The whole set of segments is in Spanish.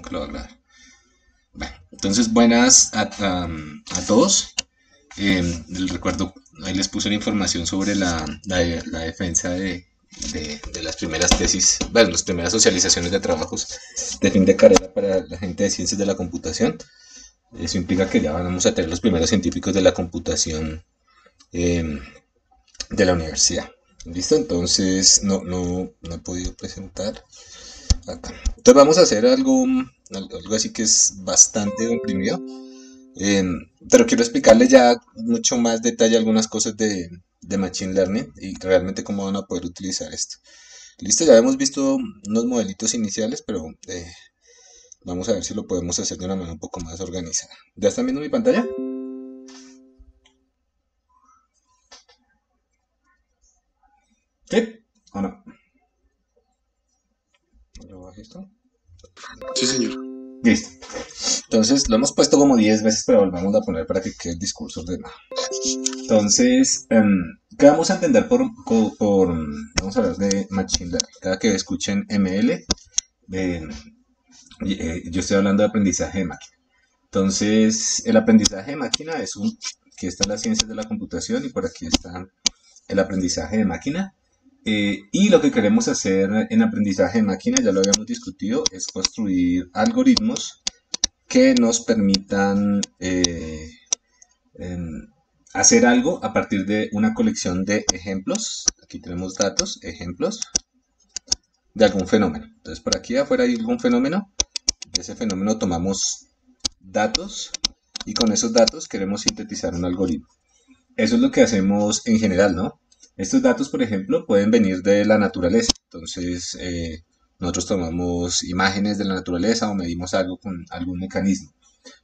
que lo va a grabar. Bueno, entonces buenas a todos. Les recuerdo, ahí les puse la información sobre la defensa de las primeras tesis, bueno, las primeras socializaciones de trabajos de fin de carrera para la gente de ciencias de la computación. Eso implica que ya vamos a tener los primeros científicos de la computación eh, de la universidad. ¿Listo? Entonces no he podido presentar acá. Entonces vamos a hacer algo así que es bastante comprimido. Eh, pero quiero explicarles ya mucho más detalle algunas cosas de Machine Learning y realmente cómo van a poder utilizar esto. Listo, ya hemos visto unos modelitos iniciales, pero vamos a ver si lo podemos hacer de una manera un poco más organizada. ¿Ya están viendo mi pantalla? ¿Sí? ¿O no? ¿Yo bajé esto? Sí, señor. Listo. Entonces lo hemos puesto como 10 veces, pero volvamos a poner para que quede el discurso ordenado. Entonces, ¿qué vamos a entender vamos a hablar de Machine Learning? Cada que escuchen ML, yo estoy hablando de aprendizaje de máquina. Entonces, el aprendizaje de máquina que está en las ciencias de la computación y por aquí está el aprendizaje de máquina. Y lo que queremos hacer en aprendizaje de máquina, ya lo habíamos discutido, es construir algoritmos que nos permitan hacer algo a partir de una colección de ejemplos. Aquí tenemos datos, ejemplos de algún fenómeno. Entonces, por aquí afuera hay algún fenómeno. De ese fenómeno tomamos datos y con esos datos queremos sintetizar un algoritmo. Eso es lo que hacemos en general, ¿no? Estos datos, por ejemplo, pueden venir de la naturaleza. Entonces, nosotros tomamos imágenes de la naturaleza o medimos algo con algún mecanismo.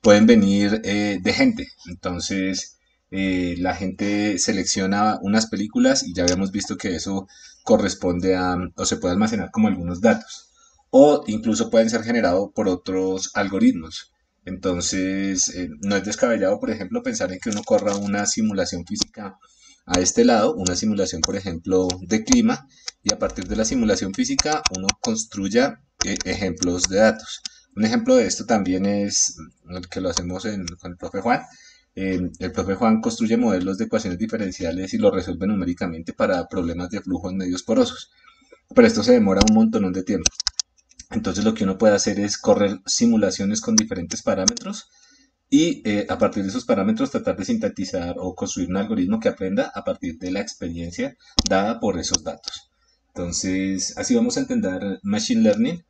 Pueden venir de gente. Entonces, la gente selecciona unas películas y ya habíamos visto que eso corresponde o se puede almacenar como algunos datos. O incluso pueden ser generados por otros algoritmos. Entonces, no es descabellado, por ejemplo, pensar en que uno corra una simulación física a este lado, una simulación, por ejemplo, de clima, y a partir de la simulación física uno construya ejemplos de datos. Un ejemplo de esto también es el que lo hacemos con el profe Juan. El profe Juan construye modelos de ecuaciones diferenciales y lo resuelve numéricamente para problemas de flujo en medios porosos. Pero esto se demora un montón de tiempo. Entonces lo que uno puede hacer es correr simulaciones con diferentes parámetros y a partir de esos parámetros tratar de sintetizar o construir un algoritmo que aprenda a partir de la experiencia dada por esos datos. Entonces, así vamos a entender Machine Learning.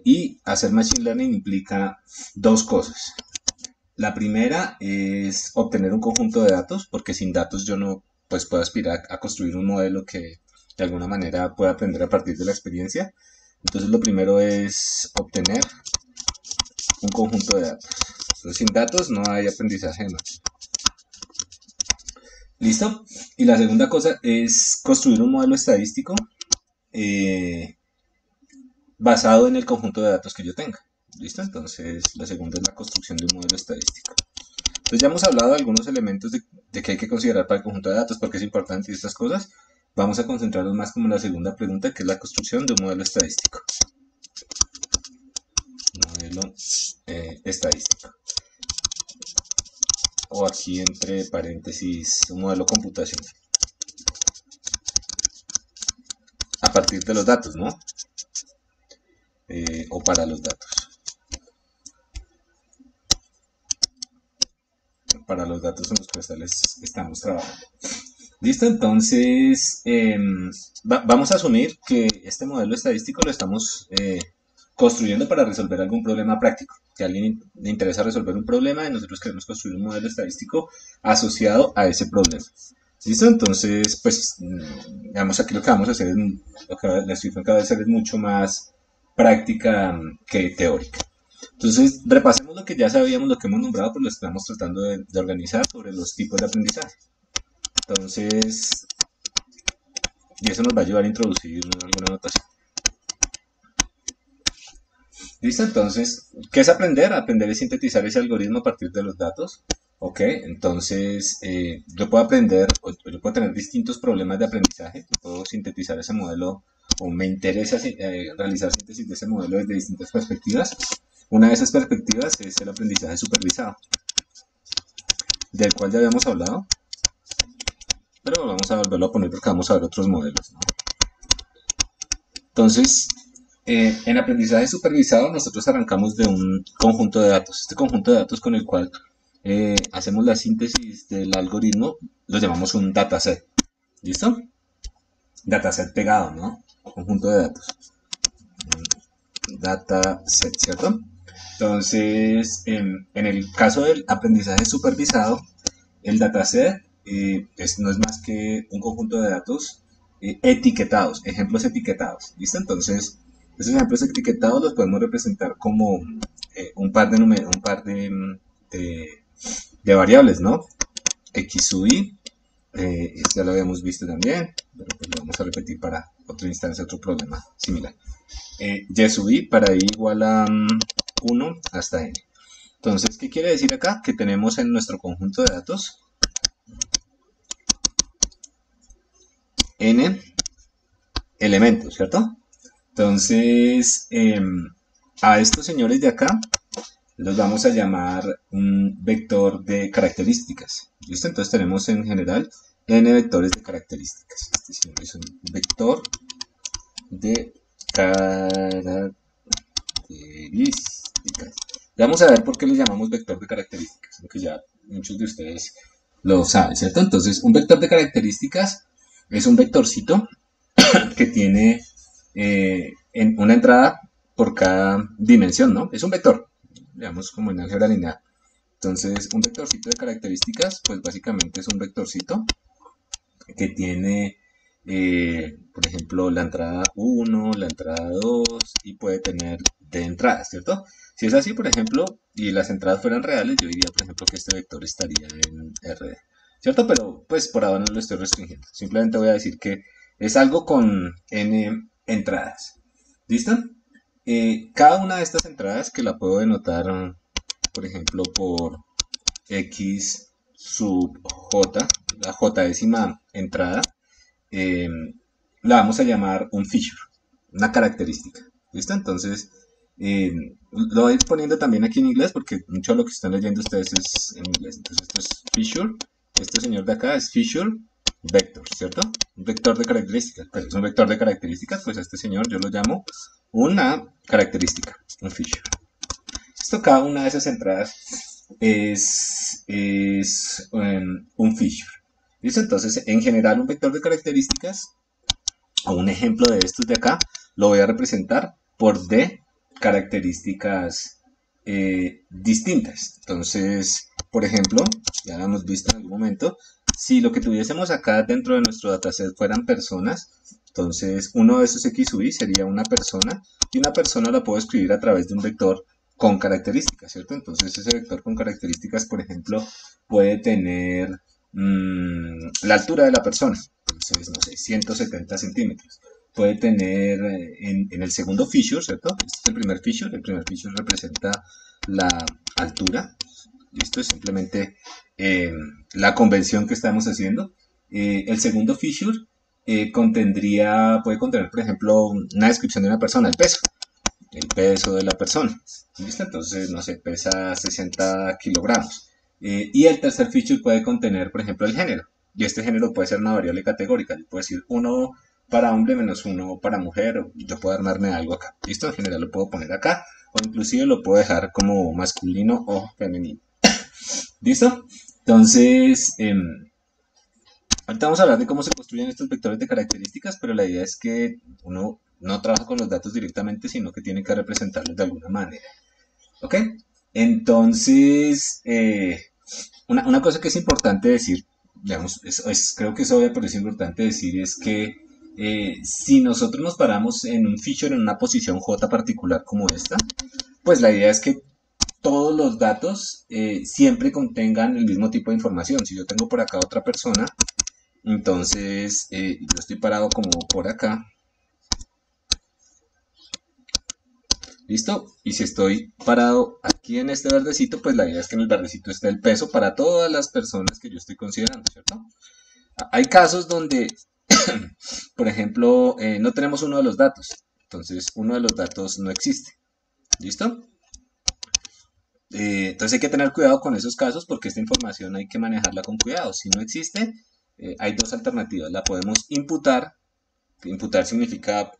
Y hacer Machine Learning implica dos cosas. La primera es obtener un conjunto de datos, porque sin datos yo no pues, puedo aspirar a construir un modelo que de alguna manera pueda aprender a partir de la experiencia. Entonces, lo primero es obtener un conjunto de datos. Entonces, sin datos no hay aprendizaje de máquina. ¿Listo? Y la segunda cosa es construir un modelo estadístico eh, basado en el conjunto de datos que yo tenga. ¿Listo? Entonces, la segunda es la construcción de un modelo estadístico. Entonces, ya hemos hablado de algunos elementos de que hay que considerar para el conjunto de datos, porque es importante y estas cosas. Vamos a concentrarnos más como en la segunda pregunta, que es la construcción de un modelo estadístico. Modelo estadístico. O aquí entre paréntesis, un modelo computacional. A partir de los datos, ¿no? O para los datos. Para los datos en los cuales estamos trabajando. ¿Listo? Entonces, vamos a asumir que este modelo estadístico lo estamos construyendo para resolver algún problema práctico. Que a alguien le interesa resolver un problema y nosotros queremos construir un modelo estadístico asociado a ese problema. ¿Listo? Entonces, pues, digamos, aquí lo que vamos a hacer es, lo que la estudio que va a hacer es mucho más práctica que teórica. Entonces, repasemos lo que ya sabíamos, lo que hemos nombrado, pues lo estamos tratando de organizar sobre los tipos de aprendizaje. Entonces, y eso nos va a ayudar a introducir alguna notación. ¿Listo? Entonces, ¿qué es aprender? Aprender es sintetizar ese algoritmo a partir de los datos. Ok, entonces yo puedo aprender, o yo puedo tener distintos problemas de aprendizaje, puedo sintetizar ese modelo, o me interesa realizar síntesis de ese modelo desde distintas perspectivas. Una de esas perspectivas es el aprendizaje supervisado, del cual ya habíamos hablado, pero vamos a volverlo a poner porque vamos a ver otros modelos, ¿no? Entonces, en aprendizaje supervisado nosotros arrancamos de un conjunto de datos. Este conjunto de datos con el cual hacemos la síntesis del algoritmo lo llamamos un dataset. ¿Listo? Dataset pegado, ¿no? Conjunto de datos. Dataset, ¿cierto? Entonces, en el caso del aprendizaje supervisado, el dataset no es más que un conjunto de datos etiquetados, ejemplos etiquetados. ¿Listo? Entonces, esos ejemplos etiquetados los podemos representar como un par de variables, ¿no? X sub y, ya lo habíamos visto también, pero pues lo vamos a repetir para otra instancia, otro problema similar. Y sub i para i igual a 1 hasta n. Entonces, ¿qué quiere decir acá? Que tenemos en nuestro conjunto de datos n elementos, ¿cierto? Entonces, a estos señores de acá los vamos a llamar un vector de características. ¿Listo? Entonces tenemos en general n vectores de características. Este señor es un vector de características. Vamos a ver por qué lo llamamos vector de características, aunque ya muchos de ustedes lo saben, ¿cierto? Entonces, un vector de características es un vectorcito que tiene en una entrada por cada dimensión, ¿no? Es un vector, digamos como en álgebra lineal. Entonces, un vectorcito de características, pues básicamente es un vectorcito que tiene, por ejemplo, la entrada 1, la entrada 2 y puede tener de entradas, ¿cierto? Si es así, por ejemplo, y las entradas fueran reales, yo diría, por ejemplo, que este vector estaría en RD, ¿cierto? Pero, pues, por ahora no lo estoy restringiendo. Simplemente voy a decir que es algo con n entradas. ¿Listo? Cada una de estas entradas, que la puedo denotar, por ejemplo, por x sub j, la j-ésima entrada, la vamos a llamar un feature, una característica. ¿Listo? Entonces, lo voy a ir poniendo también aquí en inglés porque mucho de lo que están leyendo ustedes es en inglés. Entonces, esto es feature, este señor de acá es feature vector, ¿cierto? Un vector de características, pero es un vector de características, pues a este señor yo lo llamo una característica, un feature. Esto, cada una de esas entradas es un feature. ¿Listo? Entonces, en general, un vector de características, o un ejemplo de estos de acá, lo voy a representar por d características distintas. Entonces, por ejemplo, ya lo hemos visto en algún momento, si lo que tuviésemos acá dentro de nuestro dataset fueran personas, entonces uno de esos x sub i sería una persona, y una persona la puedo escribir a través de un vector con características, ¿cierto? Entonces ese vector con características, por ejemplo, puede tener la altura de la persona, entonces, no sé, 170 centímetros. Puede tener en el segundo feature, ¿cierto? Este es el primer feature representa la altura. Listo, es simplemente la convención que estamos haciendo. El segundo feature puede contener, por ejemplo, una descripción de una persona, el peso de la persona. ¿Listo? Entonces, no sé, pesa 60 kilogramos. Y el tercer feature puede contener, por ejemplo, el género. Y este género puede ser una variable categórica. Yo puedo decir 1 para hombre menos 1 para mujer. O yo puedo armarme algo acá. ¿Listo? En general lo puedo poner acá. O inclusive lo puedo dejar como masculino o femenino. ¿Listo? Entonces, ahorita vamos a hablar de cómo se construyen estos vectores de características, pero la idea es que uno no trabaja con los datos directamente, sino que tiene que representarlos de alguna manera. ¿Ok? Entonces, una cosa que es importante decir, digamos, creo que es obvio, pero es importante decir, es que si nosotros nos paramos en un feature en una posición J particular como esta, pues la idea es que todos los datos siempre contengan el mismo tipo de información. Si yo tengo por acá otra persona, entonces yo estoy parado como por acá. ¿Listo? Y si estoy parado aquí en este verdecito, pues la idea es que en el verdecito esté el peso para todas las personas que yo estoy considerando, ¿cierto? Hay casos donde, por ejemplo, no tenemos uno de los datos. Entonces, uno de los datos no existe. ¿Listo? Entonces hay que tener cuidado con esos casos porque esta información hay que manejarla con cuidado. Si no existe, hay dos alternativas. La podemos imputar. Imputar significa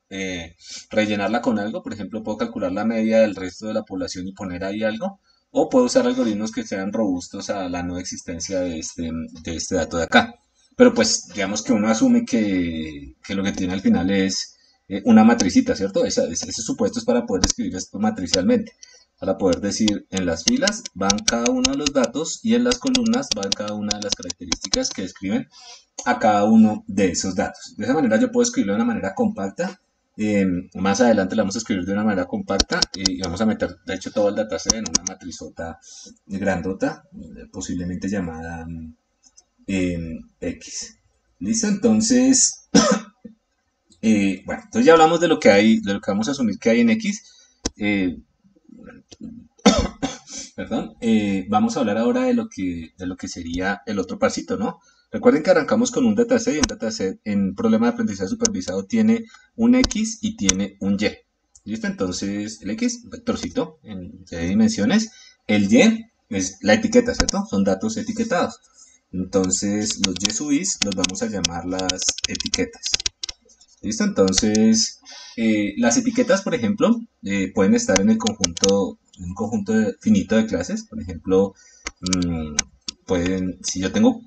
rellenarla con algo. Por ejemplo, puedo calcular la media del resto de la población y poner ahí algo. O puedo usar algoritmos que sean robustos a la no existencia de este dato de acá. Pero pues digamos que uno asume que lo que tiene al final es una matricita, ¿cierto? Ese supuesto es para poder escribir esto matricialmente. Para poder decir en las filas van cada uno de los datos y en las columnas van cada una de las características que describen a cada uno de esos datos. De esa manera yo puedo escribirlo de una manera compacta. Más adelante lo vamos a escribir de una manera compacta y vamos a meter, de hecho, todo el dataset en una matrizota grandota, posiblemente llamada X. ¿Listo? Entonces, bueno, entonces ya hablamos de lo que hay, de lo que vamos a asumir que hay en X. Eh, Perdón, vamos a hablar ahora de lo que sería el otro pasito, ¿no? Recuerden que arrancamos con un dataset y un dataset en problema de aprendizaje supervisado tiene un X y tiene un Y. ¿Listo? Entonces, el X, un vectorcito en de dimensiones. El Y es la etiqueta, ¿cierto? Son datos etiquetados. Entonces, los Y sub is los vamos a llamar las etiquetas. ¿Listo? Entonces, las etiquetas, por ejemplo, pueden estar en un conjunto finito de clases. Por ejemplo, si yo tengo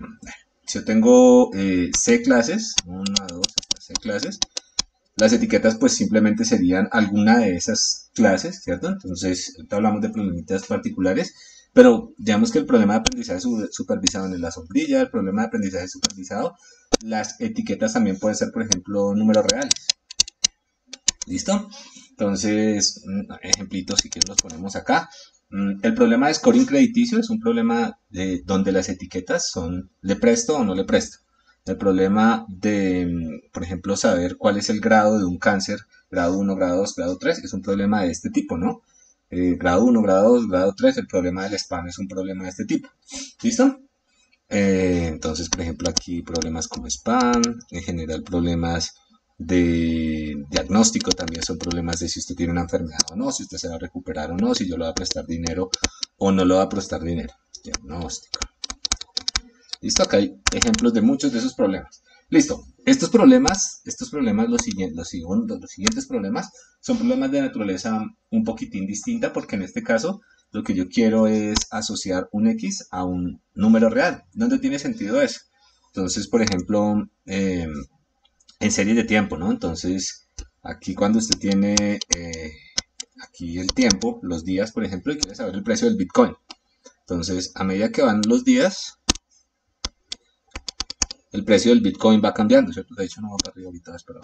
C clases, una, dos, hasta C clases, las etiquetas pues simplemente serían alguna de esas clases, ¿cierto? Entonces, ahorita hablamos de problemitas particulares, pero digamos que el problema de aprendizaje supervisado en la sombrilla, el problema de aprendizaje supervisado, las etiquetas también pueden ser, por ejemplo, números reales. ¿Listo? Entonces, ejemplitos si quieren los ponemos acá. El problema de scoring crediticio es un problema donde las etiquetas son le presto o no le presto. El problema de, por ejemplo, saber cuál es el grado de un cáncer, grado 1, grado 2, grado 3, es un problema de este tipo, ¿no? Grado 1, grado 2, grado 3, el problema del spam es un problema de este tipo. ¿Listo? Entonces, por ejemplo, aquí problemas como spam, en general problemas de diagnóstico también son problemas de si usted tiene una enfermedad o no, si usted se va a recuperar o no, si yo le voy a prestar dinero o no le voy a prestar dinero. Diagnóstico. Listo, acá hay ejemplos de muchos de esos problemas. Listo, los siguientes problemas son problemas de naturaleza un poquitín distinta porque en este caso lo que yo quiero es asociar un X a un número real. ¿Dónde tiene sentido eso? Entonces, por ejemplo, en series de tiempo, ¿no? Entonces, aquí cuando usted tiene aquí el tiempo, los días, por ejemplo, y quiere saber el precio del Bitcoin. Entonces, a medida que van los días, el precio del Bitcoin va cambiando, ¿cierto? De hecho, no va para arriba ahorita, espera.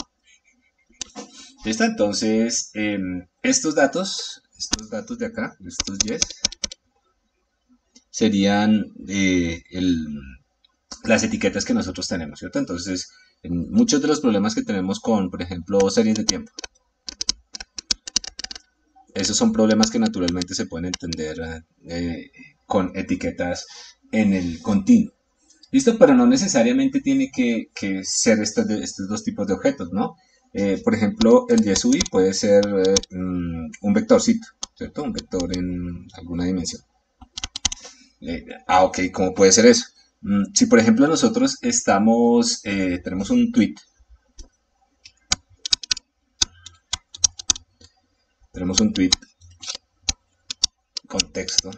¿Listo? Entonces, estos datos de acá, estos yes, serían las etiquetas que nosotros tenemos, ¿cierto? Entonces, en muchos de los problemas que tenemos con, por ejemplo, series de tiempo, esos son problemas que naturalmente se pueden entender con etiquetas en el continuo. ¿Listo? Pero no necesariamente tiene que ser estos dos tipos de objetos, ¿no? Por ejemplo, el YSUI puede ser un vectorcito, ¿cierto? Un vector en alguna dimensión. Ok, ¿cómo puede ser eso? Si por ejemplo nosotros tenemos un tweet, con texto.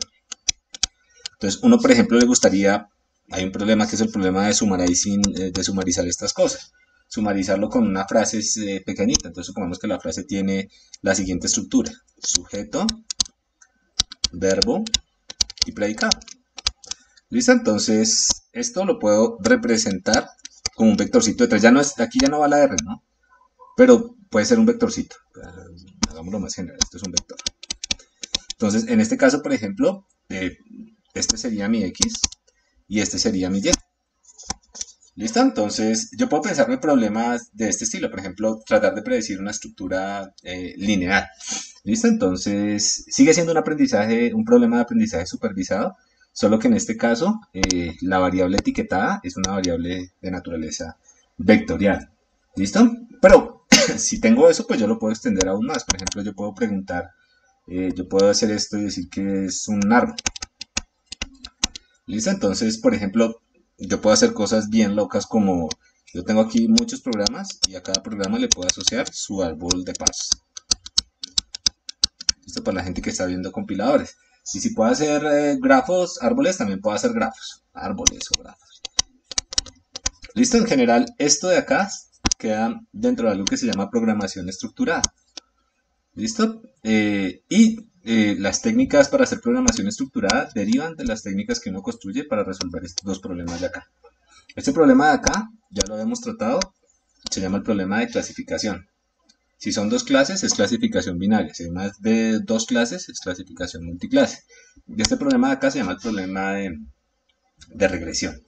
Entonces, uno, por ejemplo, le gustaría, hay un problema que es el problema de sumarizar estas cosas. Sumarizarlo con una frase pequeñita. Entonces, supongamos que la frase tiene la siguiente estructura: sujeto, verbo y predicado. ¿Listo? Entonces, esto lo puedo representar como un vectorcito de 3. Aquí ya no va la R, ¿no? Pero puede ser un vectorcito. Hagámoslo más general. Esto es un vector. Entonces, en este caso, por ejemplo, este sería mi X y este sería mi Y. ¿Listo? Entonces, yo puedo pensarme problemas de este estilo. Por ejemplo, tratar de predecir una estructura lineal. ¿Listo? Entonces, sigue siendo un problema de aprendizaje supervisado, solo que en este caso, la variable etiquetada es una variable de naturaleza vectorial. ¿Listo? Pero, si tengo eso, pues yo lo puedo extender aún más. Por ejemplo, yo puedo preguntar yo puedo hacer esto y decir que es un árbol. ¿Listo? Entonces, por ejemplo, yo puedo hacer cosas bien locas como yo tengo aquí muchos programas y a cada programa le puedo asociar su árbol de pasos. Esto para la gente que está viendo compiladores. Y si puedo hacer grafos, árboles, también puedo hacer grafos. Árboles o grafos. Listo, en general, esto de acá queda dentro de algo que se llama programación estructurada. ¿Listo? Las técnicas para hacer programación estructurada derivan de las técnicas que uno construye para resolver estos dos problemas de acá. Este problema de acá, ya lo habíamos tratado, se llama el problema de clasificación. Si son dos clases, es clasificación binaria. Si hay más de dos clases, es clasificación multiclase. Y este problema de acá se llama el problema de regresión.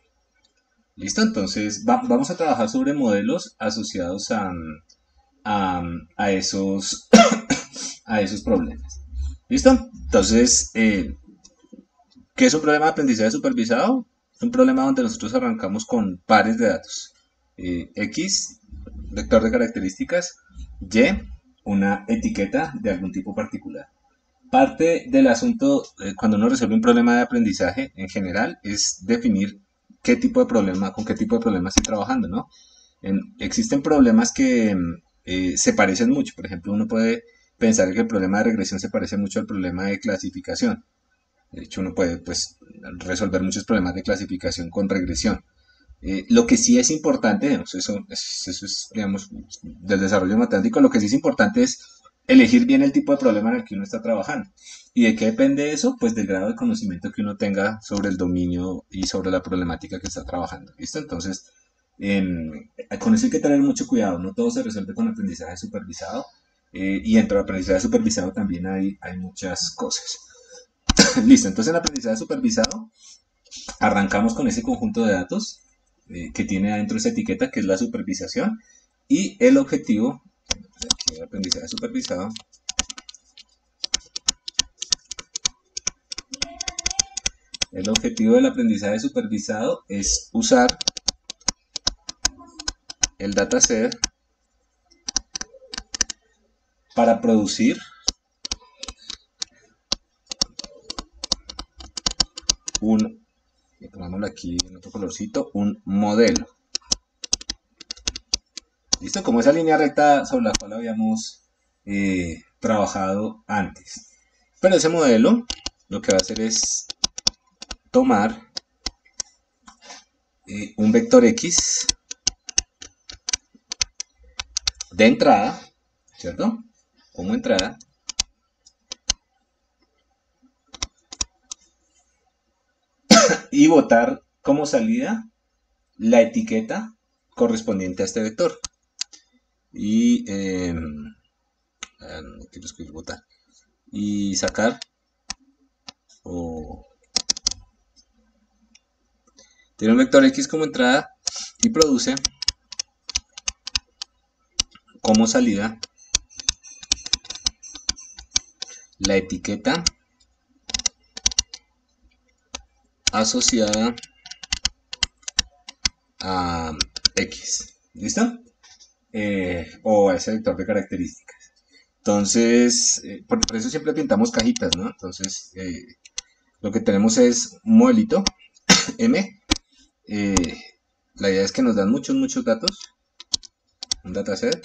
¿Listo? Entonces, vamos a trabajar sobre modelos asociados a esos, a esos problemas. ¿Listo? Entonces, ¿qué es un problema de aprendizaje supervisado? Es un problema donde nosotros arrancamos con pares de datos. X, vector de características, Y, una etiqueta de algún tipo particular. Parte del asunto, cuando uno resuelve un problema de aprendizaje en general, es definir qué tipo de problema, con qué tipo de problema estoy trabajando, ¿no? Existen problemas que se parecen mucho. Por ejemplo, uno puede pensar que el problema de regresión se parece mucho al problema de clasificación. De hecho, uno puede pues, resolver muchos problemas de clasificación con regresión. Lo que sí es importante, digamos, eso es, digamos, del desarrollo matemático, lo que sí es importante es elegir bien el tipo de problema en el que uno está trabajando. ¿Y de qué depende eso? Pues del grado de conocimiento que uno tenga sobre el dominio y sobre la problemática que está trabajando. ¿Listo? Entonces, con eso hay que tener mucho cuidado. No todo se resuelve con aprendizaje supervisado. Y dentro del aprendizaje supervisado también hay muchas cosas. Listo, entonces en aprendizaje supervisado arrancamos con ese conjunto de datos que tiene adentro esa etiqueta que es la supervisación y el objetivo aquí el aprendizaje supervisado el objetivo del aprendizaje supervisado es usar el dataset para producir un, pongámoslo aquí en otro colorcito, un modelo. ¿Listo? Como esa línea recta sobre la cual habíamos trabajado antes. Pero ese modelo lo que va a hacer es tomar un vector X de entrada, ¿cierto? Como entrada. Y botar como salida la etiqueta correspondiente a este vector. Y no quiero escribir botar. Y sacar o tiene un vector X como entrada y produce como salida la etiqueta asociada a X. ¿Listo? O a ese vector de características. Entonces, por eso siempre pintamos cajitas, ¿no? Entonces, lo que tenemos es un modelito M. La idea es que nos dan muchos datos, un dataset.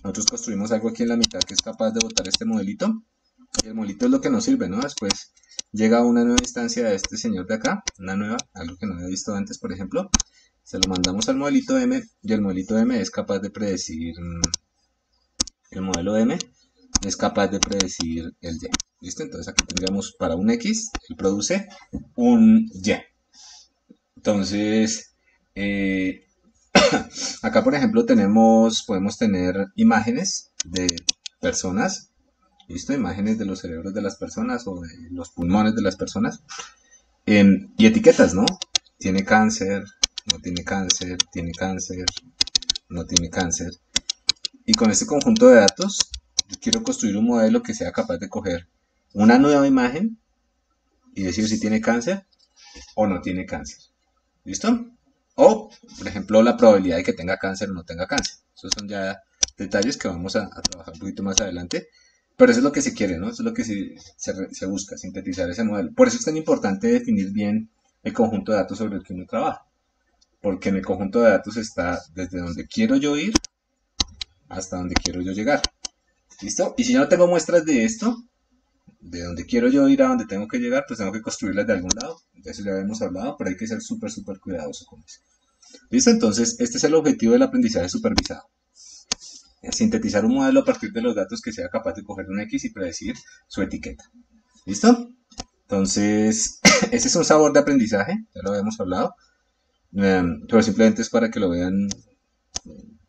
Nosotros construimos algo aquí en la mitad que es capaz de botar este modelito. Y el modelito es lo que nos sirve, ¿no? Después llega una nueva instancia de este señor de acá, una nueva, algo que no había visto antes, por ejemplo. Se lo mandamos al modelito M y el modelito M es capaz de predecir, el modelo M es capaz de predecir el Y. ¿Listo? Entonces aquí tendríamos para un X, él produce un Y. Entonces, acá por ejemplo podemos tener imágenes de personas, ¿listo? Imágenes de los cerebros de las personas o de los pulmones de las personas. Y etiquetas, ¿no? Tiene cáncer, no tiene cáncer, tiene cáncer, no tiene cáncer. Y con este conjunto de datos, yo quiero construir un modelo que sea capaz de coger una nueva imagen y decir si tiene cáncer o no tiene cáncer. ¿Listo? O, por ejemplo, la probabilidad de que tenga cáncer o no tenga cáncer. Esos son ya detalles que vamos a trabajar un poquito más adelante. Pero eso es lo que se quiere, ¿no? Eso es lo que se busca, sintetizar ese modelo. Por eso es tan importante definir bien el conjunto de datos sobre el que uno trabaja. Porque en el conjunto de datos está desde donde quiero yo ir hasta donde quiero yo llegar. ¿Listo? Y si yo no tengo muestras de esto, de donde quiero yo ir a donde tengo que llegar, pues tengo que construirlas de algún lado. De eso ya habíamos hablado, pero hay que ser súper, súper cuidadoso con eso. ¿Listo? Entonces, este es el objetivo del aprendizaje supervisado. Es sintetizar un modelo a partir de los datos que sea capaz de coger un X y predecir su etiqueta. ¿Listo? Entonces, ese es un sabor de aprendizaje, ya lo habíamos hablado, pero simplemente es para que lo vean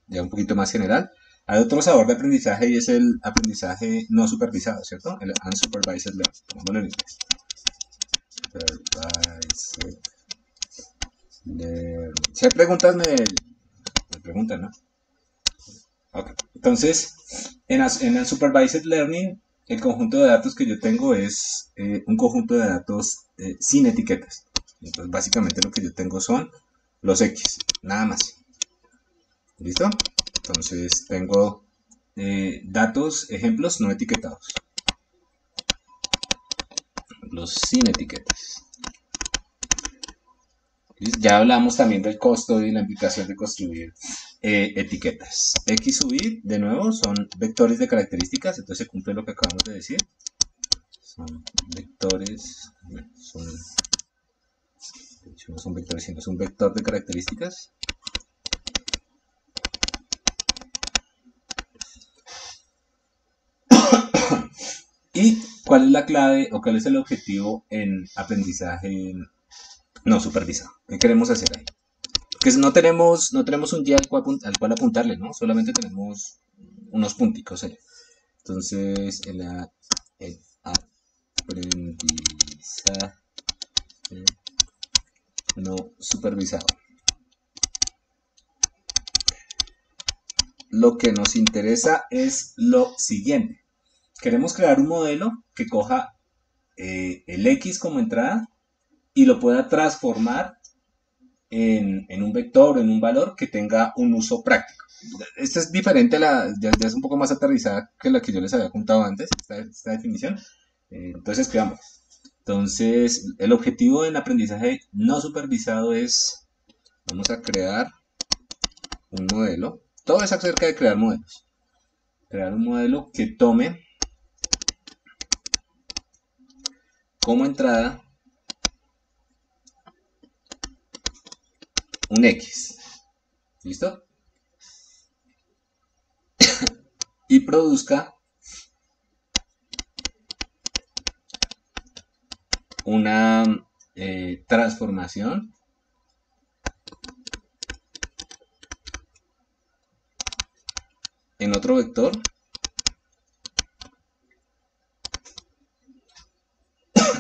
ya un poquito más general. Hay otro sabor de aprendizaje y es el aprendizaje no supervisado, ¿cierto? El unsupervised learning. Pongámoslo en inglés. Supervised learning. Si hay preguntas, me preguntan, ¿no? Okay. Entonces, en el supervised learning, el conjunto de datos que yo tengo es un conjunto de datos sin etiquetas. Entonces, básicamente lo que yo tengo son los X, nada más. ¿Listo? Entonces, tengo datos, ejemplos no etiquetados. Los sin etiquetas. Ya hablamos también del costo y la implicación de construir etiquetas. X sub y, de nuevo, son vectores de características, entonces se cumple lo que acabamos de decir. Son vectores, de hecho no son vectores, sino es un vector de características. ¿Y cuál es la clave o cuál es el objetivo en aprendizaje no supervisado? ¿Qué queremos hacer ahí? Porque no tenemos un día al cual apuntarle, ¿no? Solamente tenemos unos punticos ahí. Entonces, el aprendizaje no supervisado. Lo que nos interesa es lo siguiente. Queremos crear un modelo que coja el X como entrada y lo pueda transformar en un vector o en un valor que tenga un uso práctico. Esta es diferente, ya es un poco más aterrizada que la que yo les había contado antes, esta definición. Entonces, escribamos. Entonces, el objetivo del aprendizaje no supervisado es, vamos a crear un modelo. Todo es acerca de crear modelos. Crear un modelo que tome como entrada un X. ¿Listo? Y produzca una transformación en otro vector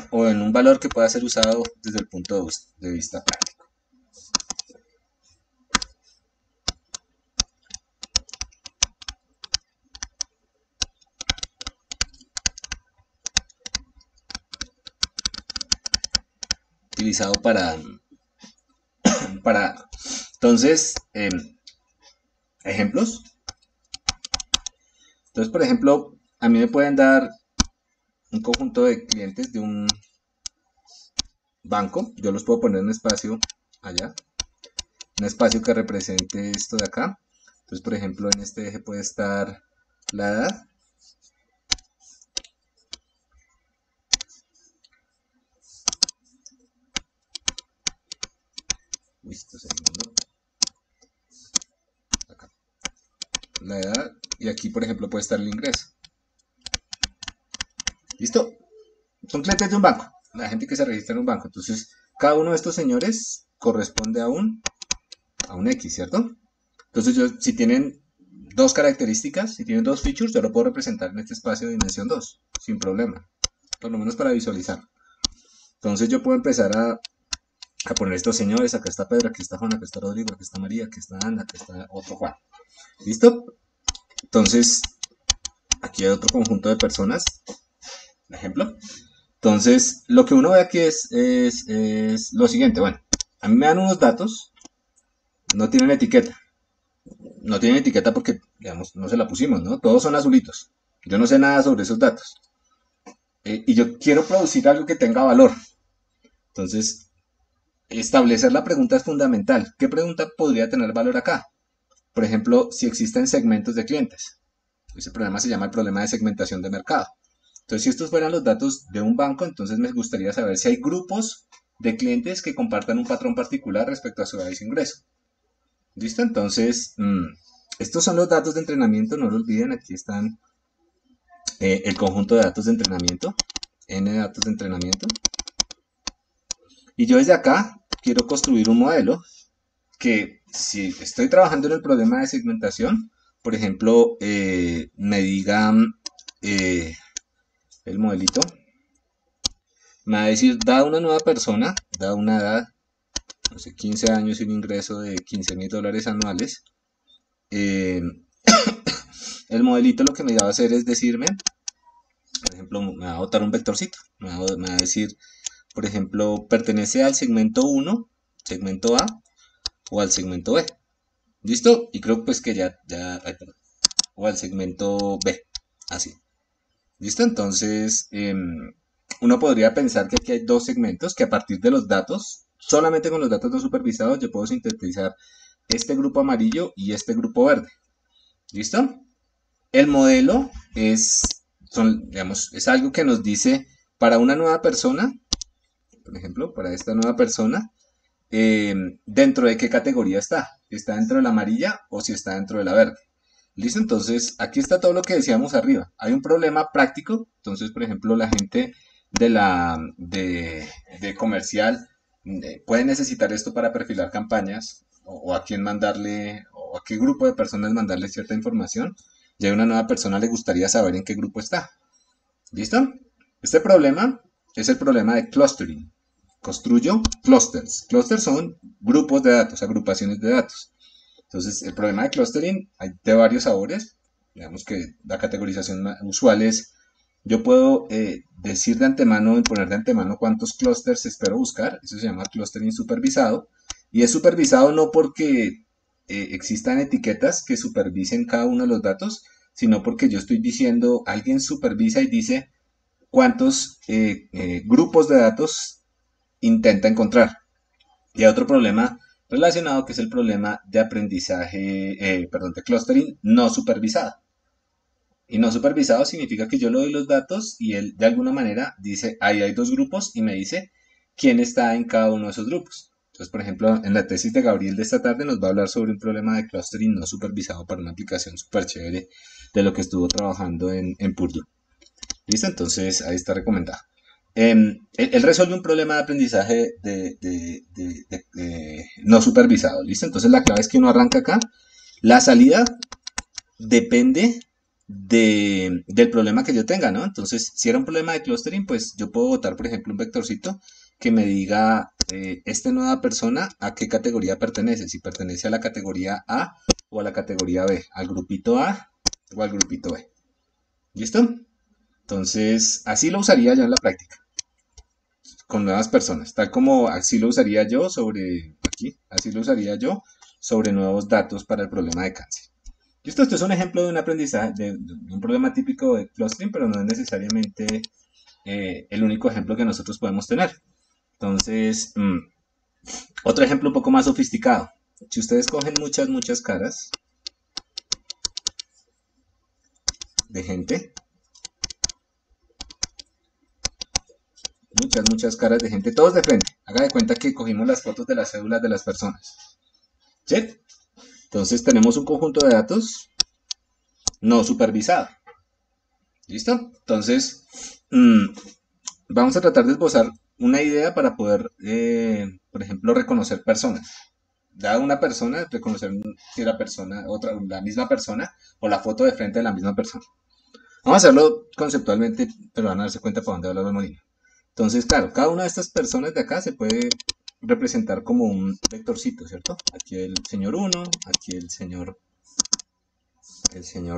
o en un valor que pueda ser usado desde el punto de vista práctico. Utilizado para entonces, ejemplos. Entonces, por ejemplo, a mí me pueden dar un conjunto de clientes de un banco. Yo los puedo poner en un espacio allá. Un espacio que represente esto de acá. Entonces, por ejemplo, en este eje puede estar la edad. Listo, segundo. Acá. La edad. Y aquí, por ejemplo, puede estar el ingreso. ¿Listo? Son clientes de un banco. La gente que se registra en un banco. Entonces, cada uno de estos señores corresponde a un X, ¿cierto? Entonces, si tienen dos características, si tienen dos features, yo lo puedo representar en este espacio de dimensión 2, sin problema. Por lo menos para visualizar. Entonces, yo puedo empezar a poner estos señores. Acá está Pedro, aquí está Juan, acá está Rodrigo, aquí está María, aquí está Ana, aquí está otro Juan. ¿Listo? Entonces, aquí hay otro conjunto de personas. Ejemplo. Entonces, lo que uno ve aquí es lo siguiente. Bueno, a mí me dan unos datos, no tienen etiqueta. No tienen etiqueta porque, digamos, no se la pusimos, ¿no? Todos son azulitos. Yo no sé nada sobre esos datos. Y yo quiero producir algo que tenga valor. Entonces, establecer la pregunta es fundamental. ¿Qué pregunta podría tener valor acá? Por ejemplo, si existen segmentos de clientes. Ese problema se llama el problema de segmentación de mercado. Entonces, si estos fueran los datos de un banco, entonces me gustaría saber si hay grupos de clientes que compartan un patrón particular respecto a su edad y su ingreso. ¿Listo? Entonces, estos son los datos de entrenamiento, no lo olviden, aquí están el conjunto de datos de entrenamiento, n datos de entrenamiento. Y yo desde acá quiero construir un modelo que si estoy trabajando en el problema de segmentación, por ejemplo, me digan el modelito, me va a decir, da una nueva persona, da una edad, no sé, 15 años y un ingreso de $15,000 anuales. El modelito lo que me va a hacer es decirme, por ejemplo, me va a botar un vectorcito, me va a decir, por ejemplo, pertenece al segmento 1, segmento A, o al segmento B. ¿Listo? Y creo pues que ay, perdón, o al segmento B, así. ¿Listo? Entonces, uno podría pensar que aquí hay dos segmentos que a partir de los datos, solamente con los datos no supervisados, yo puedo sintetizar este grupo amarillo y este grupo verde. ¿Listo? El modelo digamos, es algo que nos dice para una nueva persona, por ejemplo, para esta nueva persona, dentro de qué categoría está. Si está dentro de la amarilla o si está dentro de la verde. ¿Listo? Entonces, aquí está todo lo que decíamos arriba. Hay un problema práctico. Entonces, por ejemplo, la gente de comercial puede necesitar esto para perfilar campañas o a quién mandarle o a qué grupo de personas mandarle cierta información. Y a una nueva persona le gustaría saber en qué grupo está. ¿Listo? Este problema es el problema de clustering. Construyo clusters. Clusters son grupos de datos, agrupaciones de datos. Entonces, el problema de clustering hay de varios sabores. Digamos que la categorización usual es, yo puedo decir de antemano, imponer de antemano cuántos clusters espero buscar. Eso se llama clustering supervisado. Y es supervisado no porque existan etiquetas que supervisen cada uno de los datos, sino porque yo estoy diciendo, alguien supervisa y dice cuántos grupos de datos intenta encontrar. Y hay otro problema relacionado que es el problema de aprendizaje, perdón, de clustering no supervisado. Y no supervisado significa que yo le doy los datos y él de alguna manera dice, ahí hay dos grupos y me dice quién está en cada uno de esos grupos. Entonces, por ejemplo, en la tesis de Gabriel de esta tarde nos va a hablar sobre un problema de clustering no supervisado para una aplicación súper chévere de lo que estuvo trabajando en Purdue. ¿Listo? Entonces, ahí está recomendado. Él resuelve un problema de aprendizaje no supervisado. ¿Listo? Entonces, la clave es que uno arranca acá. La salida depende del problema que yo tenga, ¿no? Entonces, si era un problema de clustering, pues yo puedo botar, por ejemplo, un vectorcito que me diga esta nueva persona a qué categoría pertenece, si pertenece a la categoría A o a la categoría B, al grupito A o al grupito B. ¿Listo? Entonces, así lo usaría yo en la práctica, con nuevas personas, tal como así lo usaría yo sobre, aquí, así lo usaría yo sobre nuevos datos para el problema de cáncer. Listo, esto es un ejemplo de un aprendizaje, de un problema típico de clustering, pero no es necesariamente el único ejemplo que nosotros podemos tener. Entonces, otro ejemplo un poco más sofisticado. Si ustedes cogen muchas caras de gente, muchas caras de gente, todos de frente. Haga de cuenta que cogimos las fotos de las cédulas de las personas. ¿Sí? Entonces tenemos un conjunto de datos no supervisado. ¿Listo? Entonces, vamos a tratar de esbozar una idea para poder, por ejemplo, reconocer personas. Dada una persona, reconocer si la persona, la misma persona o la foto de frente de la misma persona. Vamos a hacerlo conceptualmente, pero van a darse cuenta para dónde va la molina. Entonces, claro, cada una de estas personas de acá se puede representar como un vectorcito, ¿cierto? Aquí el señor 1, aquí el señor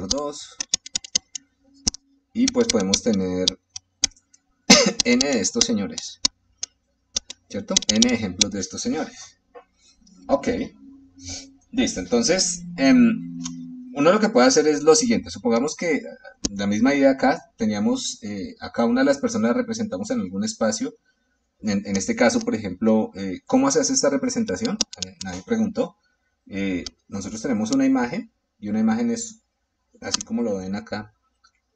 2, y pues podemos tener n de estos señores, ¿cierto? N ejemplos de estos señores. Ok, listo. Entonces, uno lo que puede hacer es lo siguiente. Supongamos que la misma idea acá, teníamos, a cada una de las personas la representamos en algún espacio. En este caso, por ejemplo, ¿cómo se hace esta representación? Nadie preguntó. Nosotros tenemos una imagen y una imagen es así como lo ven acá.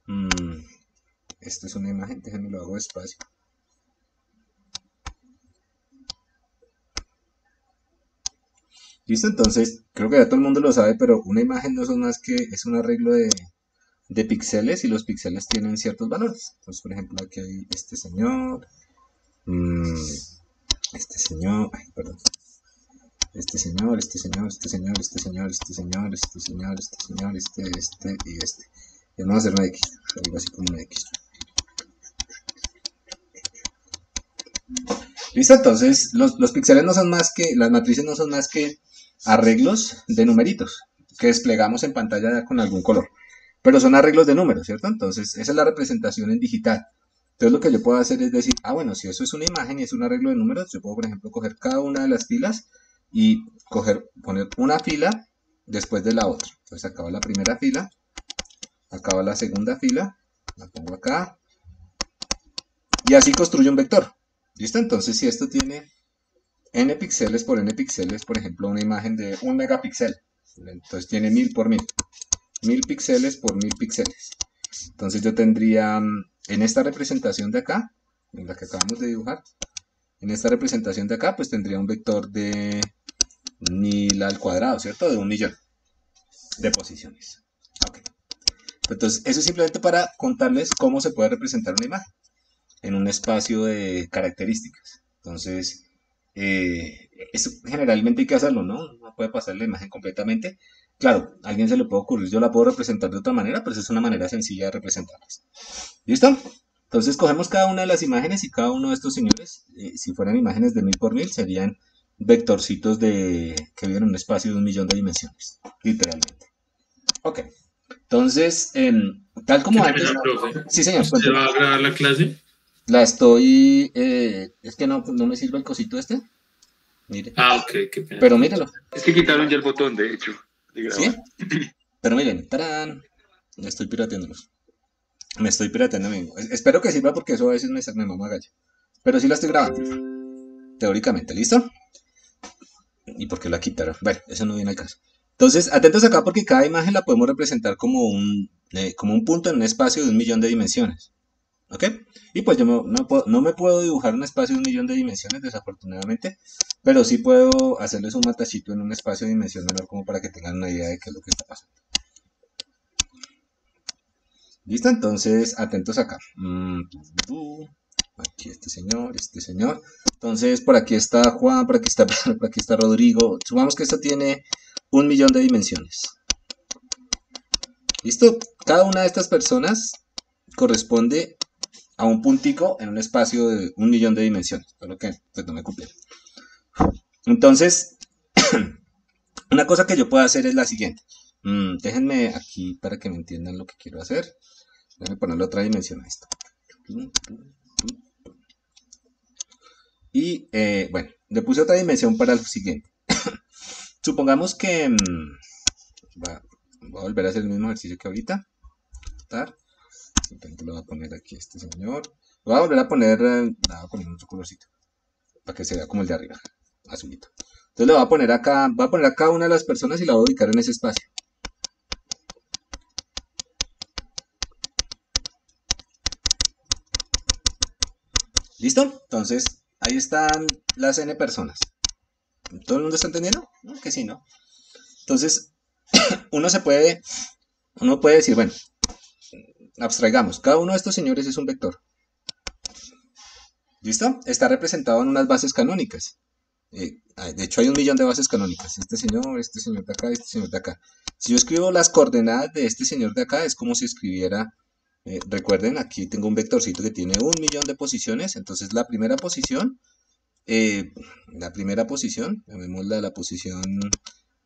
Mm, Esto es una imagen, déjenme lo hago despacio. Listo, entonces creo que ya todo el mundo lo sabe, pero una imagen no son más que es un arreglo de píxeles y los píxeles tienen ciertos valores. Entonces, por ejemplo, aquí hay este señor, mm, ay, perdón, este señor, este señor, este señor, este señor, este señor, este señor, este señor, este y este. Y vamos a hacer una X, algo así como una X. Listo, entonces los píxeles no son más que, las matrices no son más que arreglos de numeritos que desplegamos en pantalla ya con algún color. Pero son arreglos de números, ¿cierto? Entonces, esa es la representación en digital. Entonces, lo que yo puedo hacer es decir, bueno, si eso es una imagen y es un arreglo de números, yo puedo, por ejemplo, coger cada una de las filas y poner una fila después de la otra. Entonces, acaba la primera fila, acaba la segunda fila, la pongo acá, y así construyo un vector. ¿Listo? Entonces, si esto tiene n píxeles por n píxeles, por ejemplo, una imagen de 1 megapíxel, entonces tiene 1000 por 1000. 1000 píxeles por 1000 píxeles. Entonces yo tendría en esta representación de acá, en la que acabamos de dibujar, en esta representación de acá, pues tendría un vector de 1000 al cuadrado, ¿cierto? De 1.000.000 de posiciones. Ok. Entonces eso es simplemente para contarles cómo se puede representar una imagen en un espacio de características. Entonces, eso generalmente hay que hacerlo, ¿no? No puede pasar la imagen completamente. Claro, a alguien se le puede ocurrir, yo la puedo representar de otra manera, pero esa es una manera sencilla de representarlas. ¿Listo? Entonces cogemos cada una de las imágenes y cada uno de estos señores, si fueran imágenes de 1000 por 1000, serían vectorcitos que viven en un espacio de 1.000.000 de dimensiones, literalmente. Ok, entonces, tal como Qué antes, pena, profe. sí señor, ¿Usted cuénteme. va a grabar la clase? La estoy, es que no me sirve el cosito este, mire, Ah, ok, qué pena, pero profe. mírelo, Es que quitaron ya el botón, de hecho, de ¿sí? grabar. Pero miren, ¡tarán! Estoy pirateándolos. Me estoy pirateando a mí mismo. Espero que sirva porque eso a veces me mama gallo. Pero sí la estoy grabando, teóricamente, ¿listo? ¿Y por qué la quitaron? Bueno, eso no viene al caso. Entonces, atentos acá porque cada imagen la podemos representar como un punto en un espacio de 1.000.000 de dimensiones. ¿Ok? Y pues yo no me puedo dibujar un espacio de 1.000.000 de dimensiones, desafortunadamente, pero sí puedo hacerles un matachito en un espacio de dimensión menor como para que tengan una idea de qué es lo que está pasando. ¿Listo? Entonces, atentos acá. Aquí este señor, este señor. Entonces, por aquí está Juan, por aquí está, por aquí está Rodrigo. Supongamos que esto tiene 1.000.000 de dimensiones. ¿Listo? Cada una de estas personas corresponde a un puntico en un espacio de 1.000.000 de dimensiones. Solo que pues, no me cumple. Entonces, una cosa que yo puedo hacer es la siguiente. Déjenme aquí para que me entiendan lo que quiero hacer. Déjenme ponerle otra dimensión a esto. Y bueno, le puse otra dimensión para el siguiente. Supongamos que voy a volver a hacer el mismo ejercicio que ahorita. Entonces lo voy a poner aquí a este señor. Lo voy a volver a poner, otro colorcito. Para que se vea como el de arriba. Azulito. Entonces le voy a poner acá, voy a poner a cada una de las personas y la voy a ubicar en ese espacio. ¿Listo? Entonces, ahí están las n personas. ¿Todo el mundo está entendiendo? Que sí, ¿no? Entonces, uno puede decir, bueno, abstraigamos, cada uno de estos señores es un vector. ¿Listo? Está representado en unas bases canónicas. De hecho, hay 1.000.000 de bases canónicas. Este señor de acá, este señor de acá. Si yo escribo las coordenadas de este señor de acá, es como si escribiera, recuerden, aquí tengo un vectorcito que tiene 1.000.000 de posiciones. Entonces, la primera posición, llamémosla la posición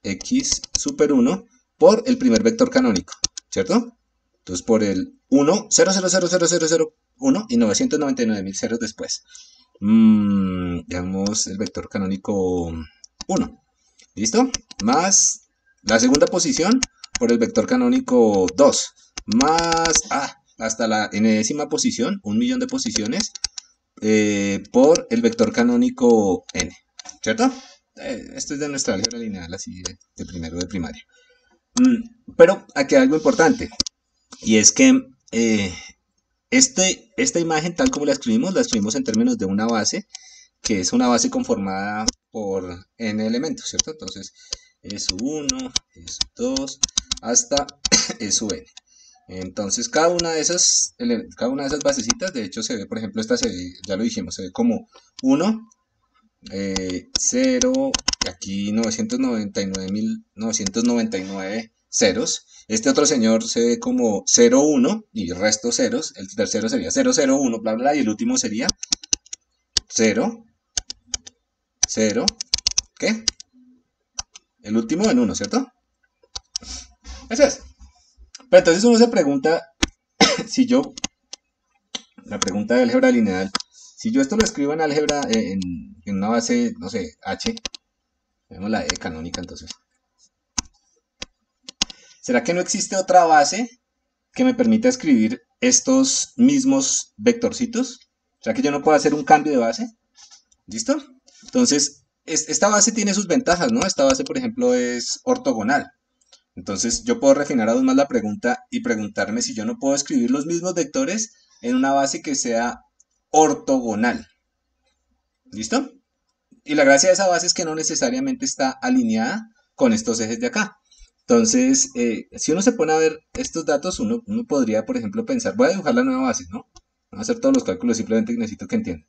x super 1, por el primer vector canónico, ¿cierto? Entonces, por el 1, 0, 0, 0, 0, 0, 0, 1 y 999.000 ceros después. Llamamos el vector canónico 1. ¿Listo? Más la segunda posición por el vector canónico 2 más hasta la enésima posición, 1.000.000 de posiciones, por el vector canónico n, ¿cierto? Esto es de nuestra álgebra lineal, así de primero de primaria. Pero aquí hay algo importante, y es que esta imagen, tal como la escribimos en términos de una base, que es una base conformada por n elementos, ¿cierto? Entonces, E sub 1, E sub 2, hasta E sub n. Entonces, cada una de esas basecitas, de hecho, se ve, por ejemplo, esta ya lo dijimos, se ve como 1, 0, y aquí 999.999 ceros. Este otro señor se ve como 0, 1 y resto ceros. El tercero sería 0, 0, 1, bla, bla, bla, y el último sería 0, 0, ¿qué? El último en 1, ¿cierto? Eso es. Pero entonces uno se pregunta, si yo, la pregunta de álgebra lineal, si yo esto lo escribo en álgebra, en una base, no sé, H, vemos la E canónica entonces. ¿Será que no existe otra base que me permita escribir estos mismos vectorcitos? ¿Será que yo no puedo hacer un cambio de base? ¿Listo? Entonces, esta base tiene sus ventajas, ¿no? Esta base, por ejemplo, es ortogonal. Entonces, yo puedo refinar aún más la pregunta y preguntarme si yo no puedo escribir los mismos vectores en una base que sea ortogonal. ¿Listo? Y la gracia de esa base es que no necesariamente está alineada con estos ejes de acá. Entonces, si uno se pone a ver estos datos, uno podría, por ejemplo, pensar, voy a dibujar la nueva base, ¿no? Voy a hacer todos los cálculos, simplemente necesito que entiendan.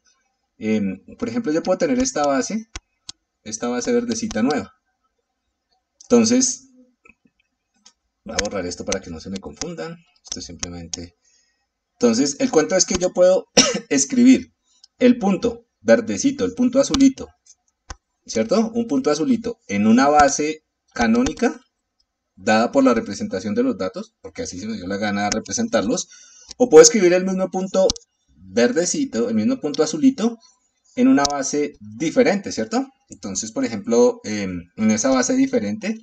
Por ejemplo, yo puedo tener esta base verdecita nueva. Entonces, voy a borrar esto para que no se me confundan. Esto es simplemente... Entonces, el cuento es que yo puedo escribir el punto verdecito, el punto azulito, ¿cierto? Un punto azulito en una base canónica dada por la representación de los datos, porque así se me dio la gana de representarlos, o puedo escribir el mismo punto verdecito, el mismo punto azulito, en una base diferente, ¿cierto? Entonces, por ejemplo, en esa base diferente,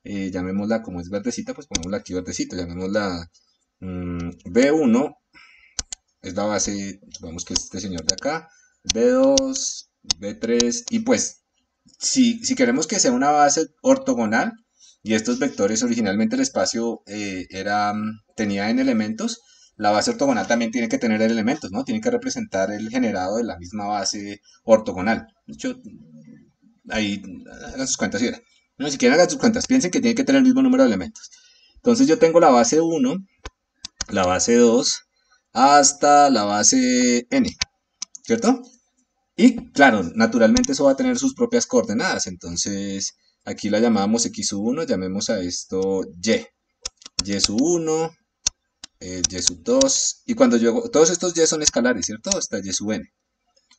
llamémosla como es verdecita, pues pongámosla aquí verdecito, llamémosla B1, es la base, supongamos que es este señor de acá, B2, B3, y pues, si queremos que sea una base ortogonal, y estos vectores originalmente el espacio tenía n elementos, la base ortogonal también tiene que tener elementos, ¿no? Tiene que representar el generado de la misma base ortogonal. De hecho, ahí hagan sus cuentas y verán. No, si quieren hagan sus cuentas, piensen que tiene que tener el mismo número de elementos. Entonces yo tengo la base 1, la base 2, hasta la base n, ¿cierto? Y claro, naturalmente eso va a tener sus propias coordenadas, entonces aquí la llamamos x sub 1, llamemos a esto y sub 1, y sub 2, y cuando yo hago, todos estos y son escalares, ¿cierto? Hasta y sub n.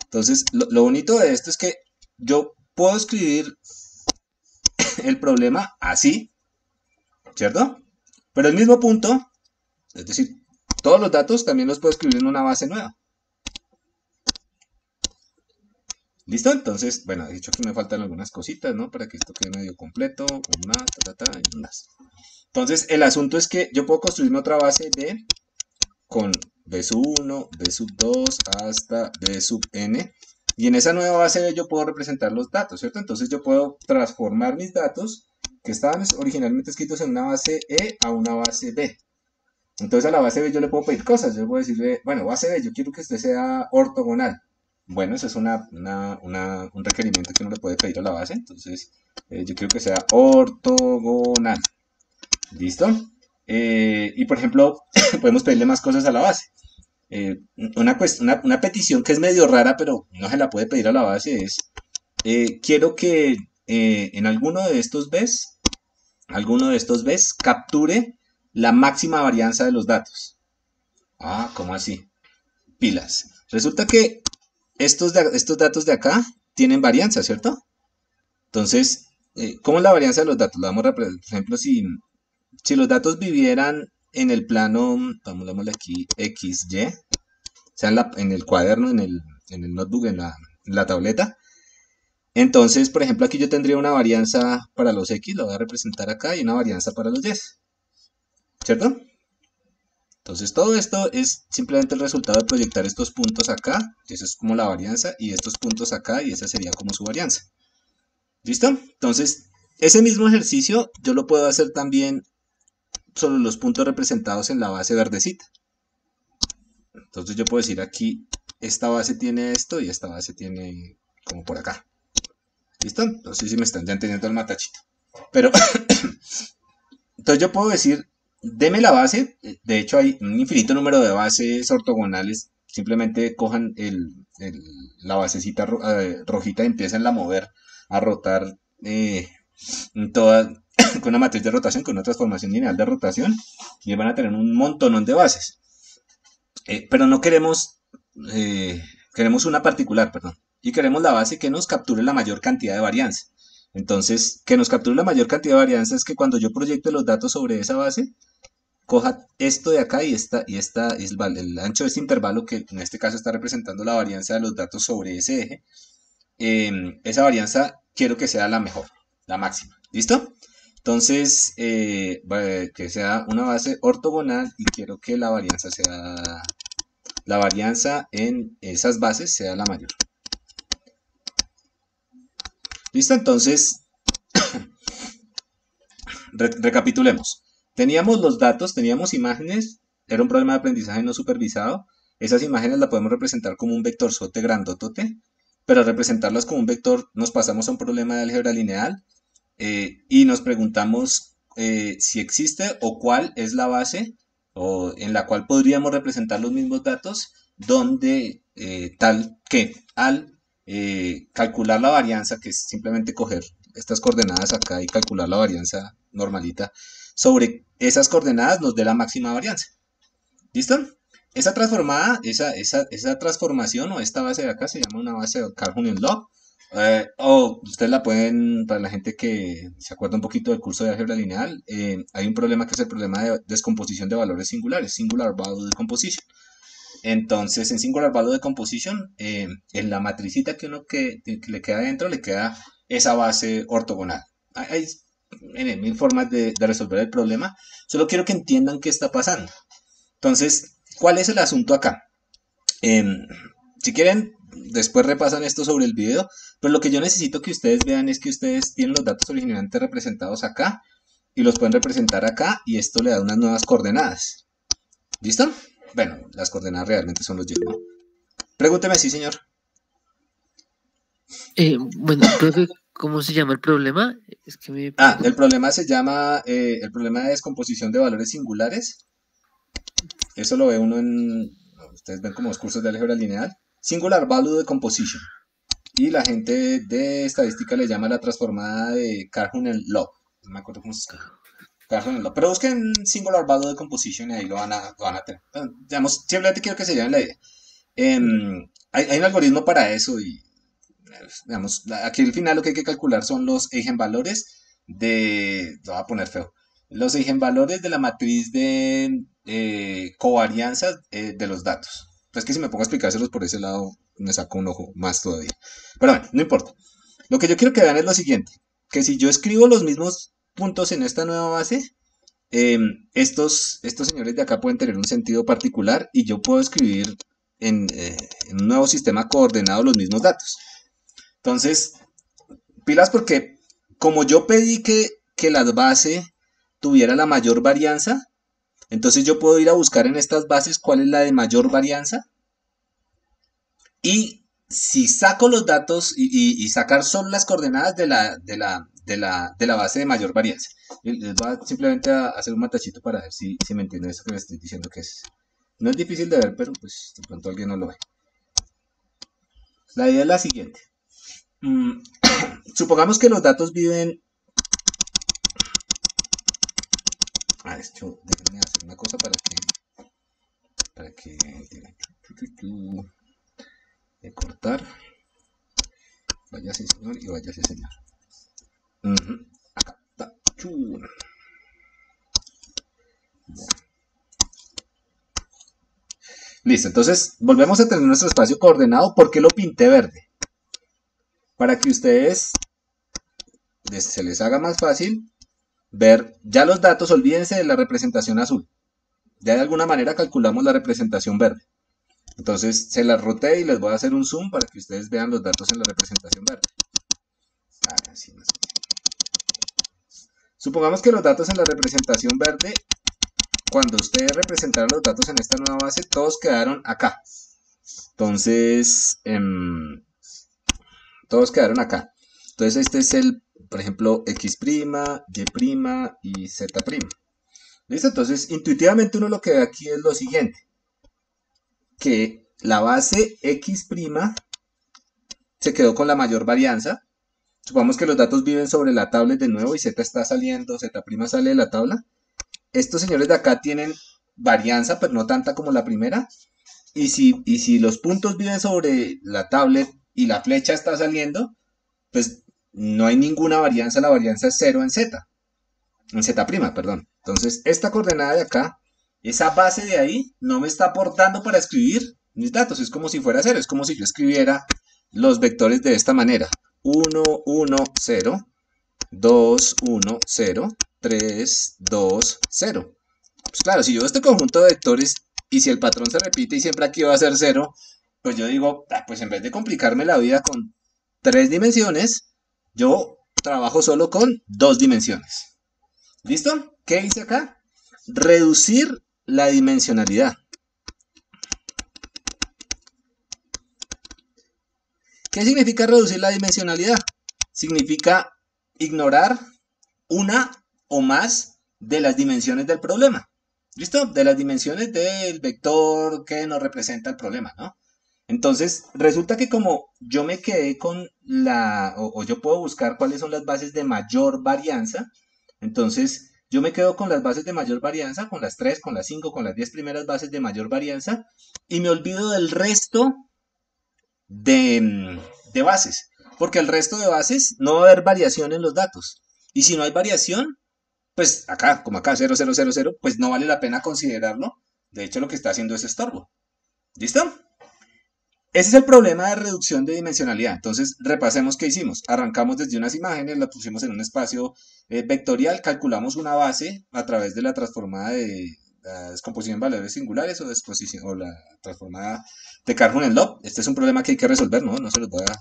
Entonces, lo bonito de esto es que yo puedo escribir el problema así, ¿cierto? Pero el mismo punto, es decir, todos los datos también los puedo escribir en una base nueva. ¿Listo? Entonces, bueno, he dicho que me faltan algunas cositas, ¿no? Para que esto quede medio completo, un más, y un más. Entonces, el asunto es que yo puedo construirme otra base de con B sub 1, B sub 2, hasta B sub n. Y en esa nueva base B yo puedo representar los datos, ¿cierto? Entonces yo puedo transformar mis datos que estaban originalmente escritos en una base E a una base B. Entonces a la base B yo le puedo pedir cosas. Yo puedo decirle, bueno, base B, yo quiero que usted sea ortogonal. Bueno, eso es un requerimiento que uno le puede pedir a la base. Entonces, yo quiero que sea ortogonal. ¿Listo? Y por ejemplo, podemos pedirle más cosas a la base. Una petición que es medio rara, pero no se la puede pedir a la base es, quiero que en alguno de estos Bs capture la máxima varianza de los datos. Ah, ¿cómo así? Pilas. Resulta que estos datos de acá tienen varianza, ¿cierto? Entonces, ¿cómo es la varianza de los datos? Por ejemplo, si los datos vivieran en el plano, pongámosle aquí, XY, o sea, en el cuaderno, en el notebook, en la tableta, entonces, por ejemplo, aquí yo tendría una varianza para los X, lo voy a representar acá, y una varianza para los Y. ¿cierto? Entonces todo esto es simplemente el resultado de proyectar estos puntos acá, que eso es como la varianza, y estos puntos acá, y esa sería como su varianza. ¿Listo? Entonces, ese mismo ejercicio yo lo puedo hacer también sobre los puntos representados en la base verdecita. Entonces yo puedo decir aquí, esta base tiene esto y esta base tiene como por acá. ¿Listo? No sé si me están ya entendiendo el matachito. Pero, entonces yo puedo decir, deme la base. De hecho hay un infinito número de bases ortogonales. Simplemente cojan la basecita rojita y empiecen a mover, a rotar toda, con una matriz de rotación, con una transformación lineal de rotación. Y van a tener un montonón de bases. Pero no queremos, queremos una particular, perdón. Y queremos la base que nos capture la mayor cantidad de varianza. Entonces, que nos capture la mayor cantidad de varianza es que cuando yo proyecte los datos sobre esa base, coja esto de acá y el ancho de este intervalo, que en este caso está representando la varianza de los datos sobre ese eje. Esa varianza quiero que sea la mejor, la máxima. ¿Listo? Entonces, que sea una base ortogonal y quiero que la varianza en esas bases sea la mayor. ¿Listo? Entonces, recapitulemos. Teníamos los datos, teníamos imágenes, era un problema de aprendizaje no supervisado. Esas imágenes las podemos representar como un vectorzote grandotote, pero al representarlas como un vector nos pasamos a un problema de álgebra lineal y nos preguntamos si existe o cuál es la base o en la cual podríamos representar los mismos datos, donde tal que al calcular la varianza, que es simplemente coger estas coordenadas acá y calcular la varianza normalita, sobre esas coordenadas nos dé la máxima varianza. ¿Listo? Esa transformada, esa transformación o esta base de acá se llama una base de Carl-Hunen-Log. O ustedes la pueden, para la gente que se acuerda un poquito del curso de álgebra lineal, hay un problema que es el problema de descomposición de valores singulares, Singular Value Decomposition. Entonces, en Singular Value Decomposition, en la matricita que le queda adentro, le queda esa base ortogonal. Hay mil formas de resolver el problema, solo quiero que entiendan qué está pasando. Entonces, ¿cuál es el asunto acá? Si quieren, después repasan esto sobre el video, pero lo que yo necesito que ustedes vean es que ustedes tienen los datos originalmente representados acá y los pueden representar acá y esto le da unas nuevas coordenadas. ¿Listo? Bueno, las coordenadas realmente son los y, ¿no? Pregúnteme, sí, señor. Bueno, profe, ¿cómo se llama el problema? Es que el problema se llama el problema de descomposición de valores singulares. Eso lo ve uno en, ustedes ven como los cursos de álgebra lineal. Singular Value Decomposition. Y la gente de estadística le llama la transformada de Carl-Hunen-Log. No me acuerdo cómo se escribe. Carl-Hunen-Log. Pero busquen Singular Value Decomposition y ahí lo van a tener. Bueno, digamos, simplemente quiero que se lleven la idea. Hay un algoritmo para eso y digamos, aquí al final lo que hay que calcular son los eigenvalores lo voy a poner feo, los eigenvalores de la matriz de covarianza de los datos. Es que si me pongo a explicárselos por ese lado me saco un ojo más todavía. Pero bueno, no importa. Lo que yo quiero que vean es lo siguiente, que si yo escribo los mismos puntos en esta nueva base, estos señores de acá pueden tener un sentido particular y yo puedo escribir en un nuevo sistema coordenado los mismos datos. Entonces, pilas porque como yo pedí que la base tuviera la mayor varianza, entonces yo puedo ir a buscar en estas bases cuál es la de mayor varianza. Y si saco los datos y sacar solo las coordenadas de la base de mayor varianza. Les voy a simplemente a hacer un matachito para ver si me entienden eso que les estoy diciendo que es. No es difícil de ver, pero pues de pronto alguien no lo ve. La idea es la siguiente. Supongamos que los datos viven... déjenme hacer una cosa para que de cortar. Váyase señor y váyase señor. Acá está. Listo, entonces volvemos a tener nuestro espacio coordenado. ¿Por qué lo pinté verde? Para que ustedes se les haga más fácil ver ya los datos, olvídense de la representación azul. Ya de alguna manera calculamos la representación verde. Entonces se las roté y les voy a hacer un zoom para que ustedes vean los datos en la representación verde. Así más. Supongamos que los datos en la representación verde, cuando ustedes representaron los datos en esta nueva base, todos quedaron acá. Entonces, todos quedaron acá. Entonces este es el, por ejemplo, X', Y' y Z'. ¿Listo? Entonces, intuitivamente uno lo que ve aquí es lo siguiente. Que la base X' se quedó con la mayor varianza. Supongamos que los datos viven sobre la tablet de nuevo y Z está saliendo, Z' sale de la tabla. Estos señores de acá tienen varianza, pero no tanta como la primera. Y si los puntos viven sobre la tablet y la flecha está saliendo, pues no hay ninguna varianza, la varianza es 0 en Z', perdón. Entonces, esta coordenada de acá, esa base de ahí, no me está aportando para escribir mis datos. Es como si fuera 0, es como si yo escribiera los vectores de esta manera. 1, 1, 0, 2, 1, 0, 3, 2, 0. Pues claro, si yo veo este conjunto de vectores y si el patrón se repite y siempre aquí va a ser 0, pues yo digo, pues en vez de complicarme la vida con 3 dimensiones, yo trabajo solo con 2 dimensiones. ¿Listo? ¿Qué hice acá? Reducir la dimensionalidad. ¿Qué significa reducir la dimensionalidad? Significa ignorar una o más de las dimensiones del problema. ¿Listo? De las dimensiones del vector que nos representa el problema, ¿no? Entonces, resulta que como yo me quedé con o yo puedo buscar cuáles son las bases de mayor varianza, entonces yo me quedo con las bases de mayor varianza, con las 3, con las 5, con las 10 primeras bases de mayor varianza, y me olvido del resto de bases, porque el resto de bases no va a haber variación en los datos. Y si no hay variación, pues acá, como acá 0, 0, 0, 0, pues no vale la pena considerarlo. De hecho, lo que está haciendo es estorbo. ¿Listo? Ese es el problema de reducción de dimensionalidad. Entonces, repasemos qué hicimos. Arrancamos desde unas imágenes, las pusimos en un espacio vectorial, calculamos una base a través de la transformada de la descomposición en valores singulares o la transformada de Carhun-Love. Este es un problema que hay que resolver, ¿no? No se los voy a...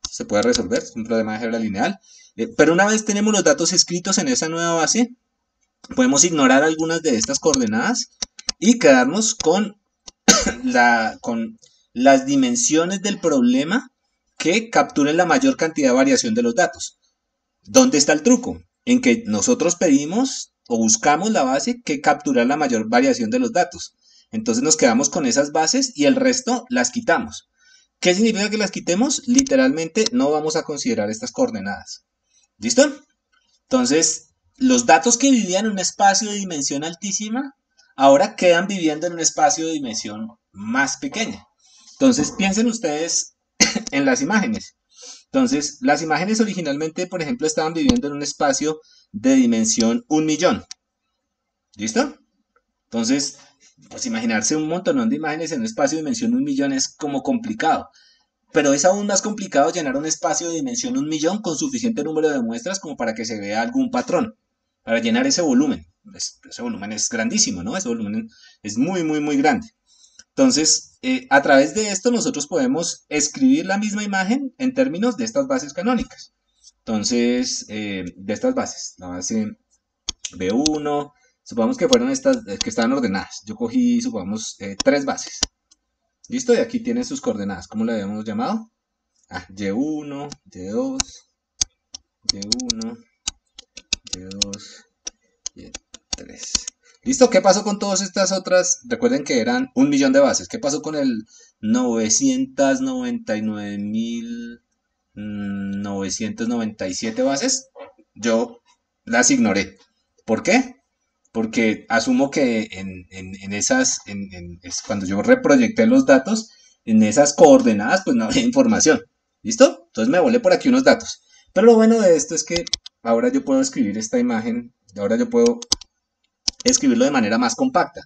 Se puede resolver, es un problema de álgebra lineal. Pero una vez tenemos los datos escritos en esa nueva base, podemos ignorar algunas de estas coordenadas y quedarnos con las dimensiones del problema que capturen la mayor cantidad de variación de los datos. ¿Dónde está el truco? En que nosotros pedimos o buscamos la base que captura la mayor variación de los datos. Entonces nos quedamos con esas bases y el resto las quitamos. ¿Qué significa que las quitemos? Literalmente no vamos a considerar estas coordenadas. ¿Listo? Entonces, los datos que vivían en un espacio de dimensión altísima, ahora quedan viviendo en un espacio de dimensión más pequeña. Entonces, piensen ustedes en las imágenes. Entonces, las imágenes originalmente, por ejemplo, estaban viviendo en un espacio de dimensión 1.000.000. ¿Listo? Entonces, pues imaginarse un montón de imágenes en un espacio de dimensión 1.000.000 es como complicado. Pero es aún más complicado llenar un espacio de dimensión 1.000.000 con suficiente número de muestras como para que se vea algún patrón. Para llenar ese volumen. Ese volumen es grandísimo, ¿no? Ese volumen es muy, muy, muy grande. Entonces, a través de esto nosotros podemos escribir la misma imagen en términos de estas bases canónicas. Entonces, de estas bases, la base B1, supongamos que fueron estas que estaban ordenadas. Yo cogí, supongamos, 3 bases. ¿Listo? Y aquí tienen sus coordenadas. ¿Cómo le habíamos llamado? Y1, Y2, Y1, Y2, Y3. ¿Listo? ¿Qué pasó con todas estas otras? Recuerden que eran 1.000.000 de bases. ¿Qué pasó con el 999.997 bases? Yo las ignoré. ¿Por qué? Porque asumo que en esas, cuando yo reproyecté los datos, en esas coordenadas, pues no había información. ¿Listo? Entonces me volé por aquí unos datos. Pero lo bueno de esto es que ahora yo puedo escribir esta imagen, ahora yo puedo escribirlo de manera más compacta.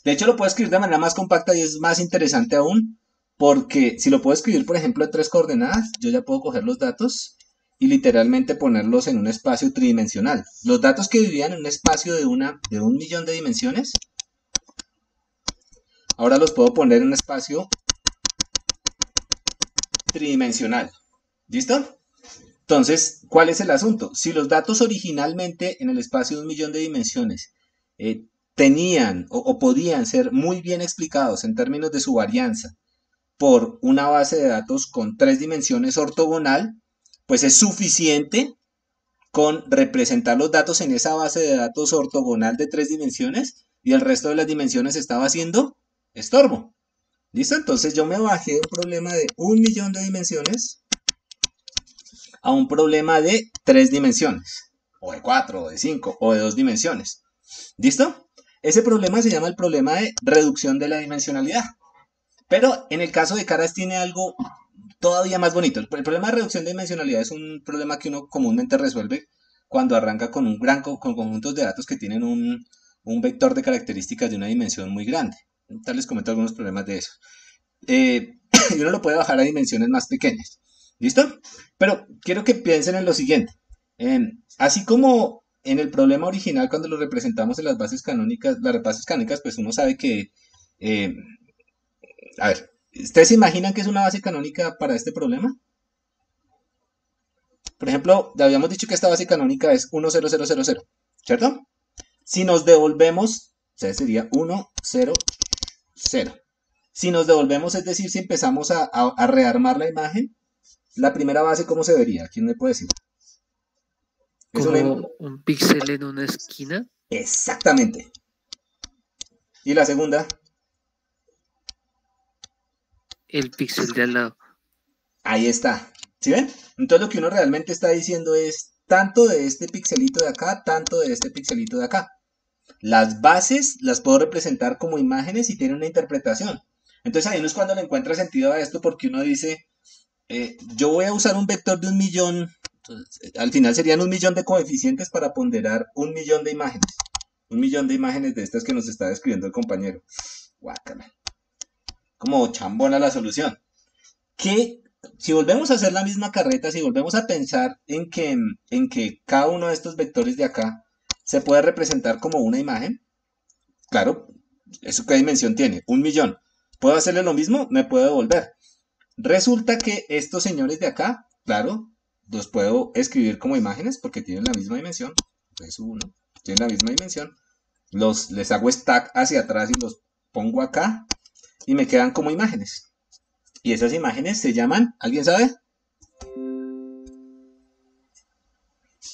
De hecho, lo puedo escribir de manera más compacta y es más interesante aún, porque si lo puedo escribir, por ejemplo, en 3 coordenadas, yo ya puedo coger los datos y literalmente ponerlos en un espacio tridimensional. Los datos que vivían en un espacio de 1.000.000 de dimensiones, ahora los puedo poner en un espacio tridimensional. ¿Listo? Entonces, ¿cuál es el asunto? Si los datos originalmente en el espacio de 1.000.000 de dimensiones tenían o podían ser muy bien explicados en términos de su varianza por una base de datos con 3 dimensiones ortogonal, pues es suficiente con representar los datos en esa base de datos ortogonal de 3 dimensiones y el resto de las dimensiones estaba haciendo estorbo. ¿Listo? Entonces yo me bajé de un problema de 1.000.000 de dimensiones a un problema de 3 dimensiones, o de 4, o de 5, o de 2 dimensiones. ¿Listo? Ese problema se llama el problema de reducción de la dimensionalidad. Pero en el caso de Keras tiene algo todavía más bonito. El problema de reducción de dimensionalidad es un problema que uno comúnmente resuelve cuando arranca con con conjuntos de datos que tienen un vector de características de una dimensión muy grande. Entonces les comento algunos problemas de eso. Y uno lo puede bajar a dimensiones más pequeñas. ¿Listo? Pero quiero que piensen en lo siguiente. Así como en el problema original, cuando lo representamos en las bases canónicas, pues uno sabe que... a ver, ¿ustedes se imaginan que es una base canónica para este problema? Por ejemplo, habíamos dicho que esta base canónica es 1, 0, 0, 0, 0, ¿cierto? Si nos devolvemos, o sea, sería 1, 0, 0. Si nos devolvemos, es decir, si empezamos a rearmar la imagen, la primera base, ¿cómo se vería? ¿Quién me puede decir? Como un píxel en una esquina. Exactamente. ¿Y la segunda? El píxel de al lado. Ahí está. ¿Sí ven? Entonces lo que uno realmente está diciendo es tanto de este pixelito de acá, tanto de este pixelito de acá. Las bases las puedo representar como imágenes y tienen una interpretación. Entonces ahí no es cuando le encuentra sentido a esto, porque uno dice, yo voy a usar un vector de 1.000.000, entonces, al final serían 1.000.000 de coeficientes para ponderar 1.000.000 de imágenes. 1.000.000 de imágenes de estas que nos está describiendo el compañero. Guácala. Como chambona la solución. Que si volvemos a hacer la misma carreta, si volvemos a pensar en que cada uno de estos vectores de acá se puede representar como una imagen, claro, ¿eso qué dimensión tiene? 1.000.000. ¿Puedo hacerle lo mismo? Me puedo devolver. Resulta que estos señores de acá, claro, los puedo escribir como imágenes porque tienen la misma dimensión. Es 1, tienen la misma dimensión. Les hago stack hacia atrás y los pongo acá y me quedan como imágenes. Y esas imágenes se llaman, ¿alguien sabe?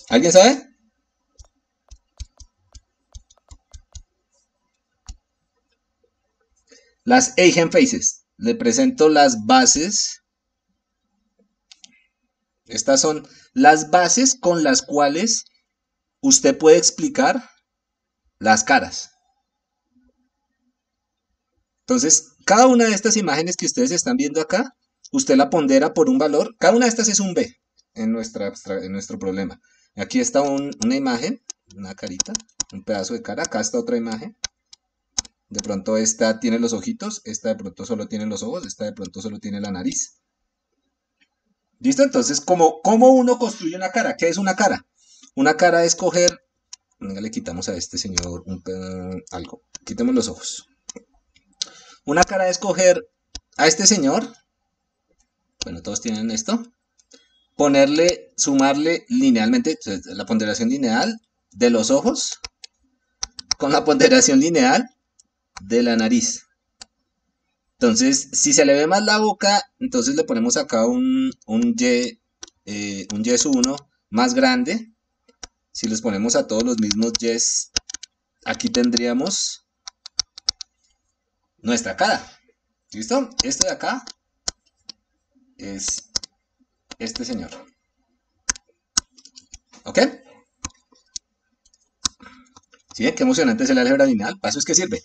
¿Alguien sabe? Las eigenfaces. Le presento las bases. Estas son las bases con las cuales usted puede explicar las caras. Entonces, cada una de estas imágenes que ustedes están viendo acá, usted la pondera por un valor. Cada una de estas es un B en nuestro problema. Aquí está una imagen, una carita, un pedazo de cara. Acá está otra imagen. De pronto esta tiene los ojitos, esta de pronto solo tiene los ojos, esta de pronto solo tiene la nariz. ¿Listo? Entonces, ¿cómo uno construye una cara? ¿Qué es una cara? Una cara es coger... Venga, le quitamos a este señor algo. Quitemos los ojos. Una cara es coger a este señor. Bueno, todos tienen esto. Sumarle linealmente, la ponderación lineal de los ojos con la ponderación lineal de la nariz. Entonces, si se le ve más la boca, entonces le ponemos acá un Y1 más grande. Si les ponemos a todos los mismos Ys, aquí tendríamos nuestra cara. ¿Listo? Este de acá es este señor. ¿Ok? ¿Sí? Qué emocionante es el álgebra lineal. ¿Para eso es que sirve?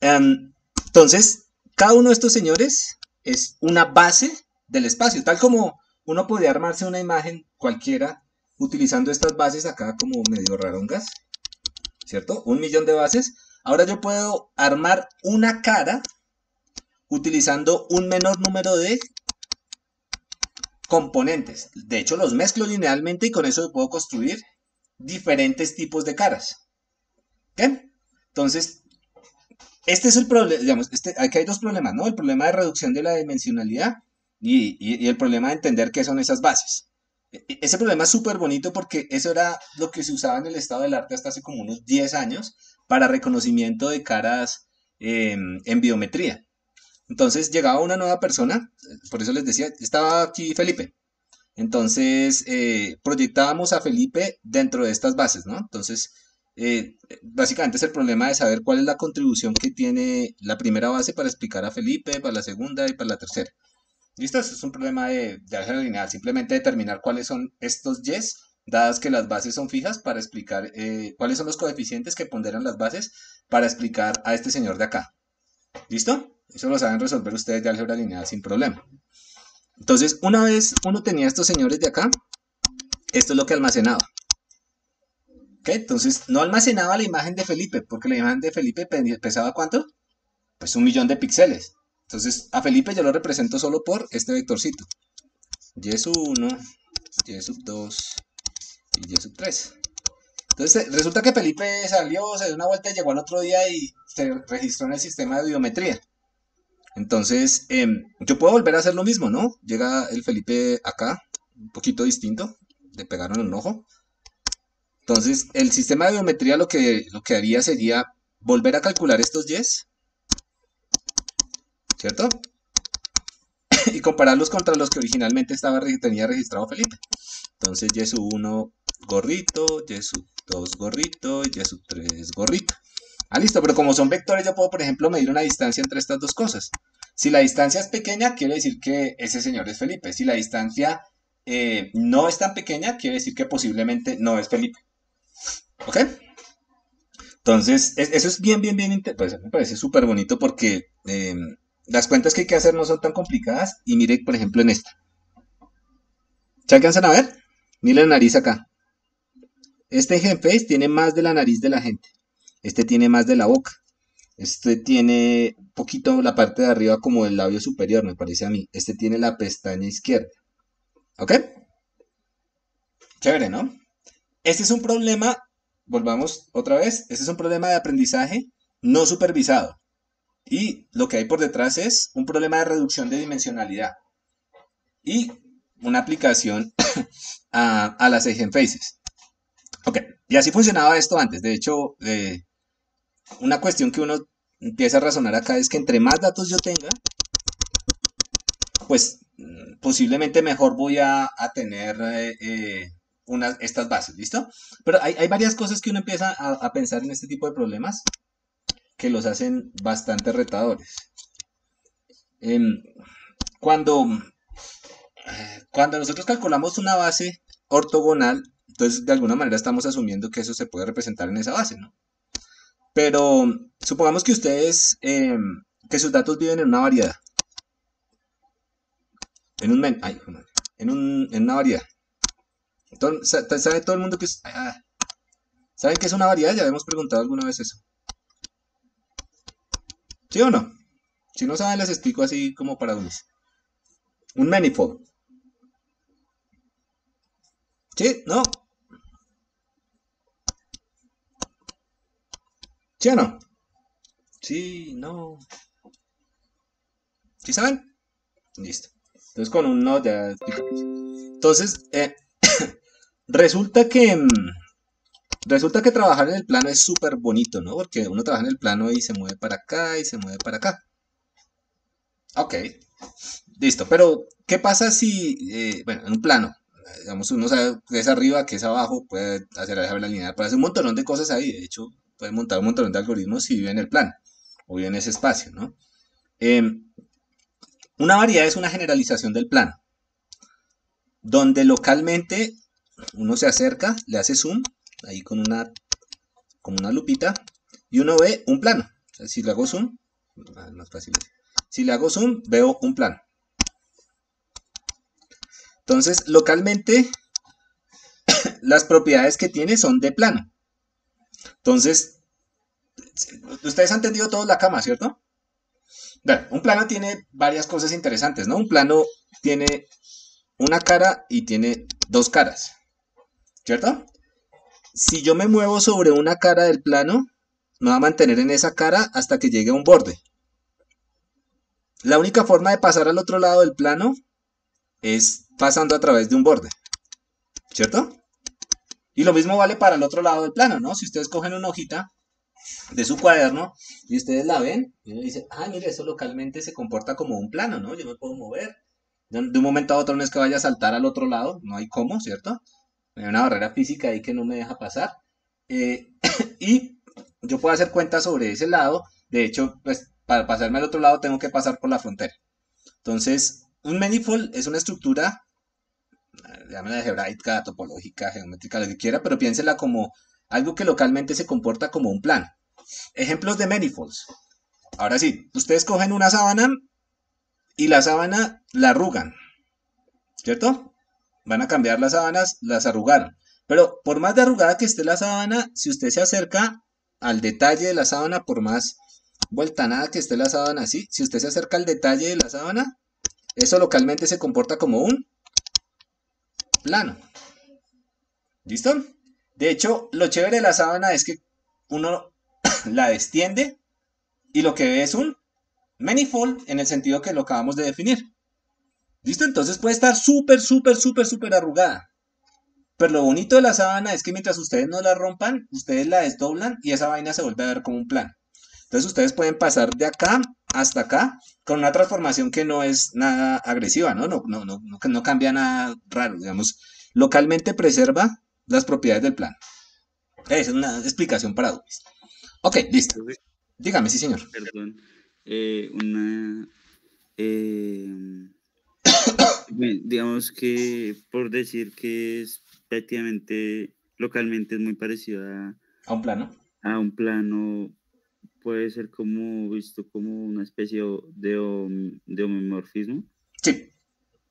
Entonces, cada uno de estos señores es una base del espacio. Tal como uno podría armarse una imagen cualquiera utilizando estas bases acá como medio rarongas, ¿cierto? 1.000.000 de bases. Ahora yo puedo armar una cara utilizando un menor número de componentes. De hecho, los mezclo linealmente y con eso puedo construir diferentes tipos de caras. ¿Ok? Entonces, este es el problema, digamos, aquí hay dos problemas, ¿no? El problema de reducción de la dimensionalidad y el problema de entender qué son esas bases. Ese problema es súper bonito porque eso era lo que se usaba en el estado del arte hasta hace como unos 10 años para reconocimiento de caras en biometría. Entonces llegaba una nueva persona, por eso les decía, estaba aquí Felipe. Entonces proyectábamos a Felipe dentro de estas bases, ¿no? Entonces, básicamente es el problema de saber cuál es la contribución que tiene la primera base para explicar a Felipe, para la segunda y para la tercera. ¿Listo? Eso es un problema de álgebra lineal. Simplemente determinar cuáles son estos yes, dadas que las bases son fijas, para explicar cuáles son los coeficientes que ponderan las bases para explicar a este señor de acá. ¿Listo? Eso lo saben resolver ustedes de álgebra lineal sin problema. Entonces, una vez uno tenía estos señores de acá, esto es lo que almacenaba. ¿Ok? Entonces, no almacenaba la imagen de Felipe, porque la imagen de Felipe pesaba ¿cuánto? Pues 1.000.000 de píxeles. Entonces, a Felipe yo lo represento solo por este vectorcito. Y sub 1, y sub 2 y y sub 3. Entonces, resulta que Felipe salió, se dio una vuelta y llegó al otro día y se registró en el sistema de biometría. Entonces, yo puedo volver a hacer lo mismo, ¿no? Llega el Felipe acá, un poquito distinto, le pegaron un ojo. Entonces, el sistema de biometría lo que haría sería volver a calcular estos yes, ¿cierto? Y compararlos contra los que originalmente tenía registrado Felipe. Entonces, y sub 1 gorrito, y sub 2 gorrito, y sub 3 gorrito. Ah, listo, pero como son vectores, yo puedo, por ejemplo, medir una distancia entre estas dos cosas. Si la distancia es pequeña, quiere decir que ese señor es Felipe. Si la distancia no es tan pequeña, quiere decir que posiblemente no es Felipe. ¿Ok? Entonces, eso es bien, pues, me parece súper bonito porque las cuentas que hay que hacer no son tan complicadas. Y mire, por ejemplo, en esta. ¿Se alcanzan a ver? Mire la nariz acá. Este GenFace tiene más de la nariz de la gente. Este tiene más de la boca. Este tiene un poquito la parte de arriba como el labio superior, me parece a mí. Este tiene la pestaña izquierda. ¿Ok? Chévere, ¿no? Este es un problema, volvamos otra vez, este es un problema de aprendizaje no supervisado. Y lo que hay por detrás es un problema de reducción de dimensionalidad. Y una aplicación a las EigenFaces. Ok, y así funcionaba esto antes. De hecho, una cuestión que uno empieza a razonar acá es que entre más datos yo tenga, pues posiblemente mejor voy a tener estas bases, ¿listo? Pero hay varias cosas que uno empieza a pensar en este tipo de problemas que los hacen bastante retadores. Cuando nosotros calculamos una base ortogonal, entonces de alguna manera estamos asumiendo que eso se puede representar en esa base, ¿no? Pero supongamos que ustedes, que sus datos viven en una variedad. En una variedad. Entonces, ¿sabe todo el mundo que es? ¿Saben qué es una variedad? Ya habíamos preguntado alguna vez eso. ¿Sí o no? Si no saben, les explico así como para unos. Un manifold. ¿Sí? ¿No? ¿Sí o no? Sí, no. ¿Sí saben? Listo. Entonces con un no ya explicamos. Entonces, resulta que trabajar en el plano es súper bonito, ¿no? Porque uno trabaja en el plano y se mueve para acá y se mueve para acá. Ok. Listo. Pero, ¿qué pasa si, bueno, en un plano, digamos, uno sabe que es arriba, que es abajo, puede hacer álgebra lineal, puede hacer un montón de cosas ahí. De hecho, puede montar un montón de algoritmos si vive en el plano o vive en ese espacio, ¿no? Una variedad es una generalización del plano, donde localmente uno se acerca, le hace zoom, ahí con una lupita, y uno ve un plano. O sea, si le hago zoom, más fácil es. Si le hago zoom, veo un plano. Entonces, localmente, las propiedades que tiene son de plano. Entonces, ustedes han entendido todos la cama, ¿cierto? Bueno, un plano tiene varias cosas interesantes, ¿no? Un plano tiene una cara y tiene dos caras, ¿cierto? Si yo me muevo sobre una cara del plano, me va a mantener en esa cara hasta que llegue a un borde. La única forma de pasar al otro lado del plano es pasando a través de un borde, ¿cierto? Y lo mismo vale para el otro lado del plano, ¿no? Si ustedes cogen una hojita de su cuaderno y ustedes la ven, y uno dice, ah, mire, eso localmente se comporta como un plano, ¿no? Yo me puedo mover. De un momento a otro no es que vaya a saltar al otro lado, no hay cómo, ¿cierto? Hay una barrera física ahí que no me deja pasar. Y yo puedo hacer cuentas sobre ese lado. De hecho, pues para pasarme al otro lado tengo que pasar por la frontera. Entonces, un manifold es una estructura, llámela algebraica, topológica, geométrica, lo que quiera, pero piénsela como algo que localmente se comporta como un plano. Ejemplos de manifolds. Ahora sí, ustedes cogen una sábana y la sábana la arrugan, ¿cierto? Van a cambiar las sábanas, las arrugaron. Pero por más de arrugada que esté la sábana, si usted se acerca al detalle de la sábana, por más vueltanada que esté la sábana así, si usted se acerca al detalle de la sábana, eso localmente se comporta como un plano. ¿Listo? De hecho, lo chévere de la sábana es que uno la extiende y lo que ve es un manifold en el sentido que lo acabamos de definir. ¿Listo? Entonces puede estar súper arrugada. Pero lo bonito de la sábana es que mientras ustedes no la rompan, ustedes la desdoblan y esa vaina se vuelve a ver como un plano. Entonces ustedes pueden pasar de acá hasta acá con una transformación que no es nada agresiva, ¿no? No cambia nada raro, digamos. Localmente preserva las propiedades del plano. Esa es una explicación para Dubis. Ok, listo. Profe, Dígame, sí, señor. perdón. Una. Bueno, digamos que por decir que es prácticamente localmente es muy parecido A un plano. a un plano, puede ser como visto como una especie de homomorfismo Sí.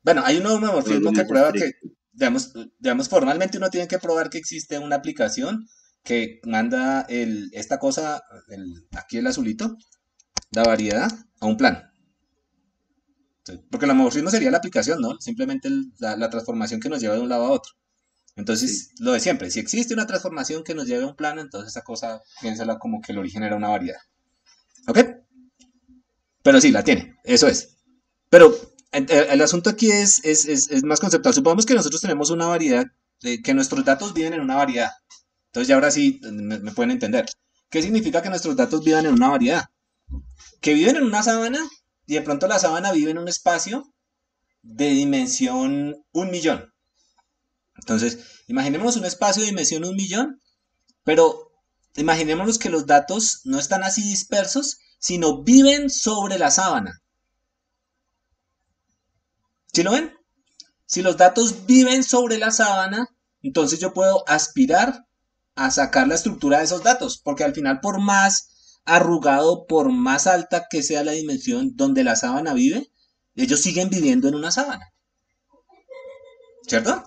Bueno, hay un o algo homomorfismo que más prueba que, estricto. digamos, formalmente uno tiene que probar que existe una aplicación que manda esta cosa, aquí el azulito, la variedad, a un plano. Entonces, porque el homomorfismo sería la aplicación, ¿no? Simplemente la transformación que nos lleva de un lado a otro. Sí, Entonces, lo de siempre, si existe una transformación que nos lleve a un plano, entonces esa cosa, piénsala como que el origen era una variedad. ¿Ok? Pero sí, la tiene, eso es. Pero el asunto aquí es más conceptual. Supongamos que nosotros tenemos una variedad, que nuestros datos viven en una variedad. Entonces ya ahora sí me pueden entender. ¿Qué significa que nuestros datos vivan en una variedad? Que viven en una sábana y de pronto la sábana vive en un espacio de dimensión 1.000.000. Entonces, imaginémonos un espacio de dimensión 1.000.000, pero imaginémonos que los datos no están así dispersos, sino viven sobre la sábana. ¿Sí lo ven? Si los datos viven sobre la sábana, entonces yo puedo aspirar a sacar la estructura de esos datos, porque al final por más arrugado, por más alta que sea la dimensión donde la sábana vive, ellos siguen viviendo en una sábana. ¿Cierto?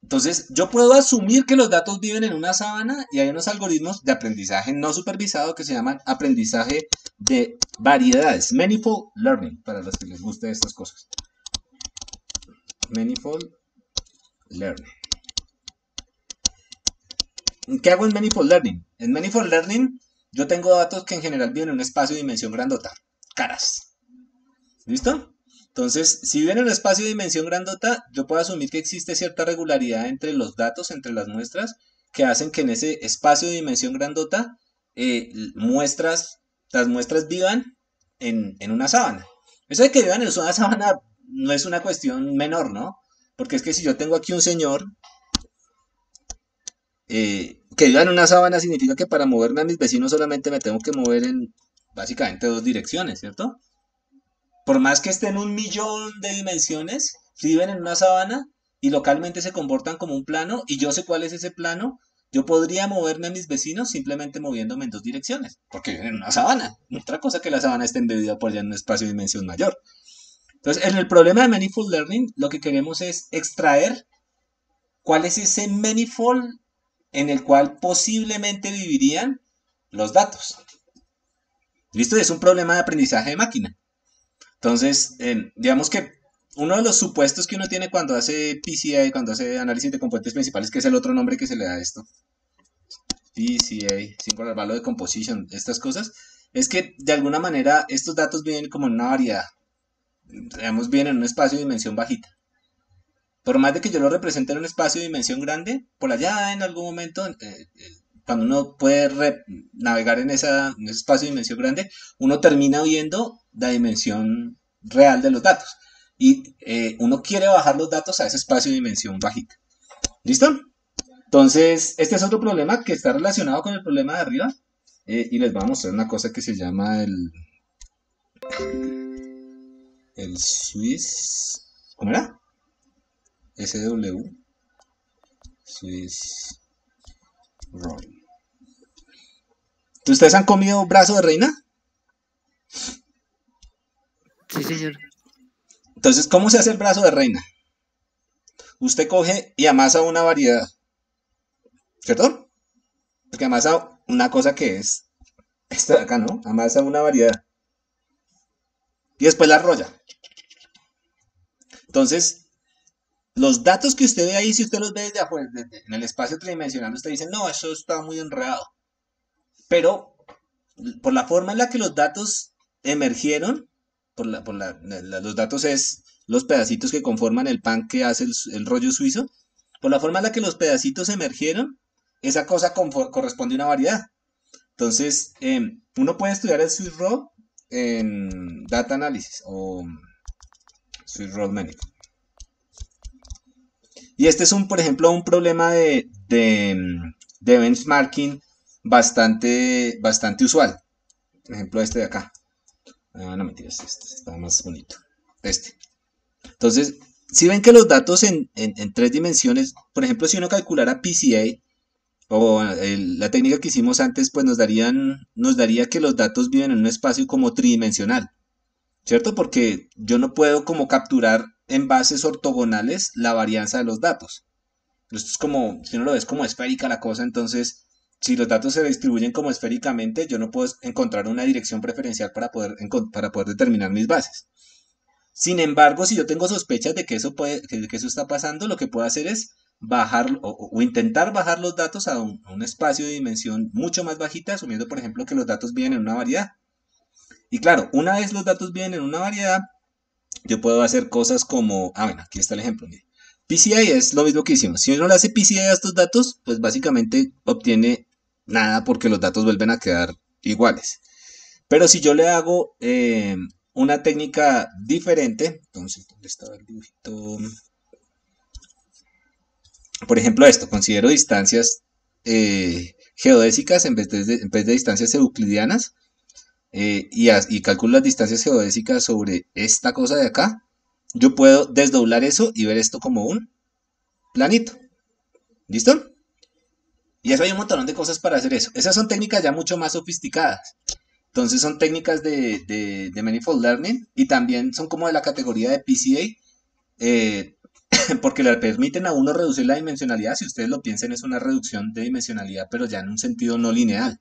Entonces, yo puedo asumir que los datos viven en una sábana y hay unos algoritmos de aprendizaje no supervisado que se llaman aprendizaje de variedades, Manifold Learning, para los que les guste estas cosas. Manifold Learning. ¿Qué hago en Manifold Learning? En Manifold Learning yo tengo datos que en general viven en un espacio de dimensión grandota, caras. ¿Listo? Entonces, si viven en un espacio de dimensión grandota, yo puedo asumir que existe cierta regularidad entre los datos, entre las muestras, que hacen que en ese espacio de dimensión grandota las muestras vivan en una sábana. Eso de que vivan en una sábana no es una cuestión menor, ¿no? Porque es que si yo tengo aquí un señor que viva en una sábana, significa que para moverme a mis vecinos solamente me tengo que mover en básicamente dos direcciones, ¿cierto? Por más que estén 1.000.000 de dimensiones, viven en una sábana y localmente se comportan como un plano y yo sé cuál es ese plano, yo podría moverme a mis vecinos simplemente moviéndome en dos direcciones, porque viven en una sábana. Otra cosa que la sábana esté embebida por allá en un espacio de dimensión mayor. Entonces, en el problema de Manifold Learning, lo que queremos es extraer cuál es ese manifold en el cual posiblemente vivirían los datos. ¿Listo? Es un problema de aprendizaje de máquina. Entonces, digamos que uno de los supuestos que uno tiene cuando hace PCA, cuando hace análisis de componentes principales, que es el otro nombre que se le da a esto, PCA, Singular Value de Composition, estas cosas, es que de alguna manera estos datos vienen como en una variedad, digamos, vienen en un espacio de dimensión bajita. Por más de que yo lo represente en un espacio de dimensión grande, por allá en algún momento, cuando uno puede navegar en ese espacio de dimensión grande, uno termina viendo la dimensión real de los datos. Y uno quiere bajar los datos a ese espacio de dimensión bajita. ¿Listo? Entonces, este es otro problema que está relacionado con el problema de arriba. Y les voy a mostrar una cosa que se llama el Swiss. ¿Cómo era? SW. Swiss Roll. ¿Ustedes han comido brazo de reina? Sí, señor. Entonces, ¿cómo se hace el brazo de reina? Usted coge y amasa una variedad, ¿cierto? Porque amasa una cosa que es esta de acá, ¿no? Amasa una variedad. Y después la arrolla. Entonces, los datos que usted ve ahí, si usted los ve desde afuera, en el espacio tridimensional, usted dice, no, eso está muy enredado. Pero, por la forma en la que los datos emergieron, los datos es los pedacitos que conforman el pan que hace el rollo suizo, por la forma en la que los pedacitos emergieron, esa cosa corresponde a una variedad. Entonces, uno puede estudiar el Swiss Roll en Data Analysis o Swiss Roll Manifold. Y este es, por ejemplo, un problema de benchmarking bastante usual. Por ejemplo, este de acá. No mentiras, este está más bonito. Entonces, si ven que los datos en 3 dimensiones, por ejemplo, si uno calculara PCA o la técnica que hicimos antes, pues nos daría que los datos viven en un espacio como tridimensional, ¿cierto? Porque yo no puedo como capturar en bases ortogonales la varianza de los datos. Esto es como, si uno lo ves como esférica la cosa, entonces si los datos se distribuyen como esféricamente, yo no puedo encontrar una dirección preferencial para poder determinar mis bases. Sin embargo, si yo tengo sospechas de que eso está pasando, lo que puedo hacer es bajar o intentar bajar los datos a un espacio de dimensión mucho más bajita, asumiendo, por ejemplo, que los datos vienen en una variedad. Y claro, una vez los datos vienen en una variedad, yo puedo hacer cosas como, bueno, aquí está el ejemplo, mire. PCA es lo mismo que hicimos. Si uno le hace PCA a estos datos, pues básicamente obtiene nada porque los datos vuelven a quedar iguales. Pero si yo le hago una técnica diferente, entonces, ¿dónde estaba el dibujito? Por ejemplo, esto, considero distancias geodésicas en vez de distancias euclidianas y calculo las distancias geodésicas sobre esta cosa de acá. Yo puedo desdoblar eso y ver esto como un planito. ¿Listo? Y eso hay un montón de cosas para hacer eso. Esas son técnicas ya mucho más sofisticadas. Entonces son técnicas de Manifold Learning y también son como de la categoría de PCA, porque le permiten a uno reducir la dimensionalidad. Si ustedes lo piensan, es una reducción de dimensionalidad, pero ya en un sentido no lineal.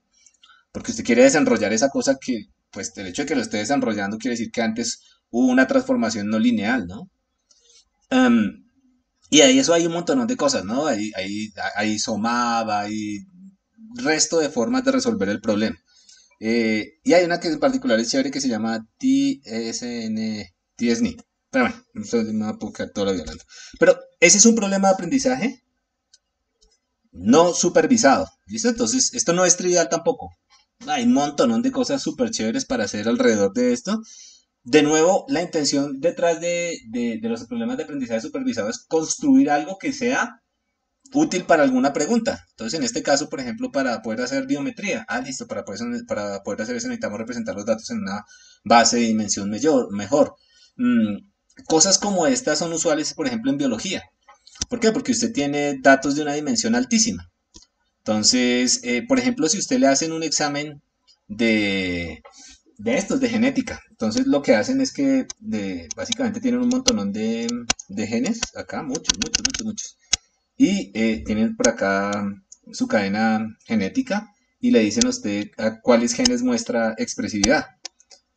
Porque usted quiere desenrollar esa cosa que, pues el hecho de que lo esté desarrollando quiere decir que antes hubo una transformación no lineal, ¿no? Y ahí eso hay un montón de cosas, ¿no? Hay SOMAP, hay resto de formas de resolver el problema. Y hay una que en particular es chévere que se llama TSNIT. Pero bueno, no me voy a quedar toda la vida hablando. Pero ese es un problema de aprendizaje no supervisado. ¿Listo? Entonces, esto no es trivial tampoco. Hay un montón de cosas súper chéveres para hacer alrededor de esto. De nuevo, la intención detrás de los problemas de aprendizaje supervisado es construir algo que sea útil para alguna pregunta. Entonces, en este caso, por ejemplo, para poder hacer biometría. Listo, para poder hacer eso necesitamos representar los datos en una base de dimensión mejor. Cosas como estas son usuales, por ejemplo, en biología. ¿Por qué? Porque usted tiene datos de una dimensión altísima. Entonces, por ejemplo, si usted le hacen un examen de genética, entonces lo que hacen es que básicamente tienen un montón de genes, acá muchos, y tienen por acá su cadena genética y le dicen a usted a cuáles genes muestra expresividad.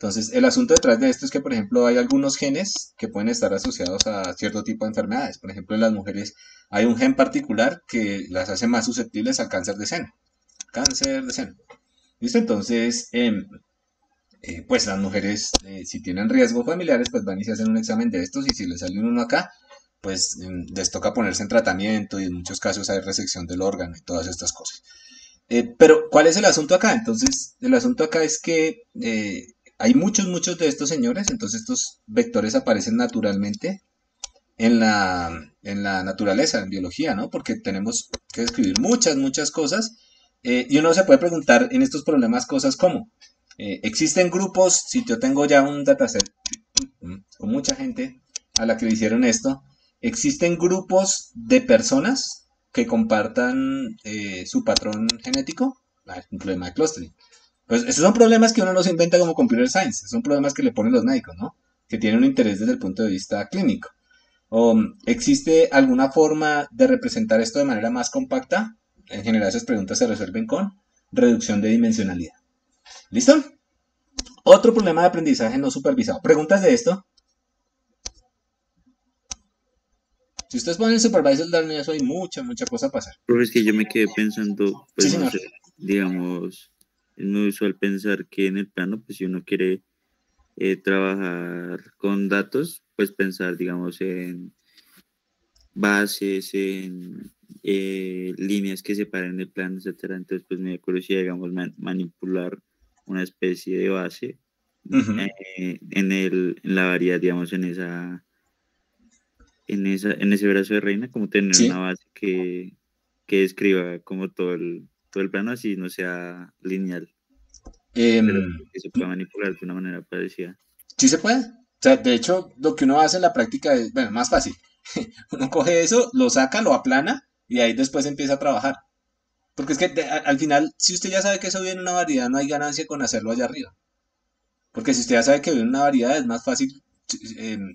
Entonces, el asunto detrás de esto es que, por ejemplo, hay algunos genes que pueden estar asociados a cierto tipo de enfermedades. Por ejemplo, en las mujeres hay un gen particular que las hace más susceptibles al cáncer de seno. Cáncer de seno. ¿Listo? Entonces, pues las mujeres, si tienen riesgos familiares, pues van y se hacen un examen de estos y si les sale uno acá, pues les toca ponerse en tratamiento y en muchos casos hay resección del órgano y todas estas cosas. Pero, ¿cuál es el asunto acá? Entonces, el asunto acá es que hay muchos de estos señores, entonces estos vectores aparecen naturalmente en la naturaleza, en biología, ¿no? Porque tenemos que describir muchas cosas y uno se puede preguntar en estos problemas cosas como, existen grupos, si yo tengo ya un dataset con mucha gente a la que le hicieron esto, existen grupos de personas que compartan su patrón genético, un problema de clustering. Pues esos son problemas que uno no se inventa como computer science, son problemas que le ponen los médicos, ¿no? Que tienen un interés desde el punto de vista clínico. ¿O existe alguna forma de representar esto de manera más compacta? En general esas preguntas se resuelven con reducción de dimensionalidad. ¿Listo? Otro problema de aprendizaje no supervisado. ¿Preguntas de esto? Si ustedes ponen supervised learning, eso hay mucha cosa a pasar. Pero es que yo me quedé pensando, pues Sí, no señor. sé, digamos, es muy usual pensar que en el plano, pues si uno quiere trabajar con datos, pues pensar, digamos, en bases, en líneas que separen el plano, etcétera. Entonces, pues me da curiosidad, digamos, manipular una especie de base Ujú. en la variedad, digamos, en ese brazo de reina, como tener una Sí. base que describa como todo el plano, así no sea lineal, pero que se pueda manipular de una manera parecida. Sí se puede. O sea, de hecho, lo que uno hace en la práctica es, bueno, más fácil. Uno coge eso, lo saca, lo aplana y ahí después empieza a trabajar. Porque es que al final, si usted ya sabe que eso viene en una variedad, no hay ganancia con hacerlo allá arriba. Porque si usted ya sabe que viene en una variedad, es más fácil.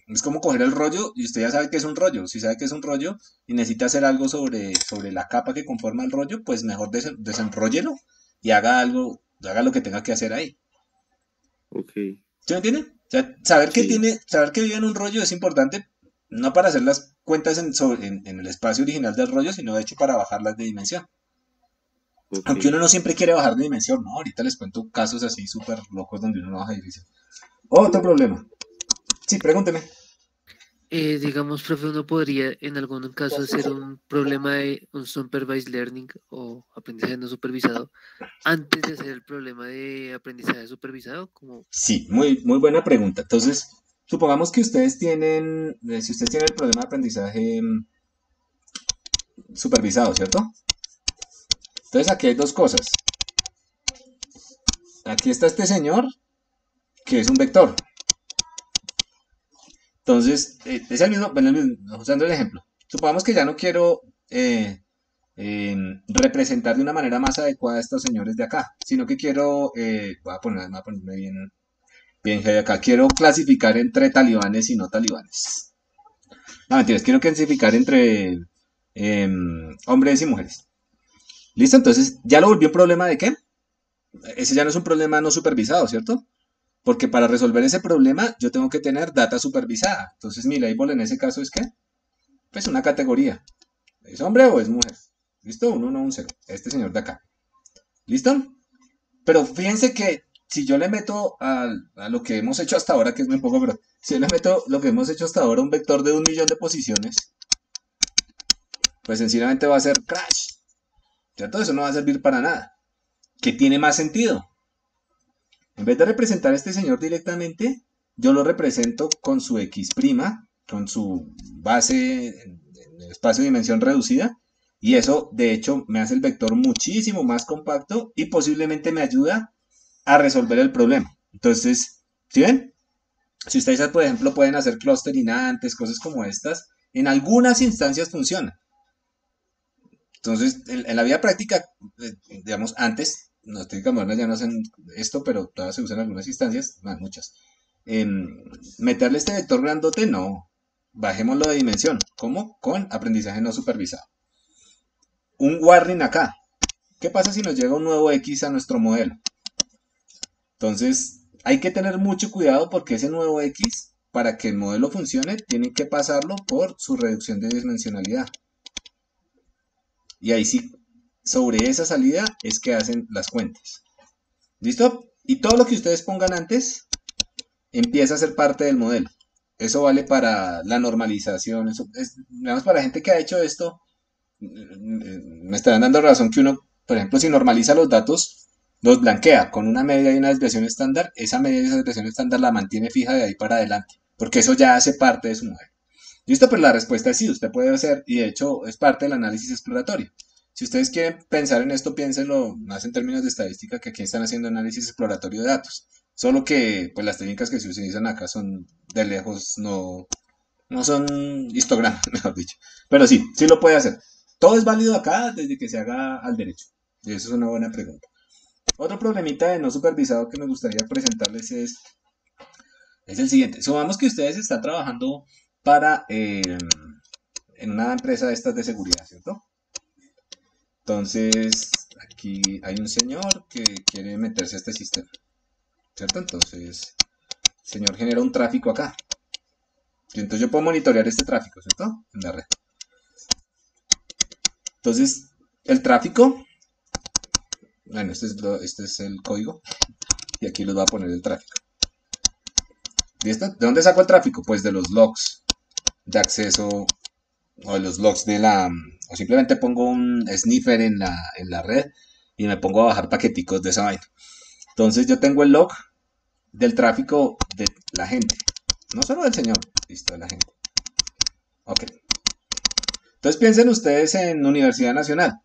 Es como coger el rollo y usted ya sabe que es un rollo. Si sabe que es un rollo y necesita hacer algo sobre la capa que conforma el rollo, pues mejor desenróllelo y haga lo que tenga que hacer ahí. Ok, ¿Sí me entiende? O sea, saber que vive en un rollo es importante, no para hacer las cuentas en el espacio original del rollo, sino de hecho para bajarlas de dimensión. ok. Aunque uno no siempre quiere bajar de dimensión, ¿no? Ahorita les cuento casos así súper locos donde uno no baja de dimensión. Otro problema. Sí, pregúnteme. Digamos, profe, uno podría en algún caso hacer un problema de un supervised learning o aprendizaje no supervisado antes de hacer el problema de aprendizaje supervisado, como Sí, muy buena pregunta. Entonces, supongamos que si ustedes tienen el problema de aprendizaje supervisado, ¿cierto? Entonces aquí hay dos cosas. Aquí está este señor, que es un vector. Entonces, es el mismo, bueno, usando el ejemplo. Supongamos que ya no quiero representar de una manera más adecuada a estos señores de acá, sino que quiero, voy a ponerme bien heavy acá, quiero clasificar entre talibanes y no talibanes. No, mentiras, quiero clasificar entre hombres y mujeres. ¿Listo? Entonces, ¿ya lo volvió un problema de qué? Ese ya no es un problema no supervisado, ¿cierto? Porque para resolver ese problema yo tengo que tener data supervisada. Entonces mi label en ese caso es ¿qué? Pues una categoría. ¿Es hombre o es mujer? ¿Listo? Un 1, un 0. Este señor de acá. ¿Listo? Pero fíjense que si yo le meto a lo que hemos hecho hasta ahora, que es muy poco, pero si yo le meto lo que hemos hecho hasta ahora, un vector de 1.000.000 de posiciones, pues sencillamente va a ser crash. ¿Cierto? Eso no va a servir para nada. ¿Qué tiene más sentido? En vez de representar a este señor directamente, yo lo represento con su X', con su base en el espacio de dimensión reducida, y eso de hecho me hace el vector muchísimo más compacto y posiblemente me ayuda a resolver el problema. Entonces, ¿sí ven? Si ustedes, por ejemplo, pueden hacer clustering antes, cosas como estas, en algunas instancias funciona. Entonces, en la vida práctica, digamos, antes, las técnicas modernas ya no hacen esto, pero todavía se usan en algunas instancias, no, muchas. Meterle este vector grandote, no. Bajémoslo de dimensión. ¿Cómo? Con aprendizaje no supervisado. Un warning acá. ¿Qué pasa si nos llega un nuevo X a nuestro modelo? Entonces, hay que tener mucho cuidado porque ese nuevo X, para que el modelo funcione, tiene que pasarlo por su reducción de dimensionalidad. Y ahí sí, sobre esa salida es que hacen las cuentas. ¿Listo? Y todo lo que ustedes pongan antes empieza a ser parte del modelo. Eso vale para la normalización. Eso es, digamos, para la gente que ha hecho esto, me estarán dando razón que uno, por ejemplo, si normaliza los datos, los blanquea con una media y una desviación estándar, esa media y esa desviación estándar la mantiene fija de ahí para adelante, porque eso ya hace parte de su modelo. ¿Listo? Pero la respuesta es sí, usted puede hacer, y de hecho es parte del análisis exploratorio. Si ustedes quieren pensar en esto, piénsenlo más en términos de estadística, que aquí están haciendo análisis exploratorio de datos. Solo que pues las técnicas que se utilizan acá son de lejos, no son histogramas, mejor dicho. Pero sí, sí lo puede hacer. Todo es válido acá desde que se haga al derecho. Y eso es una buena pregunta. Otro problemita de no supervisado que me gustaría presentarles es el siguiente. Supongamos que ustedes están trabajando para en una empresa de estas de seguridad, ¿cierto? Entonces, aquí hay un señor que quiere meterse a este sistema, ¿cierto? Entonces, el señor genera un tráfico acá. Y entonces yo puedo monitorear este tráfico, ¿cierto? En la red. Entonces, el tráfico, bueno, este es el código. Y aquí les voy a poner el tráfico. ¿Listo? ¿De dónde saco el tráfico? Pues de los logs de acceso o de los logs de la... O simplemente pongo un sniffer en la red y me pongo a bajar paqueticos de esa vaina. Entonces yo tengo el log del tráfico de la gente. No solo del señor, listo, de la gente. Ok. Entonces piensen ustedes en Universidad Nacional.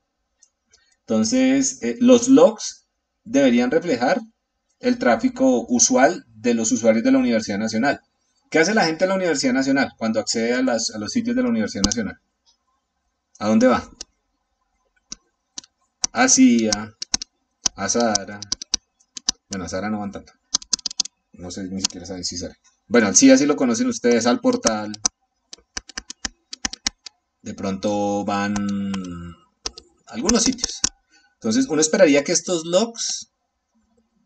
Entonces los logs deberían reflejar el tráfico usual de los usuarios de la Universidad Nacional. ¿Qué hace la gente de la Universidad Nacional cuando accede a los sitios de la Universidad Nacional? ¿A dónde va? A CIA, a Sara. Bueno, a Sara no van tanto. No sé ni siquiera saben si Sara. Bueno, al CIA sí lo conocen ustedes, al portal. De pronto van a algunos sitios. Entonces uno esperaría que estos logs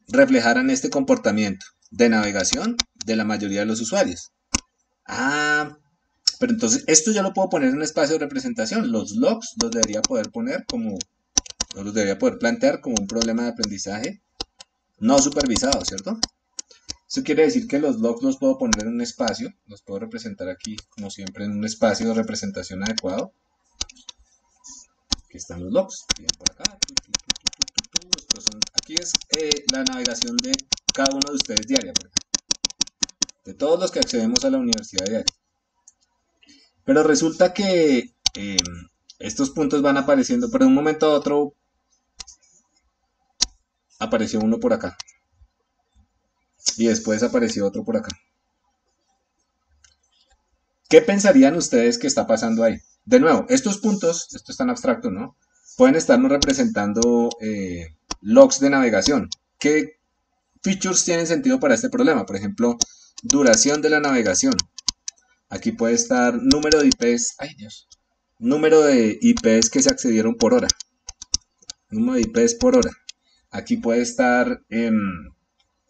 reflejaran este comportamiento de navegación de la mayoría de los usuarios. Ah, pero entonces esto ya lo puedo poner en un espacio de representación. Los logs los debería poder poner como, o los debería poder plantear como un problema de aprendizaje no supervisado, ¿cierto? Eso quiere decir que los logs los puedo poner en un espacio, los puedo representar aquí, como siempre, en un espacio de representación adecuado. Aquí están los logs, vienen por acá. Aquí es la navegación de cada uno de ustedes diaria, por ejemplo, de todos los que accedemos a la universidad diaria. Pero resulta que estos puntos van apareciendo, pero de un momento a otro apareció uno por acá. Y después apareció otro por acá. ¿Qué pensarían ustedes que está pasando ahí? De nuevo, estos puntos, esto es tan abstracto, ¿no? Pueden estarnos representando logs de navegación. ¿Qué features tienen sentido para este problema? Por ejemplo, duración de la navegación. Aquí puede estar número de IPs, ay Dios, número de IPs que se accedieron por hora. Número de IPs por hora. Aquí puede estar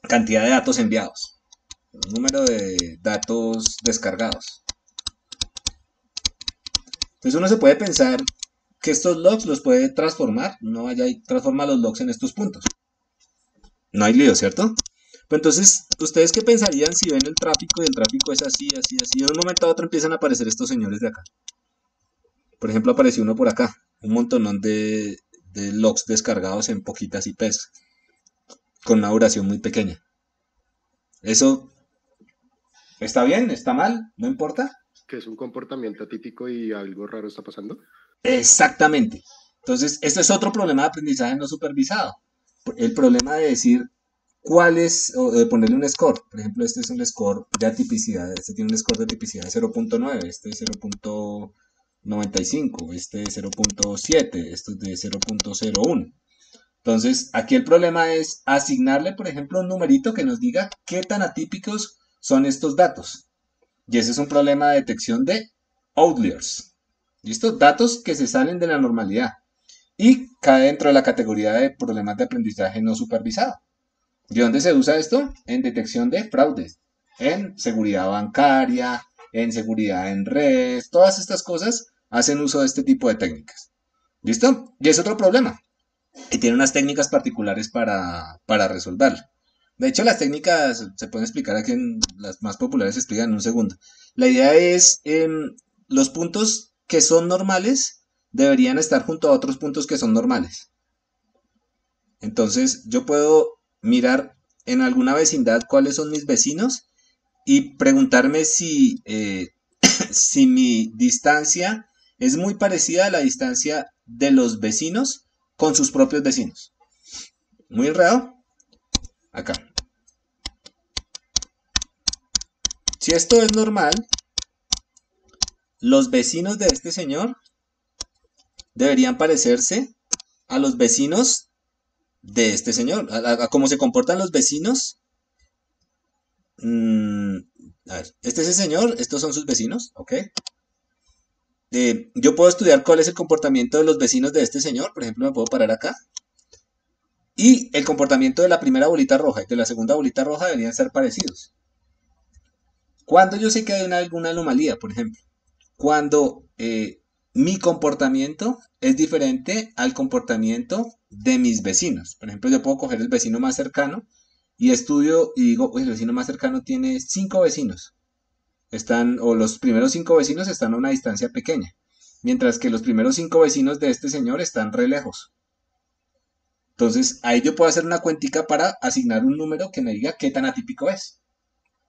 cantidad de datos enviados. Número de datos descargados. Entonces uno se puede pensar que estos logs los puede transformar. No vaya y transforma los logs en estos puntos. No hay lío, ¿cierto? Pero entonces, ¿ustedes qué pensarían si ven el tráfico y el tráfico es así, así, así? Y de un momento a otro empiezan a aparecer estos señores de acá. Por ejemplo, apareció uno por acá. Un montón de logs descargados en poquitas IPs. Con una duración muy pequeña. ¿Eso está bien? ¿Está mal? ¿No importa? Que es un comportamiento atípico y algo raro está pasando. Exactamente. Entonces, este es otro problema de aprendizaje no supervisado. El problema de decir cuál es, o de ponerle un score. Por ejemplo, este es un score de atipicidad. Este tiene un score de atipicidad de 0.9, este es 0.95, este es 0.7, este es de 0.01. Entonces, aquí el problema es asignarle, por ejemplo, un numerito que nos diga qué tan atípicos son estos datos. Y ese es un problema de detección de outliers. ¿Listo? Datos que se salen de la normalidad. Y cae dentro de la categoría de problemas de aprendizaje no supervisado. ¿Y dónde se usa esto? En detección de fraudes, en seguridad bancaria, en seguridad en redes, todas estas cosas hacen uso de este tipo de técnicas. ¿Listo? Y es otro problema. Y tiene unas técnicas particulares para resolverlo. De hecho, las técnicas se pueden explicar aquí, las más populares se explican en un segundo. La idea es, los puntos que son normales deberían estar junto a otros puntos que son normales. Entonces, yo puedo mirar en alguna vecindad cuáles son mis vecinos y preguntarme si, si mi distancia es muy parecida a la distancia de los vecinos con sus propios vecinos. Muy enredado. Acá. Si esto es normal, los vecinos de este señor deberían parecerse a los vecinos de este señor, a cómo se comportan los vecinos. A ver, este es el señor, estos son sus vecinos, ¿ok? Yo puedo estudiar cuál es el comportamiento de los vecinos de este señor, por ejemplo, me puedo parar acá. Y el comportamiento de la primera bolita roja y de la segunda bolita roja deberían ser parecidos. Cuando yo sé que hay alguna anomalía, por ejemplo, cuando mi comportamiento es diferente al comportamiento de mis vecinos. Por ejemplo, yo puedo coger el vecino más cercano y estudio y digo, el vecino más cercano tiene 5 vecinos. O los primeros 5 vecinos están a una distancia pequeña, mientras que los primeros 5 vecinos de este señor están re lejos. Entonces, ahí yo puedo hacer una cuentica para asignar un número que me diga qué tan atípico es.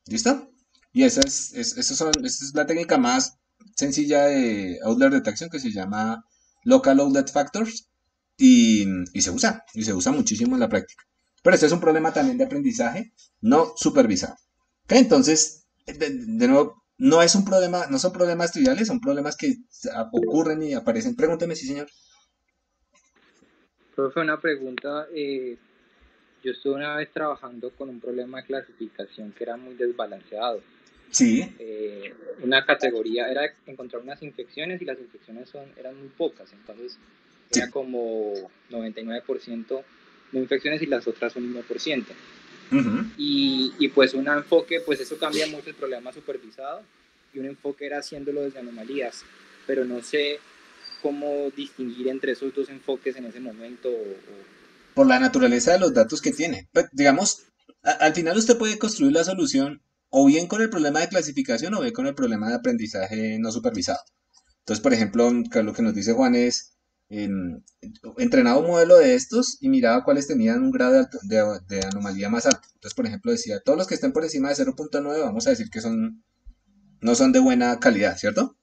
¿Listo? Y esa es la técnica más sencilla de Outlier Detection, que se llama Local Outlet Factors, y se usa muchísimo en la práctica. Pero este es un problema también de aprendizaje no supervisado. ¿Ok? Entonces, de nuevo, no es un problema, no son problemas triviales, son problemas que ocurren y aparecen. Pregúnteme, sí, señor. Profe, una pregunta. Yo estuve una vez trabajando con un problema de clasificación que era muy desbalanceado. Sí. Una categoría era encontrar unas infecciones y las infecciones eran muy pocas. Entonces, era como 99% de infecciones y las otras un 1%. Y pues un enfoque, pues eso cambia mucho el problema supervisado, y un enfoque era haciéndolo desde anomalías, pero no sé cómo distinguir entre esos dos enfoques en ese momento. Por la naturaleza de los datos que tiene. Pues, digamos, al final usted puede construir la solución o bien con el problema de clasificación o bien con el problema de aprendizaje no supervisado. Entonces, por ejemplo, lo que nos dice Juan es, entrenaba un modelo de estos y miraba cuáles tenían un grado de anomalía más alto. Entonces, por ejemplo, decía, todos los que estén por encima de 0.9 vamos a decir que no son de buena calidad, ¿cierto?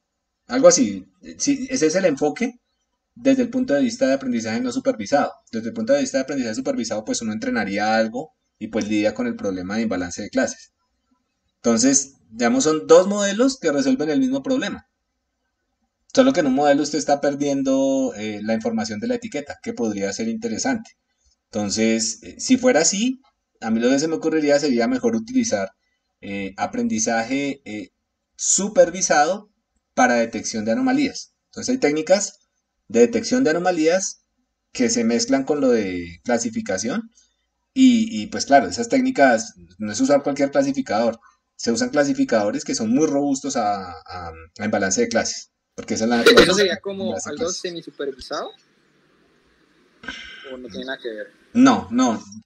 Algo así. Sí, ese es el enfoque desde el punto de vista de aprendizaje no supervisado. Desde el punto de vista de aprendizaje supervisado, pues uno entrenaría algo y pues lidia con el problema de imbalance de clases. Entonces, digamos, son dos modelos que resuelven el mismo problema. Solo que en un modelo usted está perdiendo la información de la etiqueta, que podría ser interesante. Entonces, si fuera así, a mí lo que se me ocurriría sería mejor utilizar aprendizaje supervisado para detección de anomalías. Entonces, hay técnicas de detección de anomalías que se mezclan con lo de clasificación y pues claro, esas técnicas no es usar cualquier clasificador, se usan clasificadores que son muy robustos a imbalance de clases, porque esa es la naturaleza. ¿Eso sería como algo semisupervisado? ¿O no tiene nada que ver? No,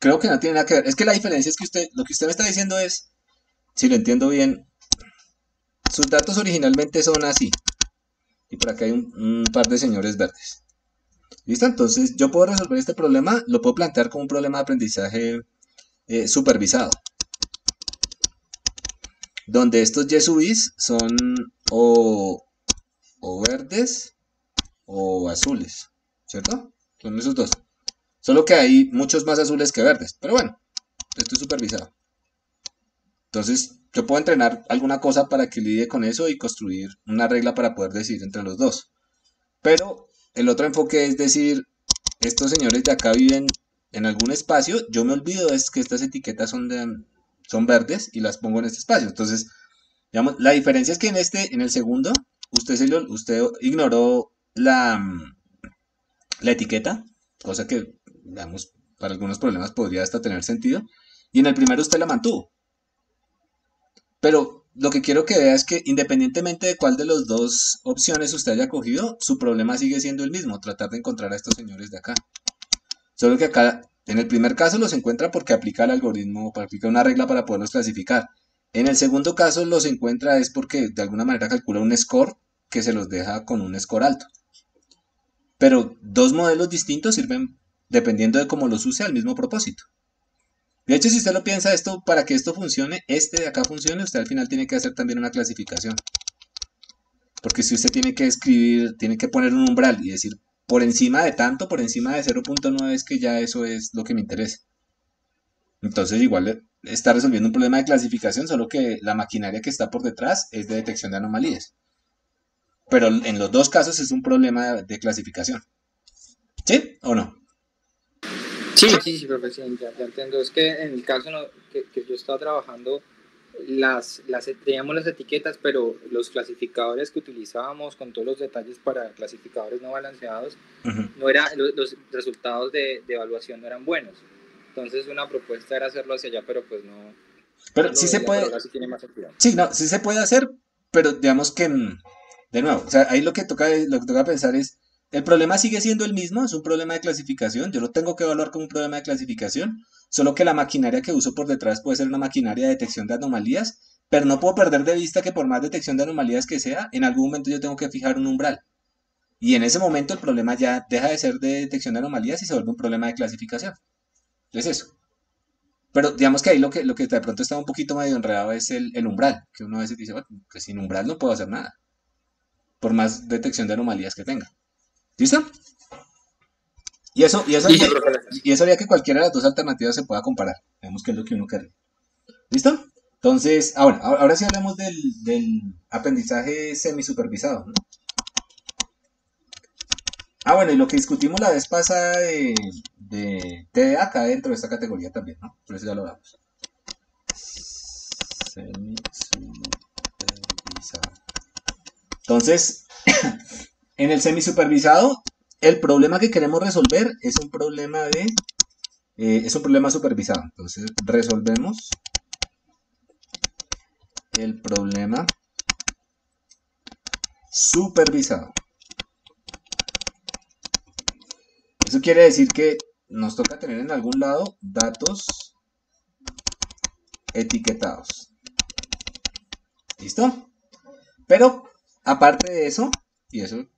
creo que no tiene nada que ver. Es que la diferencia es que lo que usted me está diciendo es, si lo entiendo bien, sus datos originalmente son así. Y por acá hay un par de señores verdes. ¿Listo? Entonces yo puedo resolver este problema, lo puedo plantear como un problema de aprendizaje supervisado. Donde estos Y sub i's son o verdes o azules. ¿Cierto? Son esos dos. Solo que hay muchos más azules que verdes. Pero bueno, esto es supervisado. Entonces yo puedo entrenar alguna cosa para que lidie con eso y construir una regla para poder decidir entre los dos. Pero el otro enfoque es decir, estos señores de acá viven en algún espacio, yo me olvido es que estas etiquetas son verdes y las pongo en este espacio. Entonces, digamos, la diferencia es que en el segundo, usted ignoró la etiqueta, cosa que, digamos, para algunos problemas podría hasta tener sentido. y en el primero usted la mantuvo. Pero lo que quiero que vea es que independientemente de cuál de las dos opciones usted haya cogido, su problema sigue siendo el mismo, tratar de encontrar a estos señores de acá. Solo que acá, en el primer caso los encuentra porque aplica el algoritmo, aplica una regla para poderlos clasificar. En el segundo caso los encuentra es porque de alguna manera calcula un score que se los deja con un score alto. Pero dos modelos distintos sirven dependiendo de cómo los use al mismo propósito. De hecho, si usted lo piensa, esto para que esto funcione, este de acá funcione, usted al final tiene que hacer también una clasificación. Porque si usted tiene que escribir, tiene que poner un umbral y decir por encima de tanto, por encima de 0.9 es que ya eso es lo que me interesa. Entonces igual está resolviendo un problema de clasificación, solo que la maquinaria que está por detrás es de detección de anomalías. Pero en los dos casos es un problema de clasificación. ¿Sí o no? Sí, profe, sí, ya entiendo. Es que en el caso que yo estaba trabajando, teníamos las etiquetas, pero los clasificadores que utilizábamos con todos los detalles para clasificadores no balanceados, no era, los resultados de evaluación no eran buenos. Entonces una propuesta era hacerlo hacia allá, pero pues no. Pero no sí lo se veía, puede. pero ahora sí tiene más sentido. Sí, no, sí se puede hacer, pero digamos que, de nuevo, o sea, ahí lo que toca pensar es, el problema sigue siendo el mismo, es un problema de clasificación, yo lo tengo que evaluar como un problema de clasificación, solo que la maquinaria que uso por detrás puede ser una maquinaria de detección de anomalías, pero no puedo perder de vista que por más detección de anomalías que sea, en algún momento yo tengo que fijar un umbral. Y en ese momento el problema ya deja de ser de detección de anomalías y se vuelve un problema de clasificación. Es eso. Pero digamos que ahí lo que de pronto está un poquito medio enredado es el umbral, que uno a veces dice, bueno, que sin umbral no puedo hacer nada, por más detección de anomalías que tenga. ¿Listo? Y eso haría que cualquiera de las dos alternativas se pueda comparar. Veamos qué es lo que uno quiere. ¿Listo? Entonces, bueno, ahora sí hablamos del aprendizaje semisupervisado, ¿no? Bueno, y lo que discutimos la vez pasada de TDA cae dentro de esta categoría también, ¿no? Por eso ya lo hablamos. Semisupervisado. Entonces, en el semisupervisado, el problema que queremos resolver es un problema supervisado. Entonces, resolvemos el problema supervisado. Eso quiere decir que nos toca tener en algún lado datos etiquetados. ¿Listo? Pero, aparte de eso, y eso,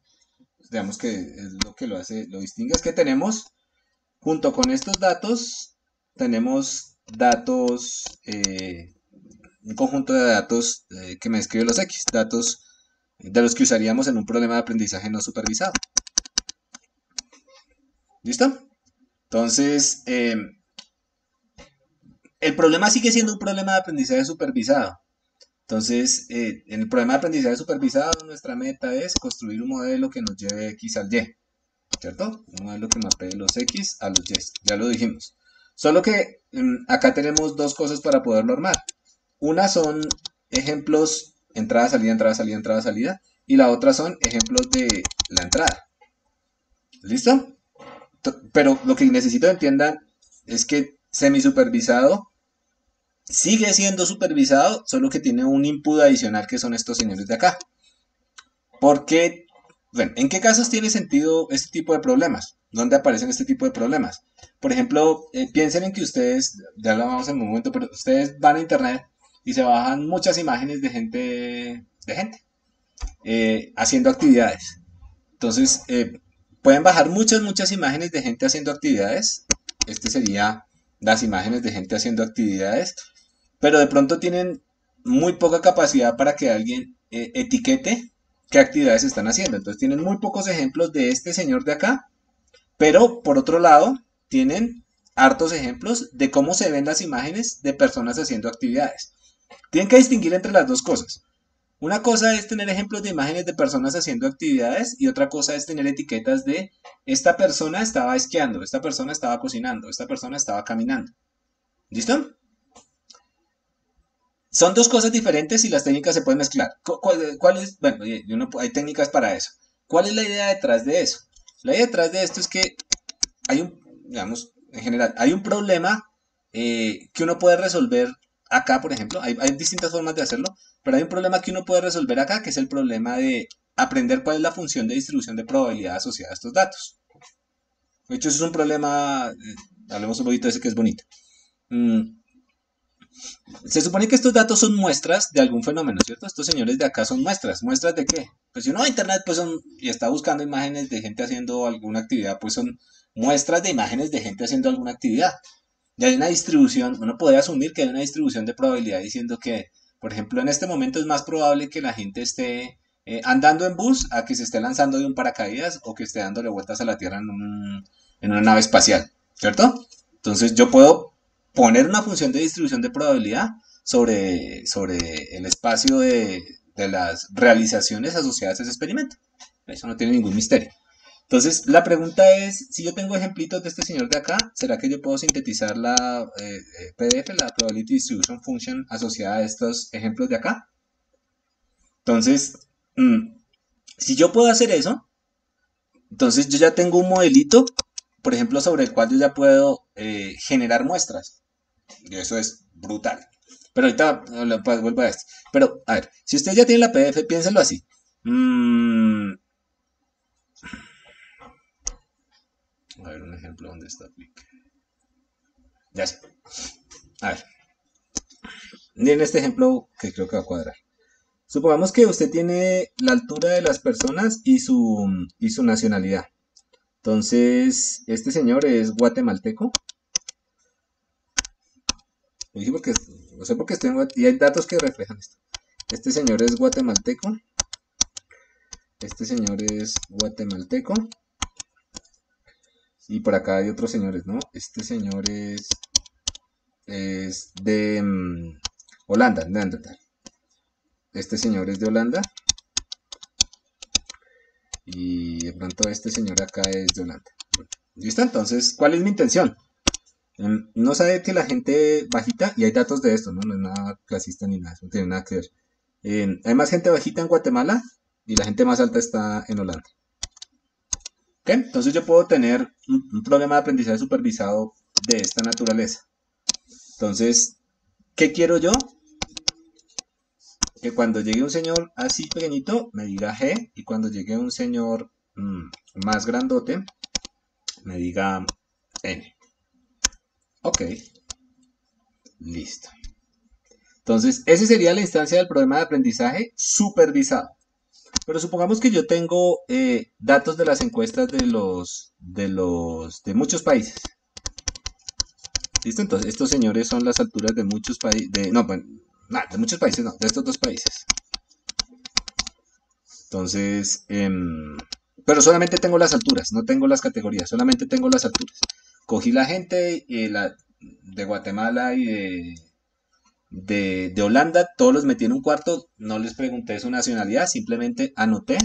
digamos que es lo que lo distingue, es que tenemos, junto con estos datos, tenemos datos, un conjunto de datos que me describe los X, datos de los que usaríamos en un problema de aprendizaje no supervisado. ¿Listo? Entonces, el problema sigue siendo un problema de aprendizaje supervisado. Entonces, en el problema de aprendizaje supervisado, nuestra meta es construir un modelo que nos lleve X al Y, ¿cierto? Un modelo que mapee los X a los Y, ya lo dijimos. Solo que acá tenemos dos cosas para poderlo armar. Una son ejemplos entrada, salida, entrada, salida, entrada, salida, y la otra son ejemplos de la entrada. ¿Listo? Pero lo que necesito que entiendan es que semisupervisado sigue siendo supervisado, solo que tiene un input adicional que son estos señores de acá. Porque, bueno, ¿en qué casos tiene sentido este tipo de problemas? ¿Dónde aparecen este tipo de problemas? Por ejemplo, piensen en que ustedes, ya lo vamos en un momento, pero ustedes van a internet y se bajan muchas imágenes de gente haciendo actividades. Entonces, pueden bajar muchas imágenes de gente haciendo actividades. Este sería las imágenes de gente haciendo actividades. Pero de pronto tienen muy poca capacidad para que alguien etiquete qué actividades están haciendo. Entonces tienen muy pocos ejemplos de este señor de acá. Pero por otro lado, tienen hartos ejemplos de cómo se ven las imágenes de personas haciendo actividades. Tienen que distinguir entre las dos cosas. Una cosa es tener ejemplos de imágenes de personas haciendo actividades y otra cosa es tener etiquetas de esta persona estaba esquiando, esta persona estaba cocinando, esta persona estaba caminando. ¿Listo? Son dos cosas diferentes y las técnicas se pueden mezclar. ¿Cuál es? Bueno, hay técnicas para eso. ¿Cuál es la idea detrás de eso? La idea detrás de esto es que hay un, digamos, en general, hay un problema que uno puede resolver acá, por ejemplo. Hay distintas formas de hacerlo, pero hay un problema que uno puede resolver acá, que es el problema de aprender cuál es la función de distribución de probabilidad asociada a estos datos. De hecho, eso es un problema, hablemos un poquito de ese que es bonito. Se supone que estos datos son muestras de algún fenómeno, ¿cierto? Estos señores de acá son muestras. ¿Muestras de qué? Pues si uno va a internet pues y está buscando imágenes de gente haciendo alguna actividad, pues son muestras de imágenes de gente haciendo alguna actividad. Y hay una distribución, uno puede asumir que hay una distribución de probabilidad diciendo que, por ejemplo, en este momento es más probable que la gente esté andando en bus a que se esté lanzando de un paracaídas o que esté dándole vueltas a la Tierra en una nave espacial, ¿cierto? Entonces yo puedo poner una función de distribución de probabilidad sobre el espacio de las realizaciones asociadas a ese experimento. Eso no tiene ningún misterio. Entonces, la pregunta es, si yo tengo ejemplitos de este señor de acá, ¿será que yo puedo sintetizar la PDF, la Probability Distribution Function asociada a estos ejemplos de acá? Entonces, si yo puedo hacer eso, entonces yo ya tengo un modelito, por ejemplo, sobre el cual yo ya puedo generar muestras. Y eso es brutal. Pero ahorita vuelvo a esto. Pero, a ver, si usted ya tiene la PDF, piénselo así. A ver, un ejemplo donde está clic. Ya sé. A ver. Miren este ejemplo que creo que va a cuadrar. Supongamos que usted tiene la altura de las personas y su nacionalidad. Entonces, este señor es guatemalteco. Lo dije porque, no sé por qué estoy y hay datos que reflejan esto. Este señor es guatemalteco. Este señor es guatemalteco. Y por acá hay otros señores, ¿no? Este señor es de Holanda, Neandertal. Este señor es de Holanda. Y de pronto este señor acá es de Holanda. ¿Listo? Entonces, ¿cuál es mi intención? No sabe que la gente bajita, y hay datos de esto, ¿no? No es nada clasista ni nada, no tiene nada que ver. Hay más gente bajita en Guatemala y la gente más alta está en Holanda. ¿Ok? Entonces yo puedo tener un problema de aprendizaje supervisado de esta naturaleza. Entonces, ¿qué quiero yo? Que cuando llegue un señor así pequeñito me diga G, y cuando llegue un señor más grandote me diga N. Ok, listo. Entonces, esa sería la instancia del problema de aprendizaje supervisado. Pero supongamos que yo tengo datos de las encuestas de muchos países. ¿Listo? Entonces, estos señores son las alturas de muchos países. De muchos países no, de estos dos países. Entonces, pero solamente tengo las alturas, no tengo las categorías, solamente tengo las alturas. Cogí la gente de Guatemala y de Holanda, todos los metí en un cuarto, no les pregunté su nacionalidad, simplemente anoté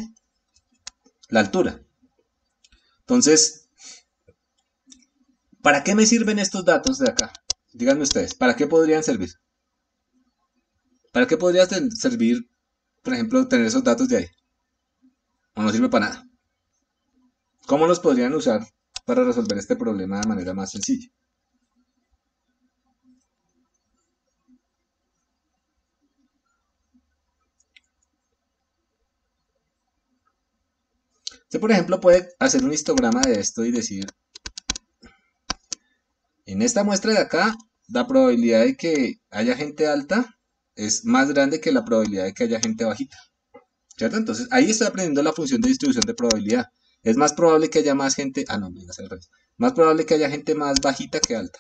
la altura. Entonces, ¿para qué me sirven estos datos de acá? Díganme ustedes, ¿para qué podrían servir? ¿Para qué podría servir, por ejemplo, tener esos datos de ahí? ¿O no sirve para nada? ¿Cómo los podrían usar para resolver este problema de manera más sencilla? Usted, por ejemplo, puede hacer un histograma de esto y decir, en esta muestra de acá, la probabilidad de que haya gente alta es más grande que la probabilidad de que haya gente bajita. ¿Cierto? Entonces, ahí estoy aprendiendo la función de distribución de probabilidad. Es más probable que haya más gente... no, venga, al revés. Más probable que haya gente más bajita que alta.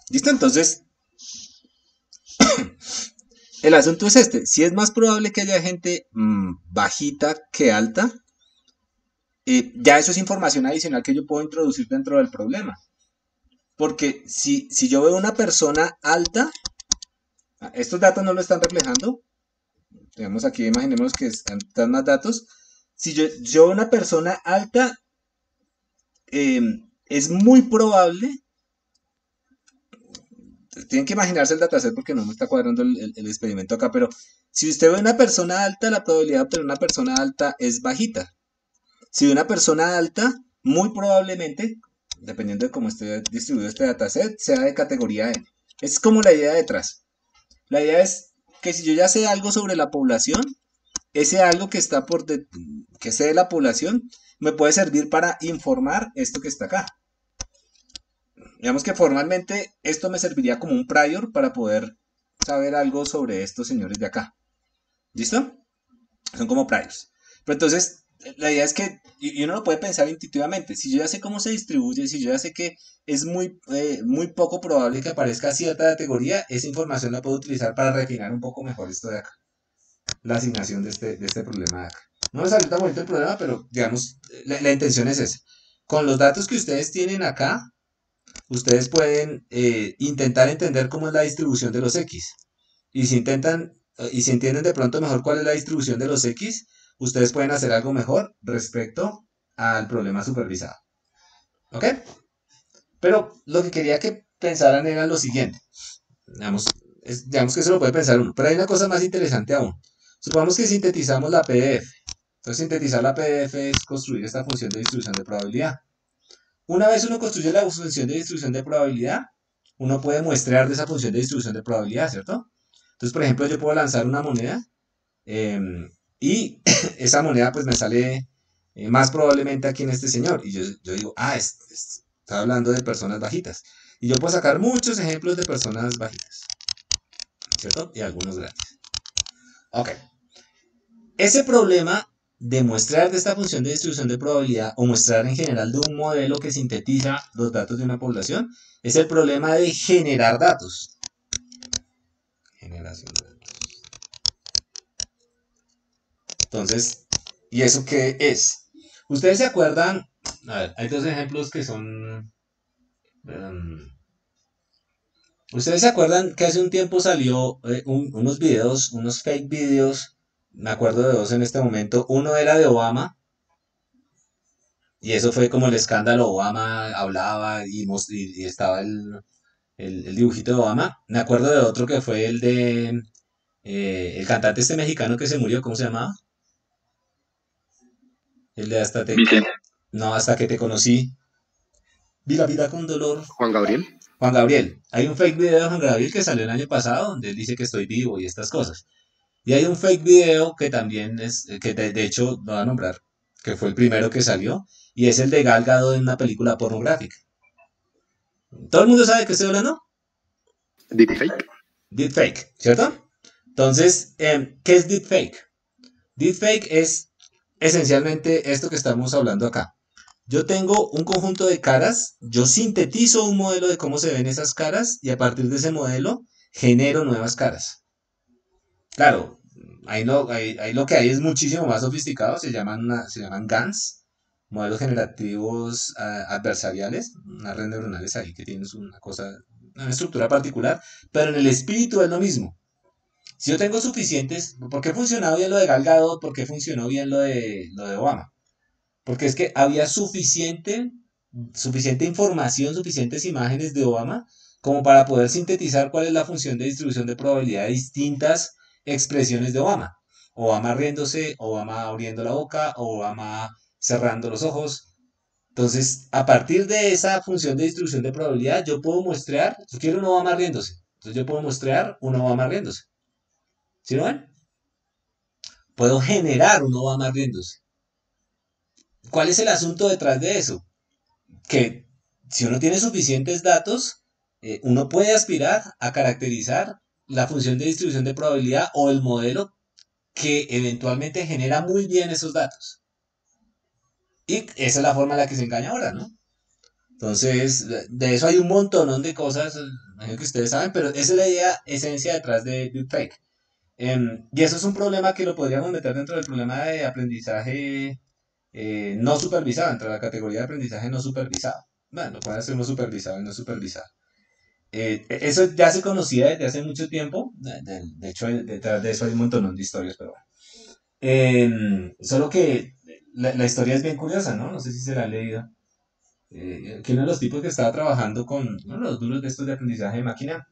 ¿Listo? Entonces, el asunto es este. Si es más probable que haya gente bajita que alta, ya eso es información adicional que yo puedo introducir dentro del problema. Porque si yo veo una persona alta, estos datos no lo están reflejando. Digamos aquí, imaginemos que están más datos. Si yo veo una persona alta, es muy probable, tienen que imaginarse el dataset porque no me está cuadrando el experimento acá, pero si usted ve una persona alta, la probabilidad de obtener una persona alta es bajita. Si ve una persona alta, muy probablemente, dependiendo de cómo esté distribuido este dataset, sea de categoría M. Es como la idea detrás. La idea es que si yo ya sé algo sobre la población, ese algo que está que sé de la población, me puede servir para informar esto que está acá. Digamos que formalmente esto me serviría como un prior para poder saber algo sobre estos señores de acá. ¿Listo? Son como priors. Pero entonces, la idea es que, y uno lo puede pensar intuitivamente, si yo ya sé cómo se distribuye, si yo ya sé que es muy poco probable que aparezca cierta categoría, esa información la puedo utilizar para refinar un poco mejor esto de acá. La asignación de este problema de acá. No me salió tan bonito el problema, pero digamos, la intención es esa. Con los datos que ustedes tienen acá, ustedes pueden intentar entender cómo es la distribución de los X. Y si entienden de pronto mejor cuál es la distribución de los X, ustedes pueden hacer algo mejor respecto al problema supervisado. ¿Ok? Pero lo que quería que pensaran era lo siguiente. Digamos que eso lo puede pensar uno. Pero hay una cosa más interesante aún. Supongamos que sintetizamos la PDF. Entonces, sintetizar la PDF es construir esta función de distribución de probabilidad. Una vez uno construye la función de distribución de probabilidad, uno puede muestrear de esa función de distribución de probabilidad, ¿cierto? Entonces, por ejemplo, yo puedo lanzar una moneda y esa moneda pues me sale más probablemente aquí en este señor. Y yo digo, está hablando de personas bajitas. Y yo puedo sacar muchos ejemplos de personas bajitas, ¿cierto? Y algunos grandes. Ok. Ese problema de muestrar de esta función de distribución de probabilidad o mostrar en general de un modelo que sintetiza los datos de una población es el problema de generar datos. Generación de datos. Entonces, ¿y eso qué es? ¿Ustedes se acuerdan? A ver, hay dos ejemplos que son... ¿Ustedes se acuerdan que hace un tiempo salió unos videos, unos fake videos? Me acuerdo de dos en este momento. Uno era de Obama. Y eso fue como el escándalo. Obama hablaba y estaba el dibujito de Obama. Me acuerdo de otro que fue el de el cantante este mexicano que se murió. ¿Cómo se llamaba? El de Vicente. No, hasta que te conocí. Vi la vida con dolor. Juan Gabriel. Juan Gabriel. Hay un fake video de Juan Gabriel que salió el año pasado donde él dice que estoy vivo y estas cosas. Y hay un fake video que también es, que de hecho lo voy a nombrar, que fue el primero que salió, y es el de Gal Gadot en una película pornográfica. ¿Todo el mundo sabe de qué estoy hablando? Deepfake. Deepfake, ¿cierto? Entonces, ¿qué es deepfake? Deepfake es esencialmente esto que estamos hablando acá. Yo tengo un conjunto de caras, yo sintetizo un modelo de cómo se ven esas caras y a partir de ese modelo genero nuevas caras. Claro, ahí lo que hay es muchísimo más sofisticado, se llaman GANs, modelos generativos adversariales, unas redes neuronales ahí que tienen una estructura particular, pero en el espíritu es lo mismo. Si yo tengo suficientes, ¿por qué funcionó bien lo de Gal Gadot? ¿Por qué funcionó bien lo de Obama? Porque es que había suficiente información, suficientes imágenes de Obama como para poder sintetizar cuál es la función de distribución de probabilidad de distintas expresiones de Obama. Obama riéndose, Obama abriendo la boca, Obama cerrando los ojos. Entonces, a partir de esa función de distribución de probabilidad, yo puedo muestrear, yo quiero un Obama riéndose. Entonces yo puedo muestrear un Obama riéndose. ¿Sí lo ven? Puedo generar un Obama riéndose. ¿Cuál es el asunto detrás de eso? Que si uno tiene suficientes datos, uno puede aspirar a caracterizar la función de distribución de probabilidad o el modelo que eventualmente genera muy bien esos datos. Y esa es la forma en la que se engaña ahora, ¿no? Entonces, de eso hay un montón de cosas que ustedes saben, pero esa es la idea, esencia detrás de deepfake. Y eso es un problema que lo podríamos meter dentro del problema de aprendizaje no supervisado, dentro de la categoría de aprendizaje no supervisado. Bueno, puede ser no supervisado y no supervisado. Eso ya se conocía desde hace mucho tiempo. De hecho, detrás de eso hay un montón de historias, pero solo que la historia es bien curiosa, ¿no? No sé si se la han leído. Que uno de los tipos que estaba trabajando con uno de los duros de estos de aprendizaje de máquina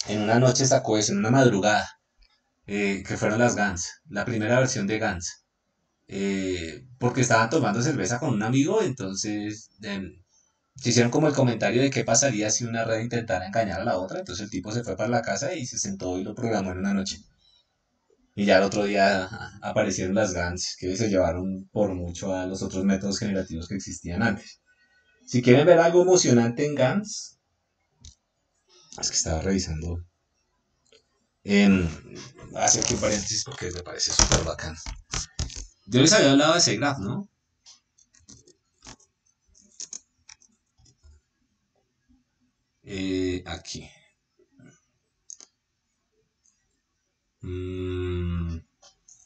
en una noche sacó eso, en una madrugada, que fueron las GANs, la primera versión de GANs. Porque estaban tomando cerveza con un amigo, entonces se hicieron como el comentario de qué pasaría si una red intentara engañar a la otra, entonces el tipo se fue para la casa y se sentó y lo programó en una noche. Y ya el otro día aparecieron las GANs, que se llevaron por mucho a los otros métodos generativos que existían antes. Si quieren ver algo emocionante en GANs, es que estaba revisando. Voy a hacer aquí un paréntesis porque me parece súper bacán. Yo les había hablado de SiteGraph, ¿no? Aquí.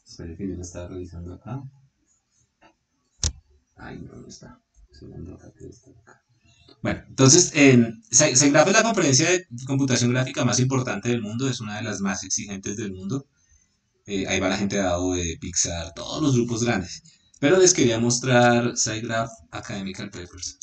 Espera que yo lo estaba revisando acá. Ay, ¿dónde está? Bueno, entonces, SiteGraph es la conferencia de computación gráfica más importante del mundo, es una de las más exigentes del mundo. Ahí va la gente de Adobe, Pixar, todos los grupos grandes. Pero les quería mostrar SiteGraph Academical Papers.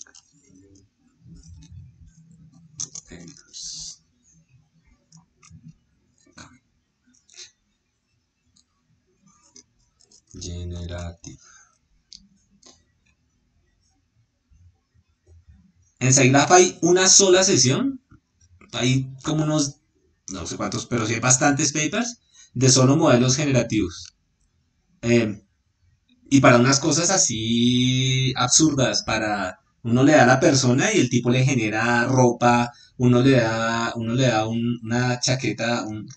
Generative. En SiteGraph hay una sola sesión, hay como unos, no sé cuántos, pero sí hay bastantes papers de solo modelos generativos. Y para unas cosas así absurdas, para uno le da a la persona y el tipo le genera ropa, uno le da una chaqueta, un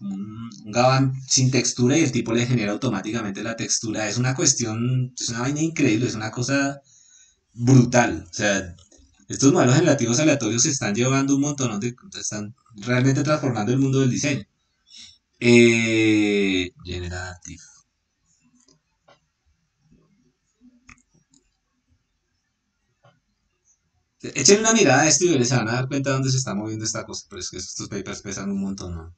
gabán sin textura y el tipo le genera automáticamente la textura. Es una cuestión, es una vaina increíble, es una cosa brutal. O sea, estos modelos generativos aleatorios se están llevando un montón están realmente transformando el mundo del diseño. Generative. Echen una mirada a esto y se van a dar cuenta de dónde se está moviendo esta cosa. Pero es que estos papers pesan un montón, ¿no?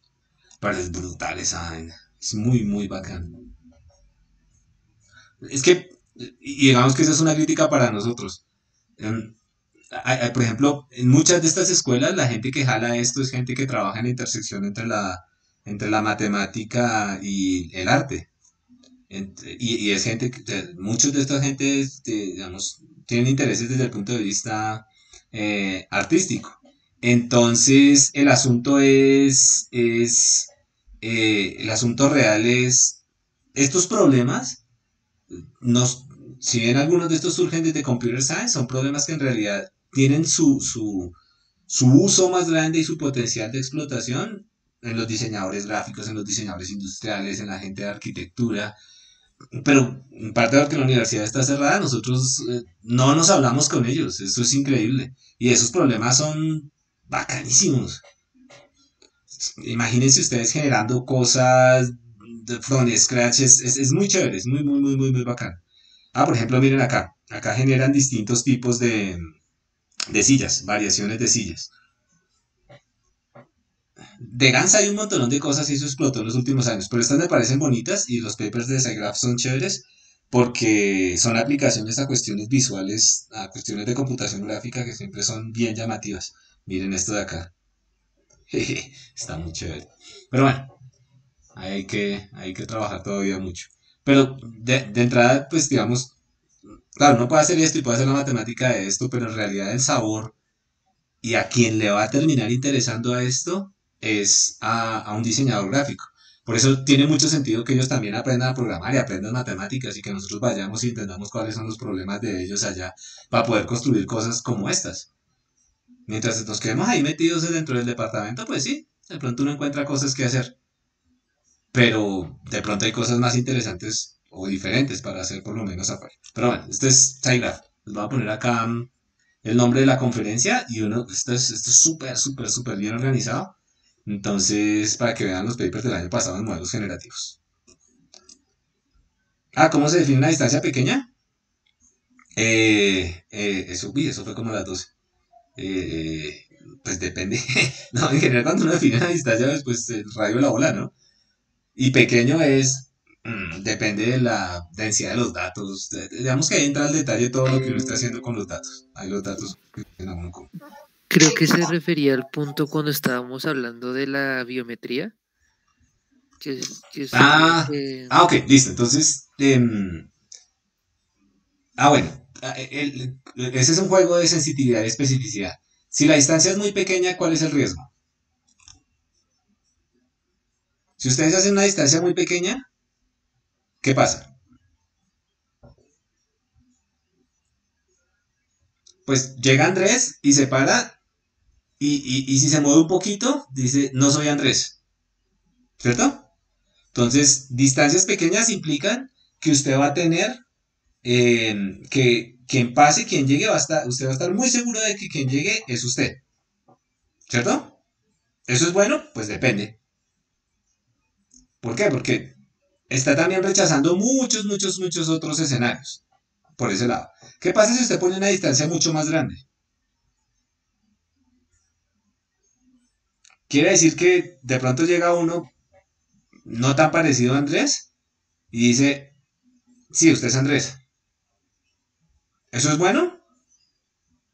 Pero es brutal esa vaina. Es muy, muy bacán. Es que, y digamos que esa es una crítica para nosotros. Por ejemplo, en muchas de estas escuelas la gente que jala esto es gente que trabaja en la intersección entre la matemática y el arte. Y es gente, muchos de esta gente, digamos, tienen intereses desde el punto de vista artístico. Entonces, el asunto real es, estos problemas, si bien algunos de estos surgen desde Computer Science, son problemas que en realidad tienen su uso más grande y su potencial de explotación en los diseñadores gráficos, en los diseñadores industriales, en la gente de arquitectura. Pero en parte porque la universidad está cerrada, nosotros no nos hablamos con ellos, eso es increíble. Y esos problemas son bacanísimos. Imagínense ustedes generando cosas from scratch, es muy chévere, es muy, muy, muy, muy, muy bacán. Por ejemplo, miren acá, generan distintos tipos de sillas, variaciones de sillas. De GANs hay un montón de cosas y eso explotó en los últimos años, pero estas me parecen bonitas y los papers de SiteGraph son chéveres porque son aplicaciones a cuestiones visuales, a cuestiones de computación gráfica que siempre son bien llamativas. Miren esto de acá. Está muy chévere. Pero bueno, hay que trabajar todavía mucho. Pero de entrada, pues digamos, claro, uno puede hacer esto y puede hacer la matemática de esto, pero en realidad el sabor y a quien le va a terminar interesando a esto es a un diseñador gráfico. Por eso tiene mucho sentido que ellos también aprendan a programar y aprendan matemáticas y que nosotros vayamos y entendamos cuáles son los problemas de ellos allá para poder construir cosas como estas. Mientras nos quedemos ahí metidos dentro del departamento, pues sí, de pronto uno encuentra cosas que hacer. Pero de pronto hay cosas más interesantes o diferentes para hacer por lo menos afuera. Pero bueno, este es SiteGraph. Les voy a poner acá el nombre de la conferencia y esto es súper, súper, súper bien organizado. Entonces, para que vean los papers del año pasado en modelos generativos. ¿Cómo se define una distancia pequeña? Eso fue como las 12. Pues depende. No, en general cuando uno define una distancia, pues el radio de la bola, ¿no? Y pequeño depende de la densidad de los datos. Digamos que ahí entra el detalle de todo lo que uno está haciendo con los datos. Ahí los datos que uno Creo que se refería al punto cuando estábamos hablando de la biometría, que usted dijo que Ok, listo. Entonces, bueno, ese es un juego de sensitividad y especificidad. Si la distancia es muy pequeña, ¿cuál es el riesgo? Si ustedes hacen una distancia muy pequeña, ¿qué pasa? Pues llega Andrés y se para y si se mueve un poquito, dice, no soy Andrés, ¿cierto? Entonces, distancias pequeñas implican que usted va a tener, que quien pase, quien llegue, usted va a estar muy seguro de que quien llegue es usted, ¿cierto? ¿Eso es bueno? Pues depende. ¿Por qué? Porque está también rechazando muchos otros escenarios por ese lado. ¿Qué pasa si usted pone una distancia mucho más grande? Quiere decir que de pronto llega uno no tan parecido a Andrés y dice, sí, usted es Andrés. ¿Eso es bueno?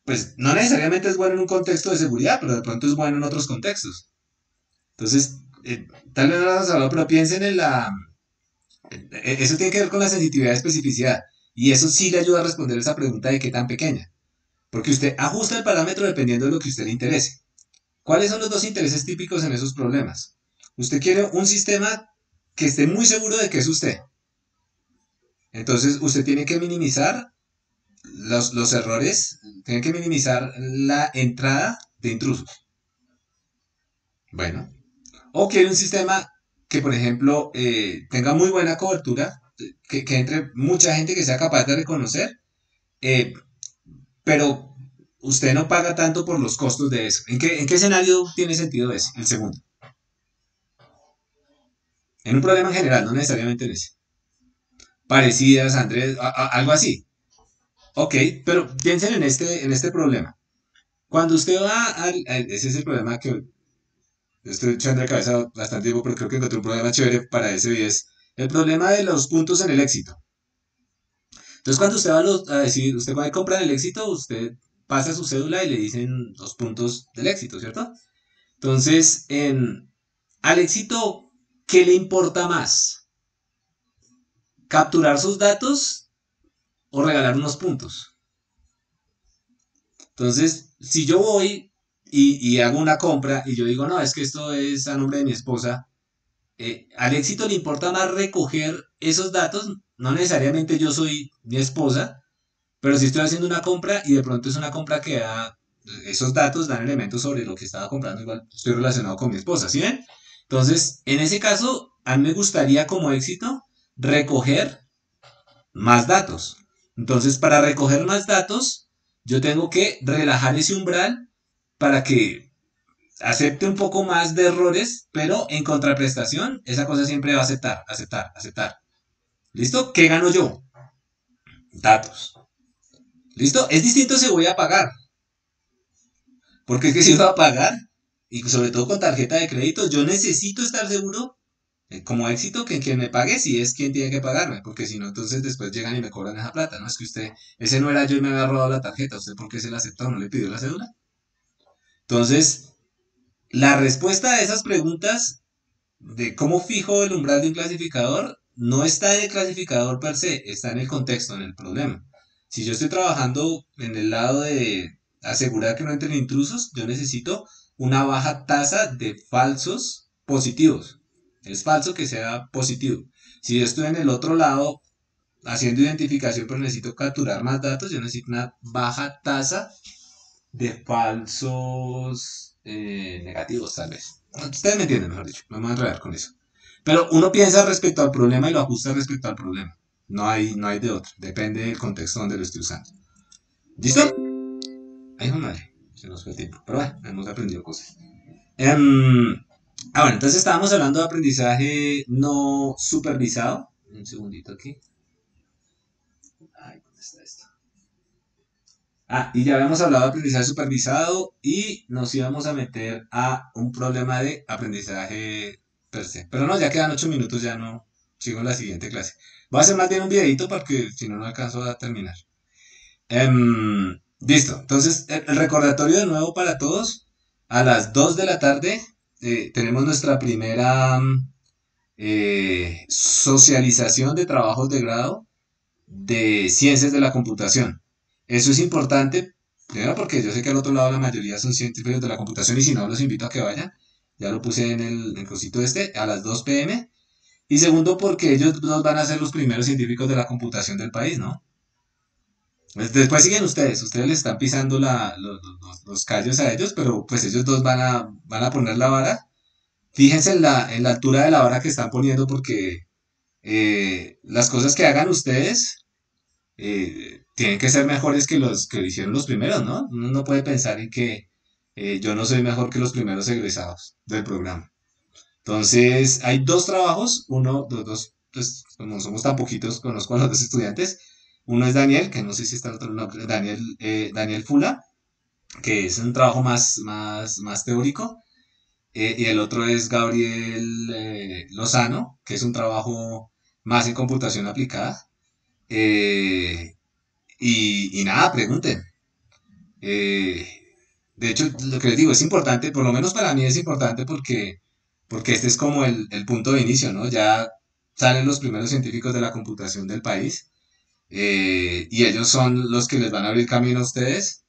Pues no necesariamente es bueno en un contexto de seguridad, pero de pronto es bueno en otros contextos. Entonces, tal vez no lo hemos hablado, pero piensen en eso tiene que ver con la sensitividad y especificidad. Y eso sí le ayuda a responder esa pregunta de qué tan pequeña. Porque usted ajusta el parámetro dependiendo de lo que a usted le interese. ¿Cuáles son los dos intereses típicos en esos problemas? Usted quiere un sistema que esté muy seguro de que es usted. Entonces, usted tiene que minimizar los errores, tiene que minimizar la entrada de intrusos. Bueno. O quiere un sistema que, por ejemplo, tenga muy buena cobertura, que entre mucha gente que sea capaz de reconocer, pero usted no paga tanto por los costos de eso. ¿En qué escenario tiene sentido ese? El segundo. En un problema en general, no necesariamente en ese. Parecidas, Andrés, algo así. Ok, pero piensen en este problema. Cuando usted va ese es el problema que estoy echando de cabeza bastante tiempo, pero creo que encontré un problema chévere para ese y es el problema de los puntos en el éxito. Entonces, cuando usted va a decir, usted va a comprar el éxito, usted pasa su cédula y le dicen los puntos del éxito, ¿cierto? Entonces, al éxito, ¿qué le importa más? ¿Capturar sus datos o regalar unos puntos? Entonces, si yo voy y hago una compra y yo digo, no, es que esto es a nombre de mi esposa, al éxito le importa más recoger esos datos, no necesariamente yo soy mi esposa, pero si estoy haciendo una compra y de pronto es una compra que da, esos datos dan elementos sobre lo que estaba comprando, igual estoy relacionado con mi esposa, ¿sí ven? Entonces, en ese caso, a mí me gustaría como éxito recoger más datos. Entonces, para recoger más datos, yo tengo que relajar ese umbral para que acepte un poco más de errores, pero en contraprestación, esa cosa siempre va a aceptar. ¿Listo? ¿Qué gano yo? Datos. ¿Listo? Es distinto si voy a pagar. Porque es que si voy a pagar, y sobre todo con tarjeta de crédito, yo necesito estar seguro, como éxito, que quien me pague si es quien tiene que pagarme. Porque si no, entonces después llegan y me cobran esa plata. No es que usted, ese no era yo y me había robado la tarjeta. ¿Usted por qué se la aceptó? ¿No le pidió la cédula? Entonces, la respuesta a esas preguntas de cómo fijo el umbral de un clasificador no está en el clasificador per se, está en el contexto, en el problema. Si yo estoy trabajando en el lado de asegurar que no entren intrusos, yo necesito una baja tasa de falsos positivos. Es falso que sea positivo. Si yo estoy en el otro lado haciendo identificación, pero necesito capturar más datos, yo necesito una baja tasa de falsos negativos, tal vez. Ustedes me entienden, mejor dicho. No me voy a enredar con eso. Pero uno piensa respecto al problema y lo ajusta respecto al problema. No hay de otro. Depende del contexto donde lo esté usando. ¿Listo? Ay, no madre. Se nos fue el tiempo. Pero bueno, hemos aprendido cosas. Bueno, entonces estábamos hablando de aprendizaje no supervisado. Un segundito aquí. Ay, ¿dónde está esto? Y ya habíamos hablado de aprendizaje supervisado y nos íbamos a meter a un problema de aprendizaje per se. Pero no, ya quedan 8 minutos, ya no sigo en la siguiente clase. Voy a hacer más bien un videito porque si no, no alcanzo a terminar. Listo. Entonces, el recordatorio de nuevo para todos. A las 2 de la tarde tenemos nuestra primera socialización de trabajos de grado de ciencias de la computación. Eso es importante, primero porque yo sé que al otro lado la mayoría son científicos de la computación y si no los invito a que vayan. Ya lo puse en el cosito a las 2 p.m. Y segundo porque ellos dos van a ser los primeros científicos de la computación del país, ¿no? Después siguen ustedes les están pisando los callos a ellos, pero pues ellos dos van a poner la vara. Fíjense en la altura de la vara que están poniendo porque las cosas que hagan ustedes tienen que ser mejores que los que lo hicieron los primeros, ¿no? Uno no puede pensar en que yo no soy mejor que los primeros egresados del programa. Entonces, hay dos trabajos, pues como somos tan poquitos, conozco a los dos estudiantes. Uno es Daniel, que no sé si está el otro, no, Daniel Fula, que es un trabajo más teórico. Y el otro es Gabriel Lozano, que es un trabajo más en computación aplicada. Eh, y nada, pregunten. Eh, de hecho, lo que les digo es importante, por lo menos para mí es importante porque este es como el punto de inicio, ¿no? Ya salen los primeros científicos de la computación del país y ellos son los que les van a abrir camino a ustedes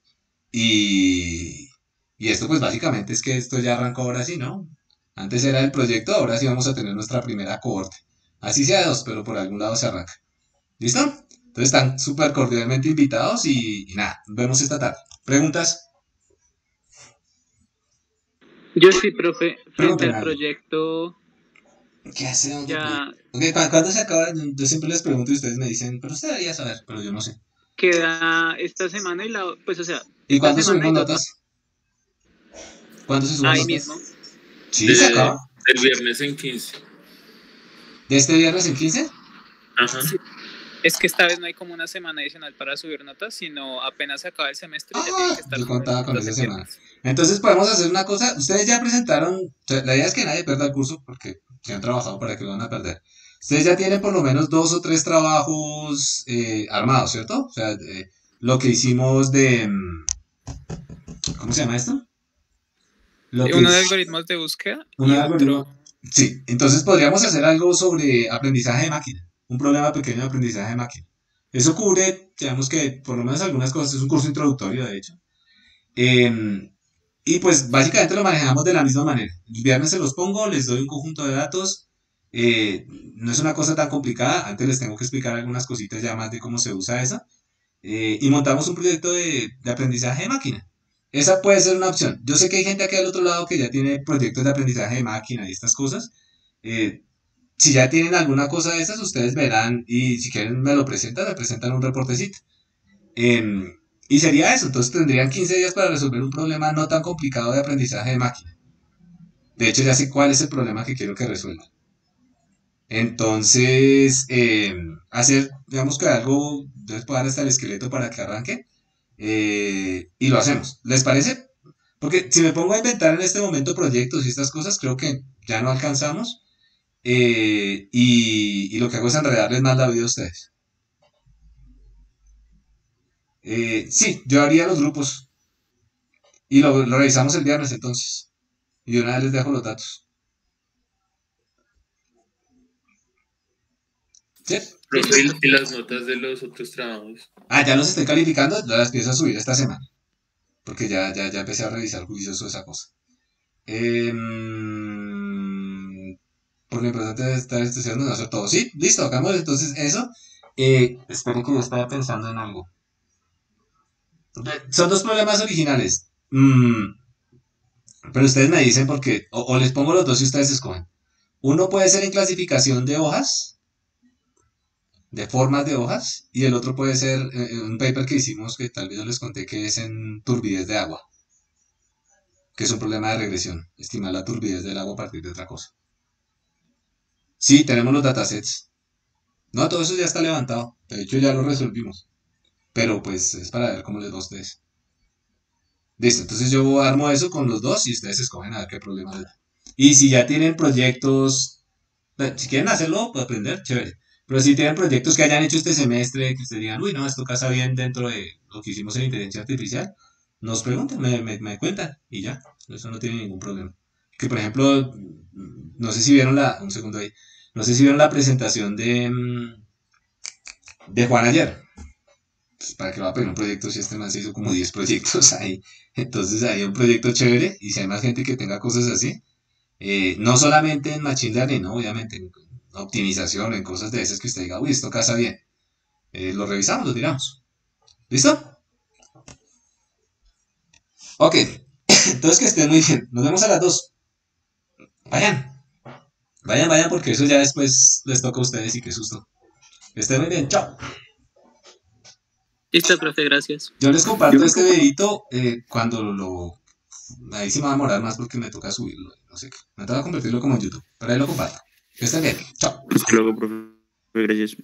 y, y esto pues básicamente es que esto ya arrancó ahora sí, ¿no? Antes era el proyecto, ahora sí vamos a tener nuestra primera cohorte. Así sea dos, pero por algún lado se arranca. ¿Listo? Entonces están súper cordialmente invitados y nada, nos vemos esta tarde. ¿Preguntas? Yo sí, profe, frente Pregunten al algo. proyecto, ¿Qué hacemos? ya Ok, ¿cuándo se acaba? Yo siempre les pregunto y ustedes me dicen, pero usted debería saber, pero yo no sé. queda esta semana y pues, o sea, ¿Y esta cuándo semana subimos y dos más. notas? ¿Cuándo se suben Ahí notas? mismo. Sí, se acaba. Del viernes en 15. ¿De este viernes en 15? Ajá. Sí. Es que esta vez no hay como una semana adicional para subir notas, sino apenas se acaba el semestre ya tienen que estar Yo subiendo contaba con notas esa el semana. viernes. Entonces podemos hacer una cosa. Ustedes ya presentaron. O sea, la idea es que nadie pierda el curso porque se han trabajado para que lo van a perder. Ustedes ya tienen por lo menos 2 o 3 trabajos armados, ¿cierto? O sea, lo que hicimos de. ¿Cómo se llama esto? Lo que Uno de es- algoritmos de búsqueda uno y de algoritmo. otro. Sí, entonces podríamos hacer algo sobre aprendizaje de máquina. Un problema pequeño de aprendizaje de máquina. Eso cubre, digamos que por lo menos algunas cosas. Es un curso introductorio, de hecho. Y pues básicamente lo manejamos de la misma manera. El viernes se los pongo, les doy un conjunto de datos. No es una cosa tan complicada. Antes les tengo que explicar algunas cositas ya más de cómo se usa eso. Y montamos un proyecto de aprendizaje de máquina. Esa puede ser una opción. Yo sé que hay gente aquí al otro lado que ya tiene proyectos de aprendizaje de máquina y estas cosas. Eh, si ya tienen alguna cosa de esas, ustedes verán y si quieren me presentan un reportecito. Em, y sería eso, entonces tendrían 15 días para resolver un problema no tan complicado de aprendizaje de máquina. De hecho, ya sé cuál es el problema que quiero que resuelvan. Entonces, hacer, digamos que algo, yo les puedo dar hasta el esqueleto para que arranque, y lo hacemos. ¿Les parece? Porque si me pongo a inventar en este momento proyectos y estas cosas, creo que ya no alcanzamos, y lo que hago es enredarles más la vida a ustedes. Sí, yo haría los grupos y lo revisamos el viernes entonces. Y de una vez les dejo los datos. ¿Sí? Profe, y las notas de los otros trabajos. Ya los estoy calificando, ya las empiezo a subir esta semana. Porque ya empecé a revisar juicioso esa cosa. Por lo importante de estar estudiando no hacer todo. Sí, listo, hagamos entonces eso. Espero que yo estaba pensando en algo. Son dos problemas originales. Pero ustedes me dicen porque, o les pongo los dos y ustedes escogen. Uno puede ser en clasificación de hojas, de formas de hojas, y el otro puede ser un paper que hicimos que tal vez yo les conté que es en turbidez de agua, que es un problema de regresión, estimar la turbidez del agua a partir de otra cosa. Sí, tenemos los datasets. No, todo eso ya está levantado. De hecho, ya lo resolvimos. Pero pues es para ver cómo les va a ustedes. Listo, entonces yo armo eso con los dos y ustedes escogen a ver qué problema les da. Y si ya tienen proyectos, si quieren hacerlo, para aprender, chévere. Pero si tienen proyectos que hayan hecho este semestre, que ustedes digan, uy, no, esto casa bien dentro de lo que hicimos en inteligencia artificial, nos preguntan, me cuentan y ya, eso no tiene ningún problema. Que por ejemplo, no sé si vieron un segundo ahí, no sé si vieron la presentación de Juan ayer. Pues, para que va a pedir un proyecto si este man se hizo como 10 proyectos ahí. Entonces hay un proyecto chévere y si hay más gente que tenga cosas así, no solamente en Machine Learning, ¿no? Obviamente en optimización, en cosas de esas que usted diga, uy, esto casa bien. Lo revisamos, lo tiramos. ¿Listo? Ok. Entonces que estén muy bien. Nos vemos a las 2. Vayan. Vayan porque eso ya después les toca a ustedes y qué susto. Que estén muy bien. Chao. Listo, profe, gracias. Yo les comparto este videito cuando ahí sí me va a demorar más porque me toca subirlo. No sé qué. Me toca convertirlo como en YouTube. Pero ahí lo comparto. Que estén bien. Chao. Hasta luego, profe. Gracias.